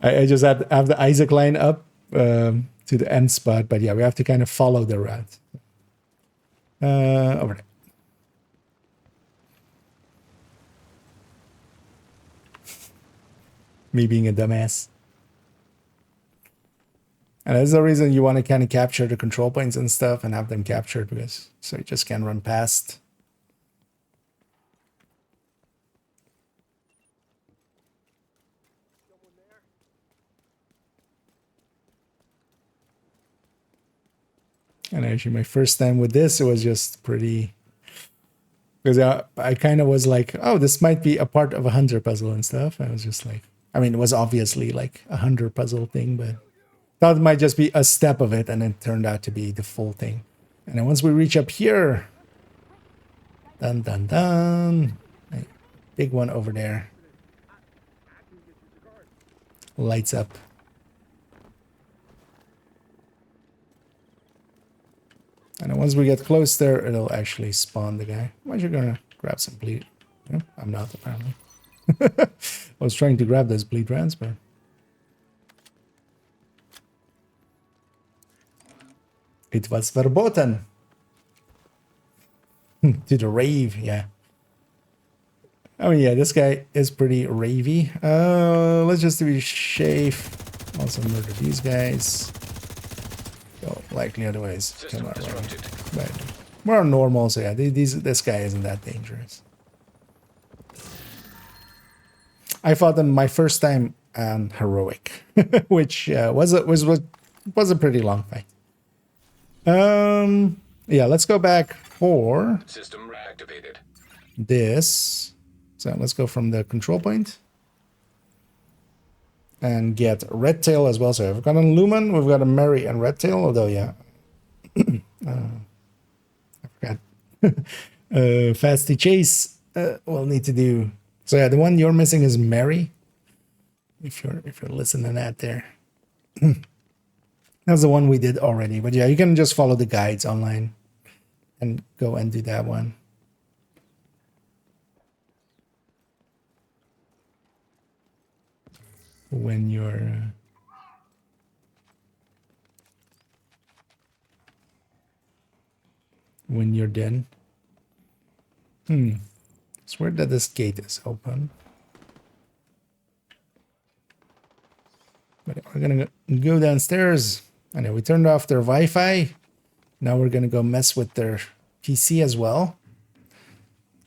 I just have the Isaac line up to the end spot, but yeah, we have to kind of follow the route. Over there. Me being a dumbass. And that's the reason you want to kind of capture the control points and stuff and have them captured, because so you just can't run past. And actually, my first time with this, it was just pretty... Because I kind of was like, oh, this might be a part of a hunter puzzle and stuff. I was just like... I mean, it was obviously like a hunter puzzle thing, but... thought it might just be a step of it, and it turned out to be the full thing. And then once we reach up here... Dun, dun, dun. Big one over there. Lights up. And then once we get close there, it'll actually spawn the guy. Why are you gonna grab some bleed? No, I'm not, apparently. I was trying to grab those bleed rounds, but... It was verboten. To the rave, yeah. I mean, yeah, this guy is pretty ravey. Let's just be safe. Also murder these guys. Well, likely otherwise. System Come on, disrupted. but we're normal, so yeah, this guy isn't that dangerous. I fought him my first time on heroic, which was a pretty long fight. Yeah, let's go back for System reactivated. this. So let's go from the control point and get Red Tail as well. So we've got a Lumen, we've got a Mary and Red Tail, although yeah, I forgot. Fasty Chase will need to do. So yeah, the one you're missing is Mary. If you're listening at there. That's the one we did already. But yeah, you can just follow the guides online and go and do that one. When you're done. Swear that this gate is open. But we're gonna go downstairs. I know we turned off their Wi-Fi. Now we're gonna go mess with their PC as well.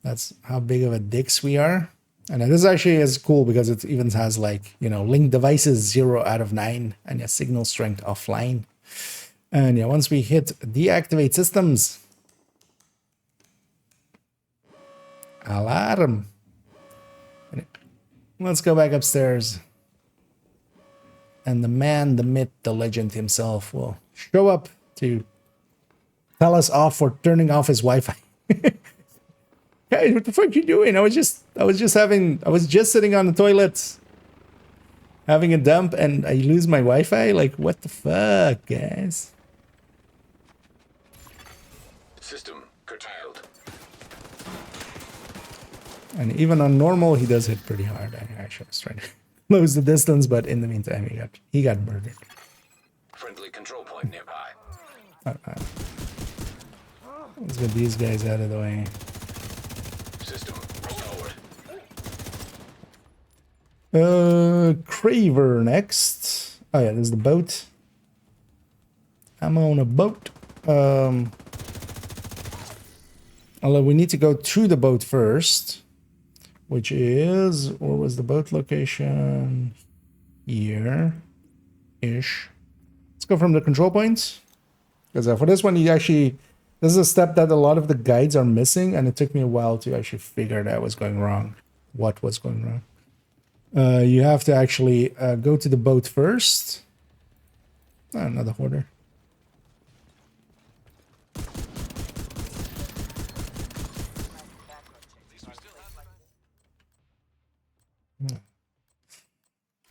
That's how big of a dicks we are. And this actually is cool because it even has like, you know, link devices 0 out of 9 and yeah, signal strength offline. And yeah, once we hit deactivate systems, alarm. Let's go back upstairs. And the man, the myth, the legend himself will show up to tell us off for turning off his Wi-Fi. Hey, what the fuck you doing? I was just sitting on the toilet having a dump and I lose my Wi-Fi? Like, what the fuck, guys? System curtailed. And even on normal, he does hit pretty hard. I should was trying to close the distance, but in the meantime, he got murdered. Friendly control point nearby. Let's get these guys out of the way. System restored. Craver next. Oh yeah, there's the boat. I'm on a boat. Although we need to go to the boat first, which is, where was the boat location? Here-ish. Let's go from the control points. Because for this one, this is a step that a lot of the guides are missing, and it took me a while to actually figure that was going wrong. What was going wrong? You have to actually go to the boat first. Oh, another hoarder.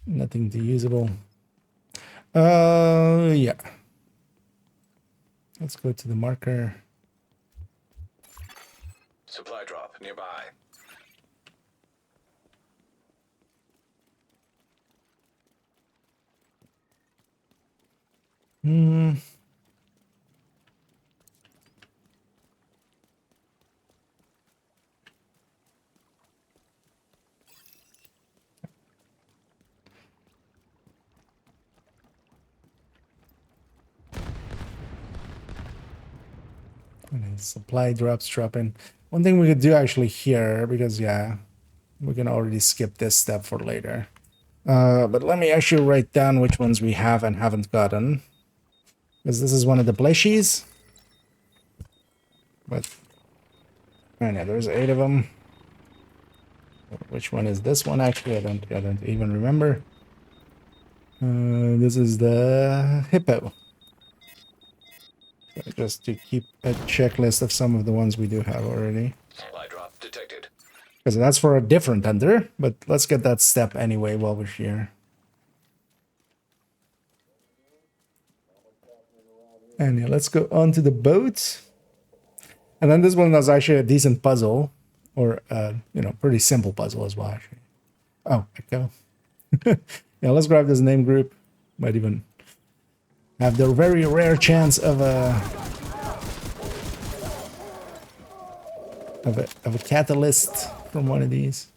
Nothing too usable. Yeah. Let's go to the marker. Supply drop nearby. And supply dropping. One thing we could do actually here, because yeah, we can already skip this step for later. But let me actually write down which ones we have and haven't gotten. Because this is one of the plushies. But, oh yeah, there's 8 of them. Which one is this one actually? I don't even remember. This is the hippo. So just to keep a checklist of some of the ones we do have already. Supply drop detected. Because that's for a different hunter, but let's get that step anyway while we're here. And yeah, let's go on to the boat. And then this one was actually a decent puzzle, or pretty simple puzzle as well, actually. Oh, echo. Yeah, let's grab this name group. Might even have the very rare chance of a catalyst from one of these.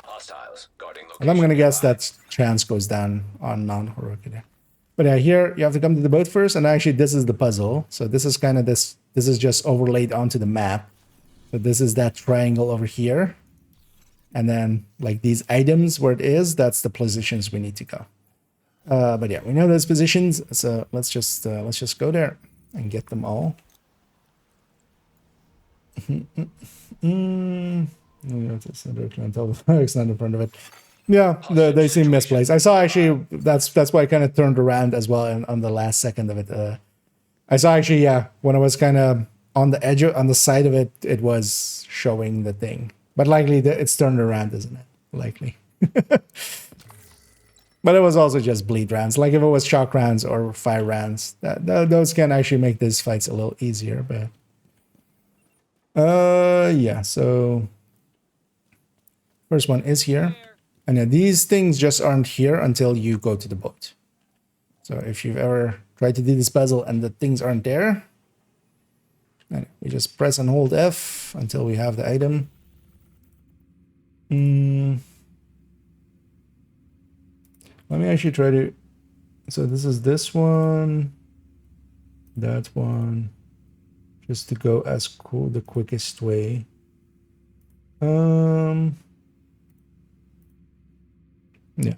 Hostiles guarding And location. I'm gonna guess nearby. that chance goes down on non-heroic there. But yeah, here you have to come to the boat first, and actually this is the puzzle. So this is kind of this is just overlaid onto the map. So this is that triangle over here. And then like these items where it is, that's the positions we need to go. But yeah, we know those positions, so let's just go there and get them all. It's not in front of it. Yeah, they seem misplaced. I saw actually that's why I kind of turned around as well on the last second of it. I saw actually, yeah, when I was kind of on the edge on the side of it, it was showing the thing. But likely it's turned around, isn't it? Likely. But it was also just bleed rounds. Like if it was shock rounds or fire rounds, those can actually make these fights a little easier. But yeah. So first one is here, and yeah, these things just aren't here until you go to the boat. So if you've ever tried to do this puzzle and the things aren't there, and we just press and hold F until we have the item. Let me actually try to. So this is this one, that one, just to go as cool the quickest way. Yeah,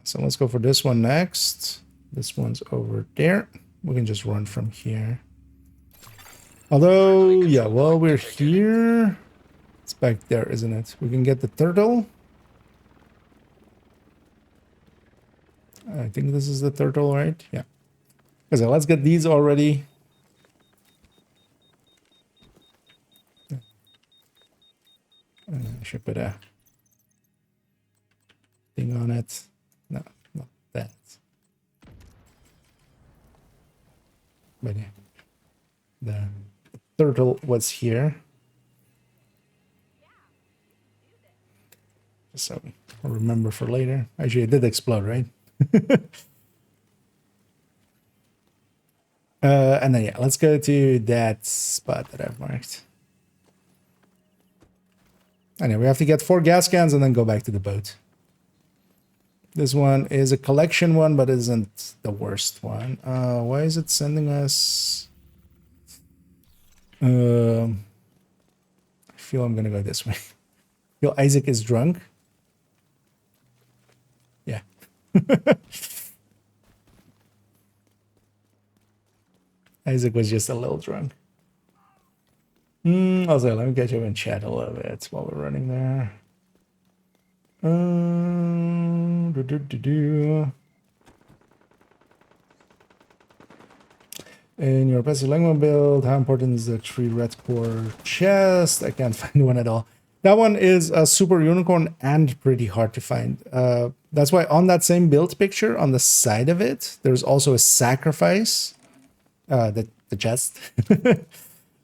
so let's go for this one next. This one's over there. We can just run from here. Although, yeah, while we're here, it's back there, isn't it? We can get the turtle. I think this is the turtle, right? Yeah. So let's get these already. I should put a thing on it. No, not that. But yeah, the turtle was here. Just so I'll remember for later. Actually, it did explode, right? And then yeah, let's go to that spot that I've marked. Anyway, we have to get 4 gas cans and then go back to the boat. This one is a collection one, but isn't the worst one. Why is it sending us? I feel I'm gonna go this way. I feel Isaac is drunk. Yeah. Isaac was just a little drunk. Also, let me get you in chat a little bit while we're running there. In your passive language build, how important is the 3 red core chest? I can't find one at all. That one is a super unicorn and pretty hard to find. That's why on that same build picture, on the side of it, there's also a sacrifice. The chest.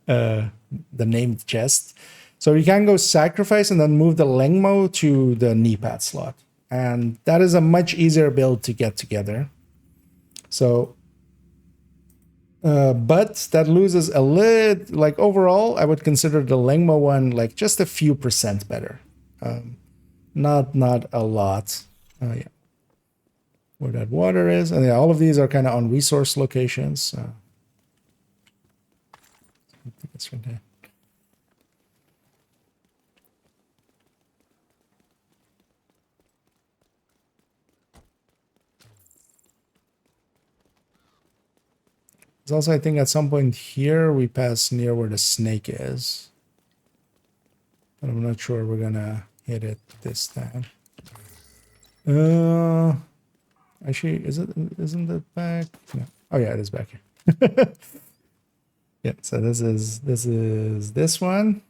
The named chest. So you can go sacrifice and then move the Lengmo to the knee pad slot. And that is a much easier build to get together. So, but that loses a little, like overall, I would consider the Lengmo one like just a few % better. Not a lot. Yeah. Where that water is. And yeah, all of these are kind of on resource locations. I think it's right there. There's also, I think, at some point here, we pass near where the snake is. But I'm not sure we're gonna hit it this time. Actually, isn't it back? No. Oh yeah, it is back here. Yeah, so this is this one.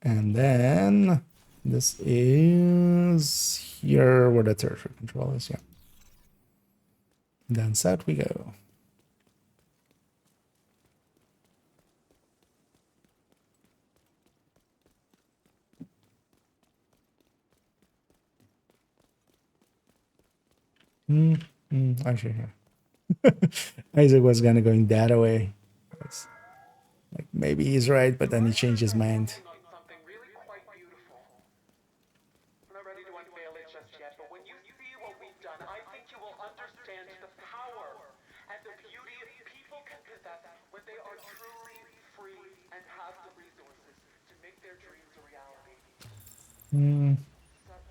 And then this is here where the territory control is, yeah. Then south we go. Actually, yeah. Isaac was gonna going that way. Maybe he's right, but then he changed his mind. Something really quite beautiful. I'm not ready to unveil it just yet, but when you see what we've done, I think you will understand the power and the beauty people can possess when they are truly free and have the resources to make their dreams a reality. Such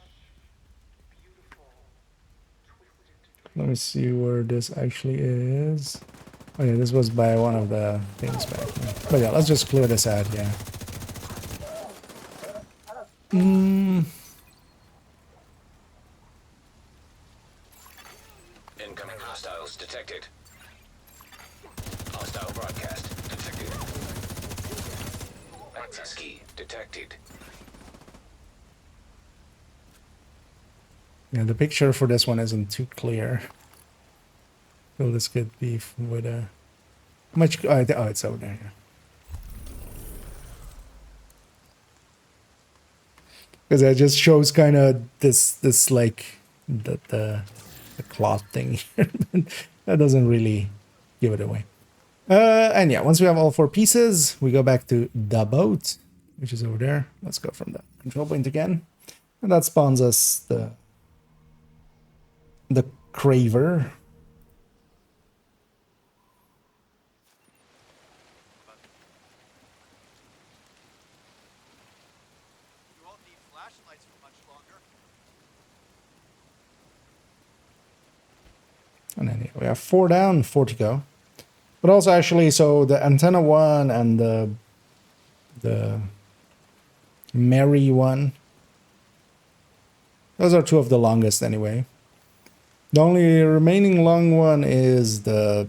beautiful, twisted. Let me see where this actually is. Oh yeah, this was by one of the things back here. But yeah, let's just clear this out, yeah. Incoming hostiles detected. Hostile broadcast detected. Access key detected. Yeah, the picture for this one isn't too clear. So this could be with a... Much... Oh, it's over there, yeah. Because it just shows kind of this like the cloth thing here. That doesn't really give it away. And yeah, once we have all 4 pieces, we go back to the boat, which is over there. Let's go from the control point again, and that spawns us the Craver. You won't need flashlights for much longer. And then we have 4 down, 4 to go. But also actually, so the antenna one and the Mary one, those are 2 of the longest anyway. The only remaining long one is the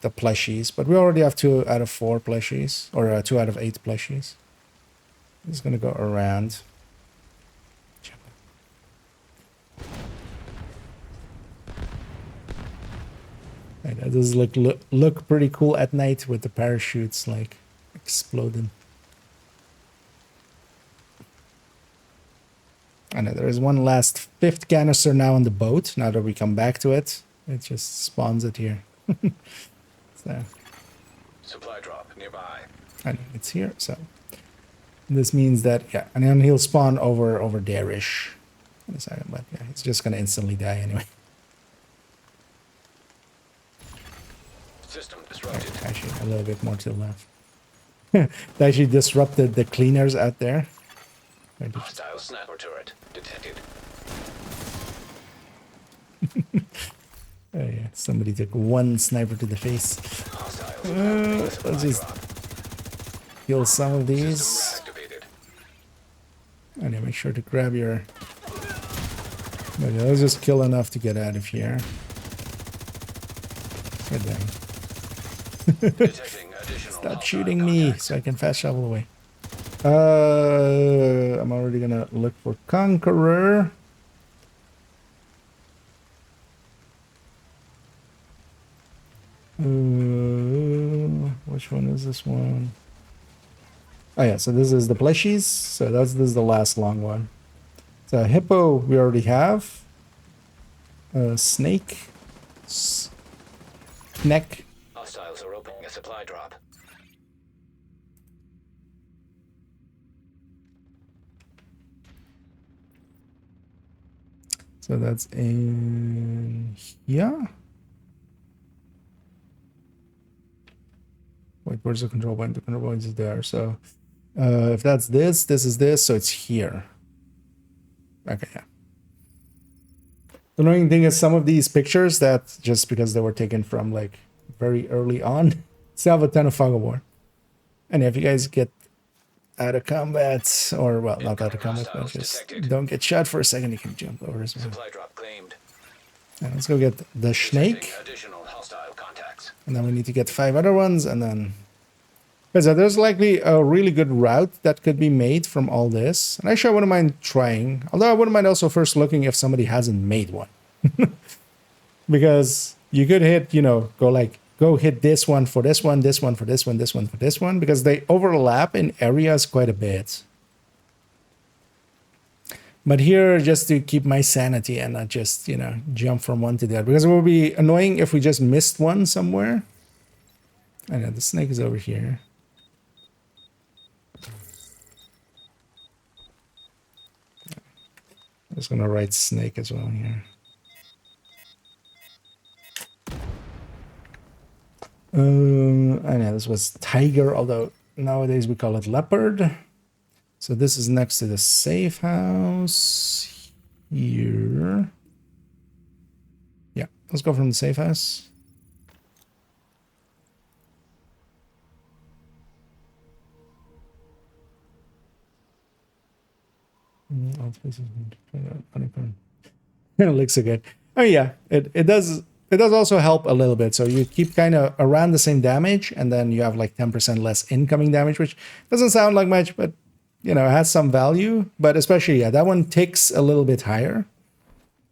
plushies, but we already have 2 out of 4 plushies, or 2 out of 8 plushies. Just gonna go around. That does look pretty cool at night with the parachutes like exploding. I know there is one last 5th canister now on the boat. Now that we come back to it, it just spawns it here. So Supply drop nearby. I know it's here. So this means that yeah, and then he'll spawn over there-ish in a second. But yeah, it's just gonna instantly die anyway. System disrupted. Actually, a little bit more to the left. They actually disrupted the cleaners out there. Hostile sniper turret detected. Oh yeah, somebody took 1 sniper to the face. Hostiles Let's just kill some of these. activated. And yeah, make sure to grab your... Okay, let's just kill enough to get out of here. Good then. Detecting additional Stop hostile shooting me contacts. so I can fast travel away. I'm already gonna look for Conqueror. Which one is this one? Oh yeah, so this is the plushies. So this is the last long one. So hippo we already have. Snake. Neck. Hostiles are opening a supply drop. So that's in here. Wait, where's the control point? The control point is there. So if that's this, this is this, so it's here. Okay, yeah. The annoying thing is some of these pictures that just because they were taken from like very early on, still have a ton of fog of war. And if you guys get out of combat, or well, not out of combat, but just don't get shot for a second, you can jump over as well. Supply drop claimed. And let's go get the snake. Detecting additional hostile contacts. And then we need to get 5 other ones, and then... Because there's likely a really good route that could be made from all this. And actually, I wouldn't mind trying. Although I wouldn't mind also first looking if somebody hasn't made one. Because you could hit, you know, go hit this one for this one, this one for this one, this one for this one. Because they overlap in areas quite a bit. But here, just to keep my sanity and not just, you know, jump from one to the other. Because it would be annoying if we just missed one somewhere. I know, the snake is over here. just gonna write snake as well here. I know this was tiger, although nowadays we call it leopard. So this is next to the safe house here. Yeah, let's go from the safe house. It looks so good. Oh yeah, it does also help a little bit. So you keep kind of around the same damage, and then you have like 10% less incoming damage, which doesn't sound like much, but you know, it has some value. But especially, yeah, that one ticks a little bit higher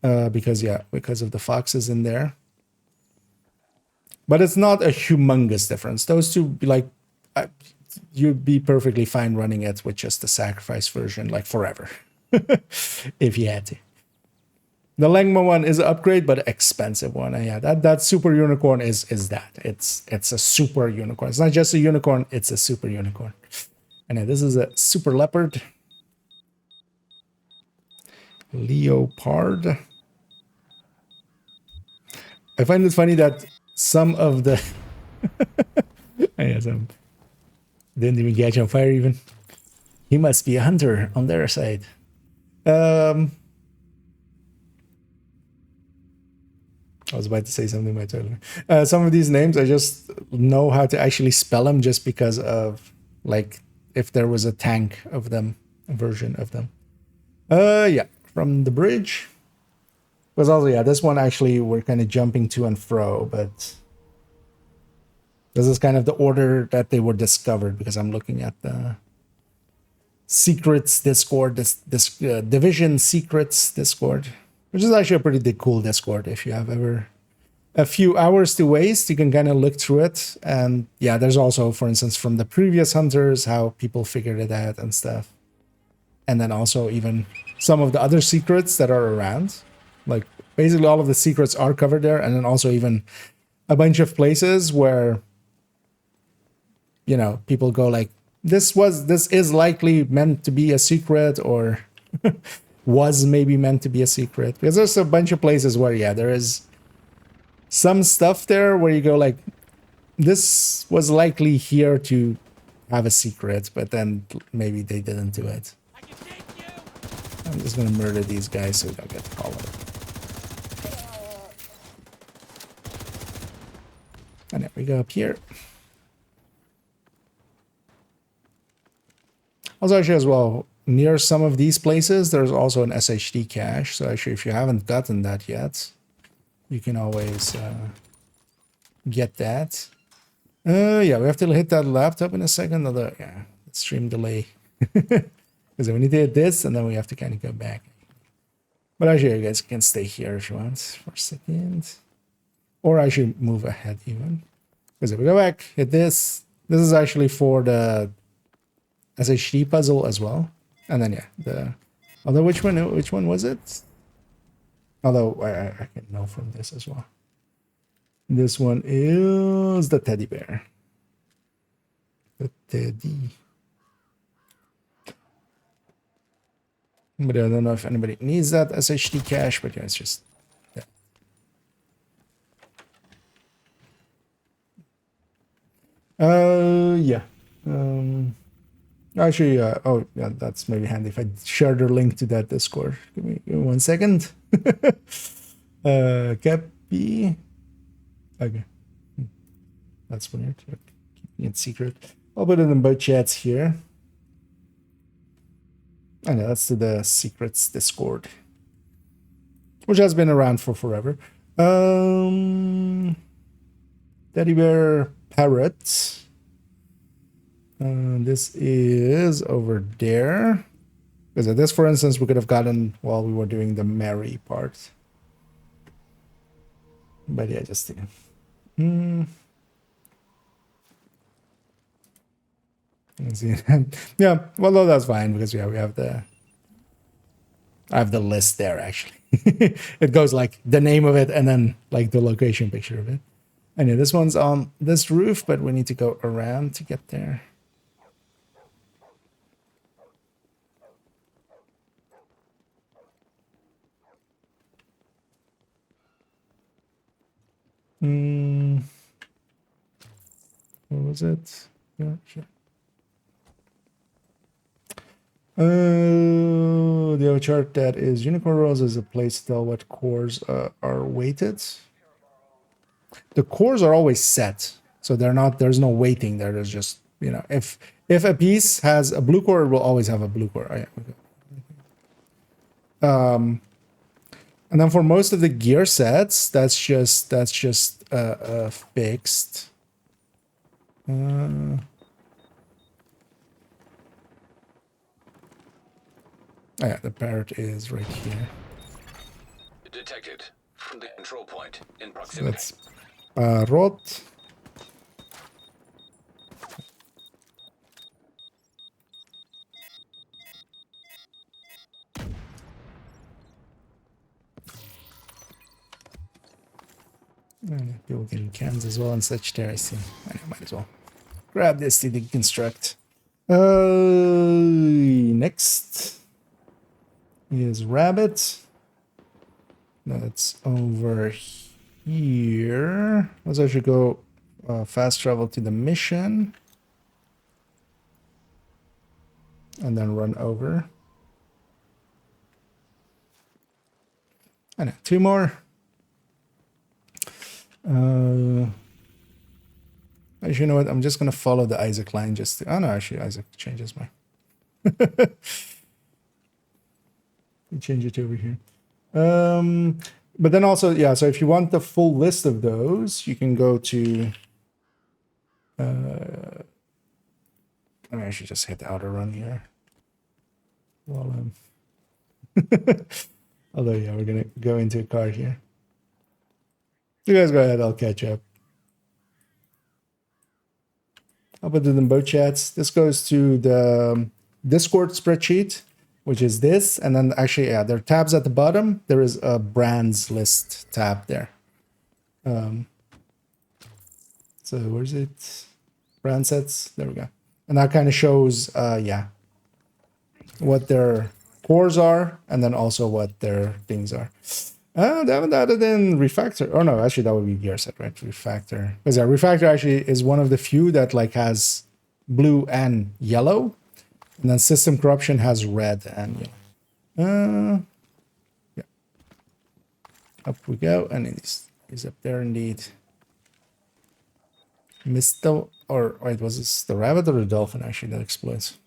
because of the foxes in there. But it's not a humongous difference. Those two, like, you'd be perfectly fine running it with just the sacrifice version, like forever, if you had to. The Lengma one is an upgrade, but an expensive one. And yeah, that super unicorn is that. It's a super unicorn. It's not just a unicorn, it's a super unicorn. And this is a super leopard. Leopard. I find it funny that some of the some didn't even catch on fire even. He must be a hunter on their side. I was about to say something, but totally. Some of these names, I just know how to actually spell them just because of, like, if there was a tank of them, a version of them. Yeah, from the bridge. Was also, yeah, this one actually we're kind of jumping to and fro, but this is kind of the order that they were discovered because I'm looking at the secrets Discord, this division secrets Discord. Which is actually a pretty cool Discord. If you have ever a few hours to waste, you can kind of look through it. And yeah, there's also, for instance, from the previous hunters, how people figured it out and stuff. And then also even some of the other secrets that are around. Like basically all of the secrets are covered there. And then also even a bunch of places where, you know, people go like, this is likely meant to be a secret, or was maybe meant to be a secret, because there's a bunch of places where, yeah, there is some stuff there where you go like, this was likely here to have a secret, but then maybe they didn't do it. I'm just gonna murder these guys so we don't get followed. And then we go up here. Also, actually, as well, near some of these places, there's also an SHD cache. So actually, if you haven't gotten that yet, you can always get that. Yeah, we have to hit that laptop in a second. Although, yeah, stream delay. Because we need to hit this, and then we have to kind of go back. But actually, you guys can stay here if you want for a second. Or I should move ahead even. Because if we go back, hit this. This is actually for the SHD puzzle as well. And then yeah, although which one was it? Although I can know from this as well. This one is the teddy bear. The teddy. But I don't know if anybody needs that SHD cache, but yeah, it's just that. Yeah. Actually, oh yeah, that's maybe handy if I share the link to that Discord. Give me 1 second. Cappy. Okay. That's weird. Keeping it secret. I'll put it in both chats here. I know that's to the secrets Discord, which has been around for forever. Teddy bear parrot. This is over there. Because this, for instance, we could have gotten while we were doing the Mary part. But yeah, just let's see. Yeah, well, no, that's fine because yeah, we have the. I have the list there actually. It goes like the name of it and then like the location picture of it. And yeah, this one's on this roof, but we need to go around to get there. Mm, what was it? Yeah, sure. The other chart that is unicorn rolls is a place to tell what cores are weighted. The cores are always set, so they're not. There's no weighting there. There's just, you know, if a piece has a blue core, it will always have a blue core. Oh, yeah, okay. And then for most of the gear sets, that's just fixed. Oh yeah, the parrot is right here. Detected. From the control point in So proximity. that's parrot. People getting cans as well and such there, I see. I might as well grab this to deconstruct. Next is rabbit. That's over here. Let's actually go fast travel to the mission. And then run over. I know, 2 more. Actually, you know what? I'm just going to follow the Isaac line just to... Oh, no, actually, Isaac changes my... You change it over here. But then also, yeah, so if you want the full list of those, you can go to... I should just hit the outer run here. Well, although, yeah, we're going to go into a car here. You guys go ahead, I'll catch up. I'll put it in both chats. This goes to the Discord spreadsheet, which is this. And then actually, yeah, there are tabs at the bottom. There is a brands list tab there. So where's it? Brand sets. There we go. And that kind of shows, yeah, what their cores are, and then also what their things are. They haven't added in refactor. Oh no, actually that would be gear set, right? Refactor. Because yeah, refactor actually is one of the few that like has blue and yellow. And then system corruption has red and yellow. Yeah. Up we go, and he's up there indeed. Missed the, or wait, was this the rabbit or the dolphin actually that explodes?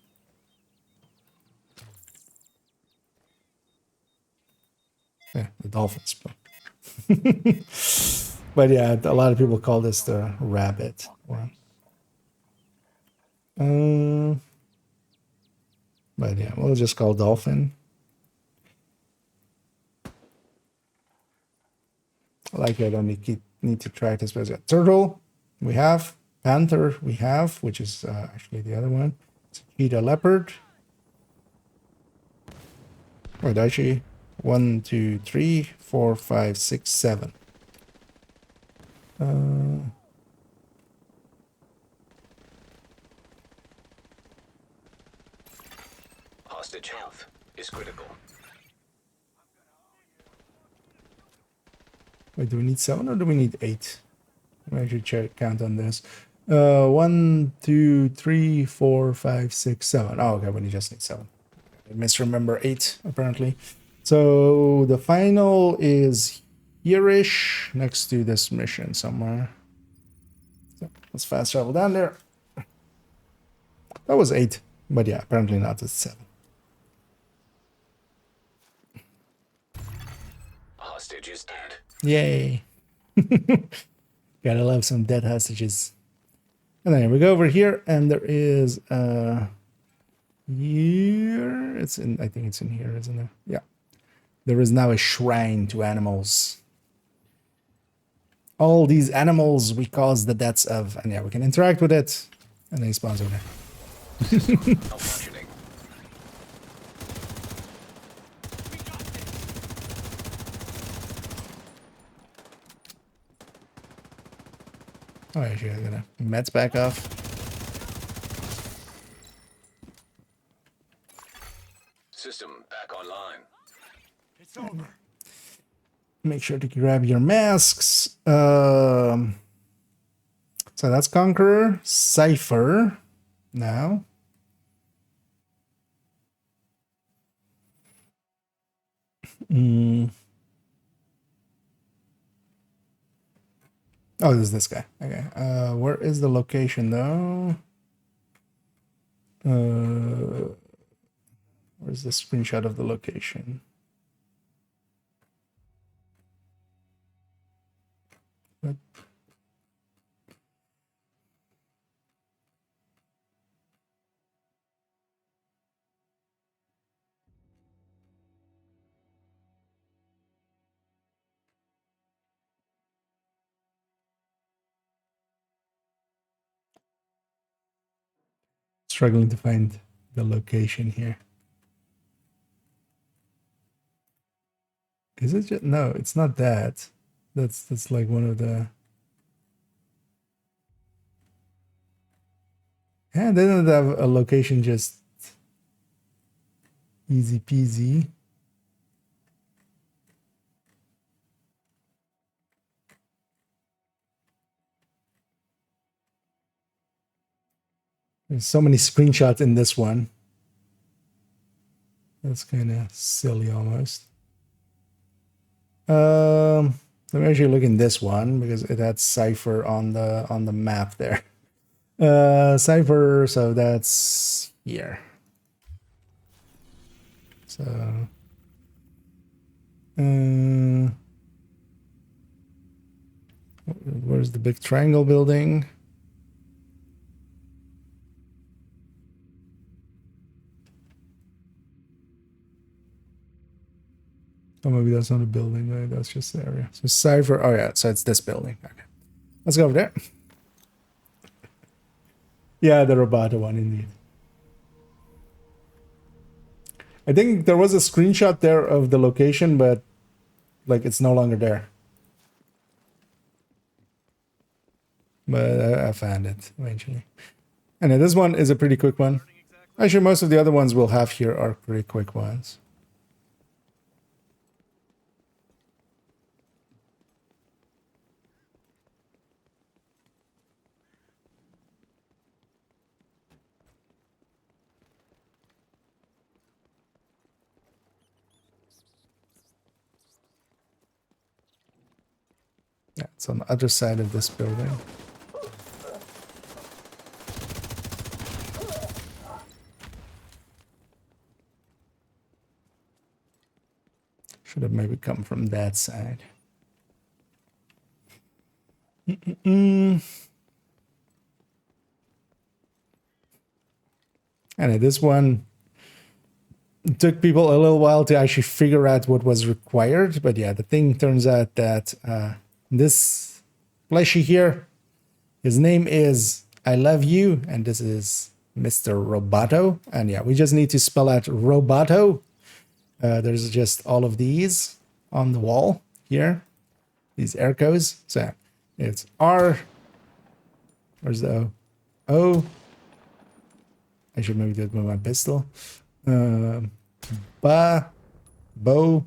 Yeah, the dolphins. But yeah, a lot of people call this the rabbit one. But yeah, we'll just call dolphin. I like it. I don't need to track this. But yeah, turtle, we have. Panther, we have, which is actually the other one. It's cheetah leopard. Wait, actually, 1, 2, 3, 4, 5, 6, 7. Hostage health is critical. Wait, do we need 7 or do we need 8? Let me actually check count on this. 1, 2, 3, 4, 5, 6, 7. Oh, okay, we just need 7. I misremember 8 apparently. So the final is here-ish next to this mission somewhere. So let's fast travel down there. That was 8, but yeah, apparently not. It's 7. Hostage is dead. Yay. Gotta love some dead hostages. And then we go over here, and there is here. It's in. I think it's in here, isn't it? Yeah. There is now a shrine to animals. All these animals we cause the deaths of, and yeah, we can interact with it, and then he spawns over there. Malfunctioning. Oh, actually, I'm gonna Mets back off. System back online. It's over. Make sure to grab your masks. So that's Conqueror, Cypher now. Oh, this is this guy. Okay. Where is the location though? Where's the screenshot of the location? What? Struggling to find the location here. Is it just, no, it's not that. That's like one of the, yeah, they don't have a location just easy peasy. There's so many screenshots in this one. That's kind of silly almost. Let me actually look in this one because it had Cypher on the map there. Cypher, so that's here. So where's the big triangle building? Oh, maybe that's not a building, right? That's just the area. So Cypher, oh yeah, so it's this building. Okay. Let's go over there. Yeah, the Roboto one indeed. I think there was a screenshot there of the location, but like it's no longer there. But I found it eventually. And this one is a pretty quick one. Actually, most of the other ones we'll have here are pretty quick ones. Yeah, it's on the other side of this building. Should have maybe come from that side. And this one took people a little while to actually figure out what was required. But yeah, the thing turns out that this fleshy here, his name is I Love You, and this is Mr. Roboto. And yeah, we just need to spell out Roboto. There's just all of these on the wall here, these air codes. So it's R, where's the O? O. I should maybe do it with my pistol. Ba, Bo,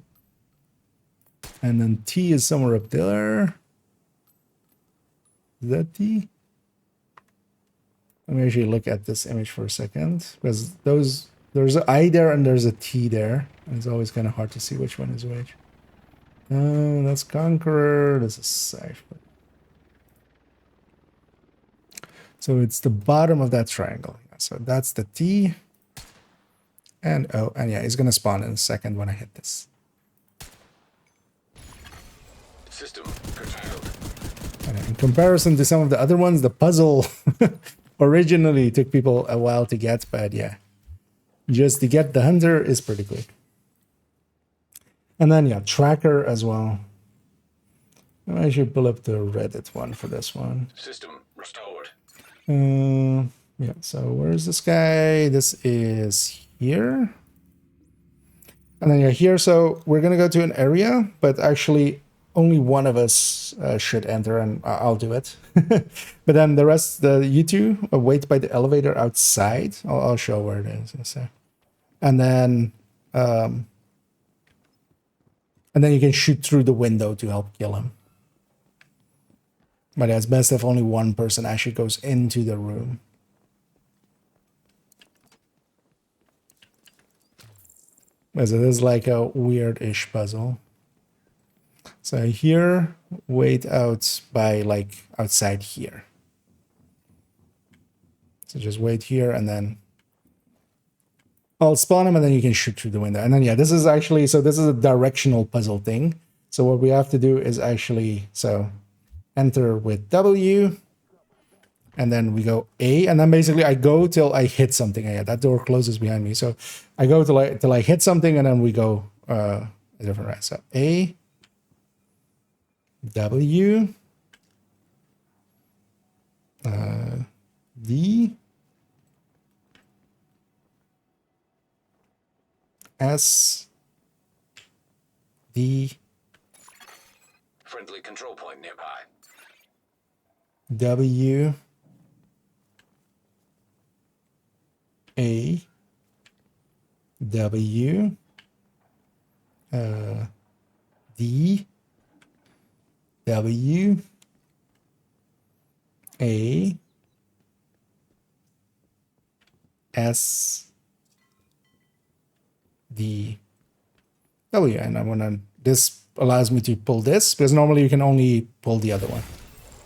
and then T is somewhere up there. Is that T? Let me actually look at this image for a second, because there's an I there and there's a T there, and it's always kind of hard to see which one is which. That's Conqueror. This is Cypher. So it's the bottom of that triangle. So that's the T and O, and yeah, it's gonna spawn in a second when I hit this. System curtailed. And in comparison to some of the other ones, the puzzle originally took people a while to get, but yeah, just to get the hunter is pretty quick. And then yeah, tracker as well. I should pull up the Reddit one for this one. System restored. Yeah, so where's this guy? This is here. And then you're here, so we're gonna go to an area, but actually only one of us should enter, and I'll do it. But then the rest, you two wait by the elevator outside. I'll show where it is. So. And then And then you can shoot through the window to help kill him. But yeah, it's best if only one person actually goes into the room. Because it is like a weird-ish puzzle. So here, wait out by like outside here. So just wait here and then I'll spawn him and then you can shoot through the window. And then yeah, this is actually, so this is a directional puzzle thing. So what we have to do is actually, so enter with W and then we go A, and then basically I go till I hit something. Yeah, that door closes behind me. So I go till I hit something and then we go a different route. So A, W, D, S, D, Friendly control point nearby. W, A, W, D, W, A, S, D, W. And I'm gonna, this allows me to pull this, because normally you can only pull the other one.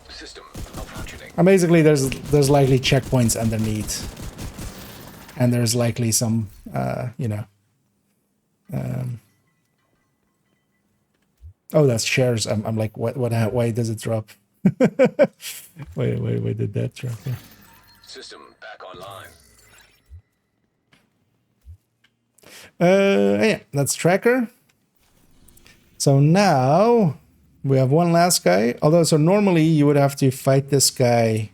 System malfunctioning. And basically there's likely checkpoints underneath. And there's likely some, you know, oh, that's shares. I'm like, what, why does it drop? wait, did that drop? Yeah. System back online. Yeah, that's tracker. So now we have one last guy. Although, so normally you would have to fight this guy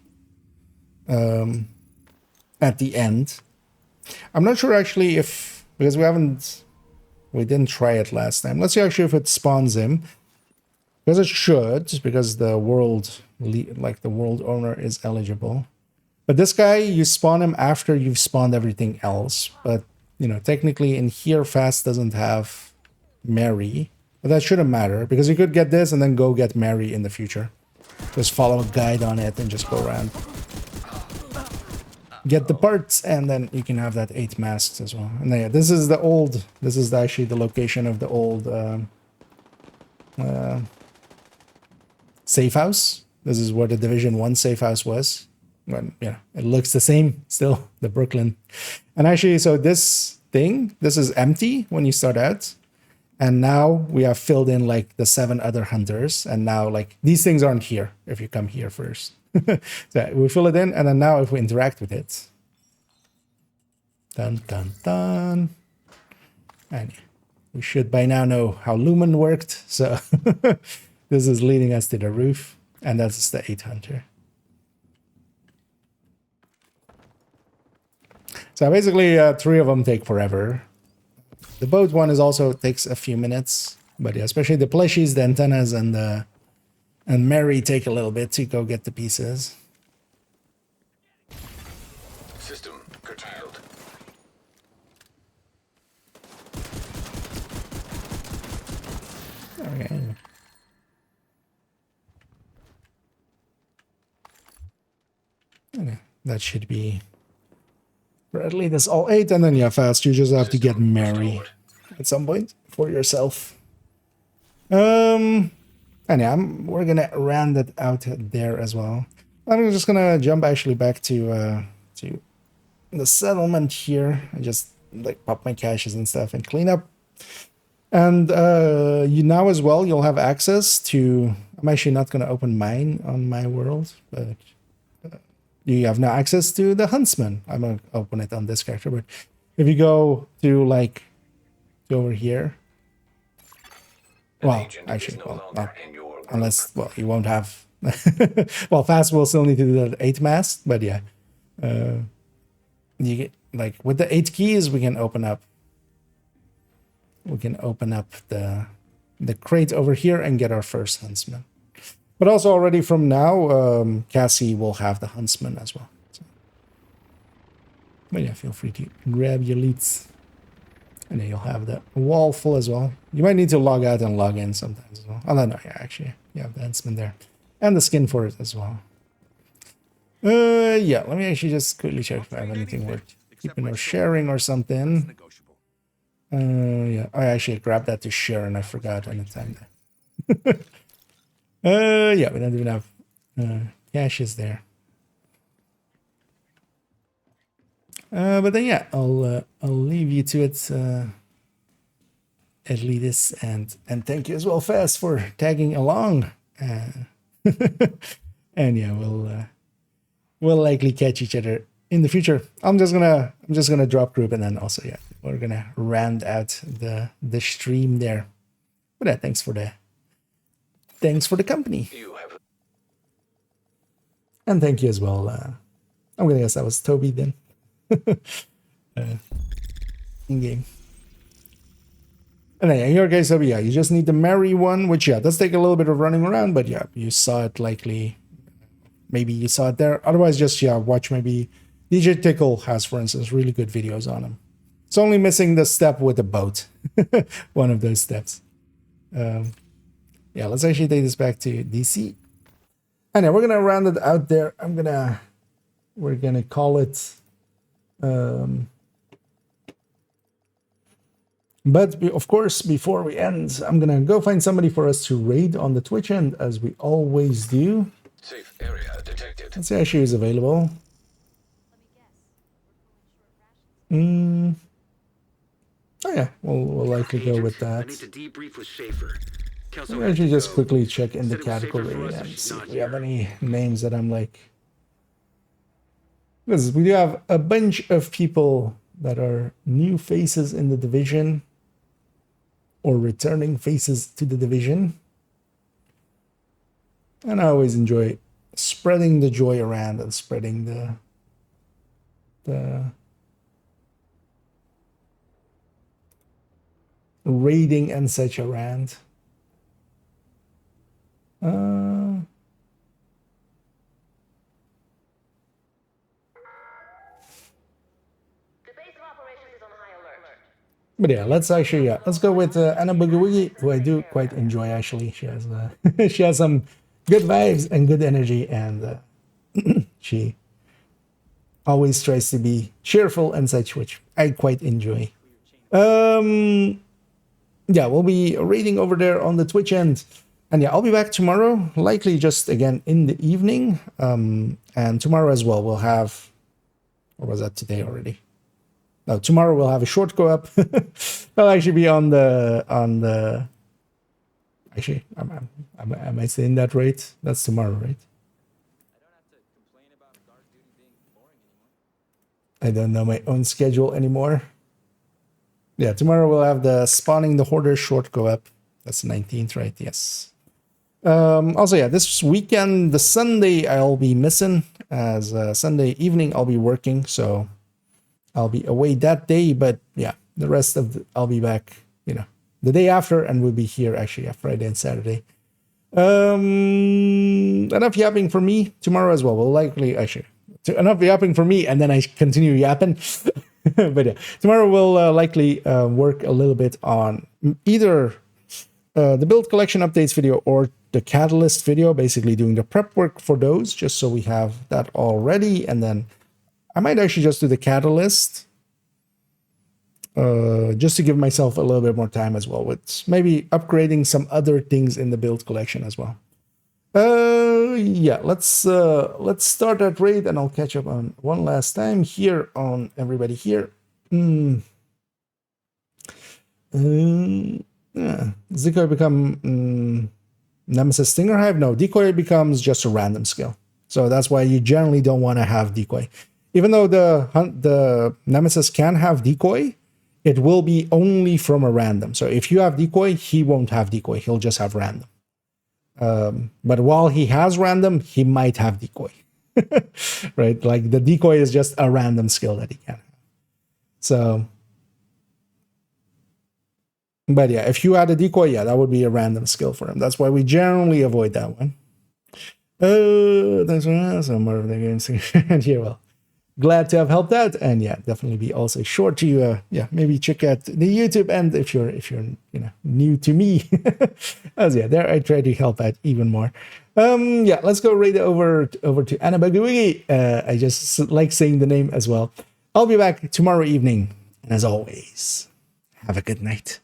at the end. I'm not sure actually if, because we didn't try it last time. Let's see actually if it spawns him. Because it should, because the world, like the world owner is eligible. But this guy, you spawn him after you've spawned everything else. But, you know, technically in here, Fast doesn't have Mary. But that shouldn't matter, because you could get this and then go get Mary in the future. Just follow a guide on it and just go around. Get the parts, and then you can have that 8 masks as well. And then, yeah, this is the old, this is actually the location of the old safe house. This is where the Division 1 safe house was. When, yeah, it looks the same still, the Brooklyn. And actually, so this thing, this is empty when you start out. And now we have filled in like the 7 other hunters. And now like these things aren't here if you come here first. So we fill it in, and then now if we interact with it. Dun dun dun. And we should by now know how Lumen worked. So this is leading us to the roof. And that's the 8 hunter. So basically 3 of them take forever. The boat one is also takes a few minutes, but yeah, especially the plushies, the antennas, and Mary take a little bit to go get the pieces. System curtailed. Okay. Okay, that should be. Bradley, that's all 8, and then yeah, Fast. You just have to get Mary at some point for yourself. And yeah, we're gonna round it out there as well. I'm just gonna jump actually back to the settlement here. I just like pop my caches and stuff and clean up. And you now as well, you'll have access to. I'm actually not gonna open mine on my world, but. You have now access to the Huntsman. I'm going to open it on this character, but if you go to like to over here, well, actually, well, unless, well, you won't have, well, Fast will still need to do that 8 mast, but yeah, you get like with the 8 keys, we can open up the crate over here and get our first Huntsman. But also already from now, Cassie will have the Huntsman as well. So. But yeah, feel free to grab your leads And then you'll have the wall full as well. You might need to log out and log in sometimes as well. Oh, no, yeah, actually, you have the enhancement there. And the skin for it as well. Yeah, let me actually just quickly check if I have anything worth keeping or sharing or something. Yeah, I actually grabbed that to share and I forgot on the time there. Yeah, we don't even have caches there. But then yeah, I'll leave you to it, Edlidis, and thank you as well, Fast, for tagging along. And yeah, we'll likely catch each other in the future. I'm just gonna drop group, and then also yeah, we're gonna round out the stream there. But yeah, thanks for the company, and thank you as well. I'm gonna guess that was Toby then. In game. And then in your case, Toby, yeah, you just need the Mary one, which yeah, does take a little bit of running around, but yeah, you saw it likely. Maybe you saw it there. Otherwise, just yeah, watch maybe DJ Tickle has, for instance, really good videos on him. It's only missing the step with the boat. One of those steps. Yeah, let's actually take this back to DC. And then we're gonna round it out there. We're gonna call it. But of course, before we end, I'm gonna go find somebody for us to raid on the Twitch end, as we always do. Safe area detected. Let's see if she is available. Oh yeah, we'll likely go with that. I need to debrief with Schaefer. Kelso Let me had actually to just go. quickly check in the Said it was safer category for us and if she's see not if we have here. any names that I'm like. Because we do have a bunch of people that are new faces in the division or returning faces to the division. And I always enjoy spreading the joy around and spreading the raiding and such around. But yeah, let's actually let's go with Anna Boogie Woogie, who I do quite enjoy actually. She has she has some good vibes and good energy, and she always tries to be cheerful and such, which I quite enjoy. Yeah, we'll be raiding over there on the Twitch end. And yeah, I'll be back tomorrow, likely just again in the evening. And tomorrow as well, we'll have, or was that today already? No, tomorrow we'll have a short go up. I'll actually be on the. Actually, am I saying that right? That's tomorrow, right? I don't know my own schedule anymore. Yeah, tomorrow we'll have the Spawning the Hoarder short go up. That's the 19th, right? Yes. Also, yeah, this weekend, the Sunday, I'll be missing, as Sunday evening I'll be working, so I'll be away that day. But yeah, the rest of I'll be back, you know, the day after, and we'll be here actually Friday and Saturday. Enough yapping for me tomorrow as well. We'll likely actually enough yapping for me, and then I continue yapping. But yeah, tomorrow we'll likely work a little bit on either the build collection updates video or the catalyst video, basically doing the prep work for those, just so we have that all ready. And then I might actually just do the catalyst, just to give myself a little bit more time as well, with maybe upgrading some other things in the build collection as well. Yeah, let's start that raid, and I'll catch up on one last time here on everybody here. Yeah. Decoy become Nemesis Stinger Hive? No, Decoy becomes just a random skill. So that's why you generally don't want to have Decoy. Even though the Nemesis can have Decoy, it will be only from a random. So if you have Decoy, he won't have Decoy. He'll just have random. But while he has random, he might have Decoy. Right? Like the Decoy is just a random skill that he can have. So... But yeah, if you had a Decoy, yeah, that would be a random skill for him. That's why we generally avoid that one. Thanks for some more of the games. Yeah, well, glad to have helped out. And yeah, definitely be also sure to maybe check out the YouTube end if you're new to me. As yeah, there I try to help out even more. Yeah, let's go right over to Anna Bagawigi. I just like saying the name as well. I'll be back tomorrow evening, and as always, have a good night.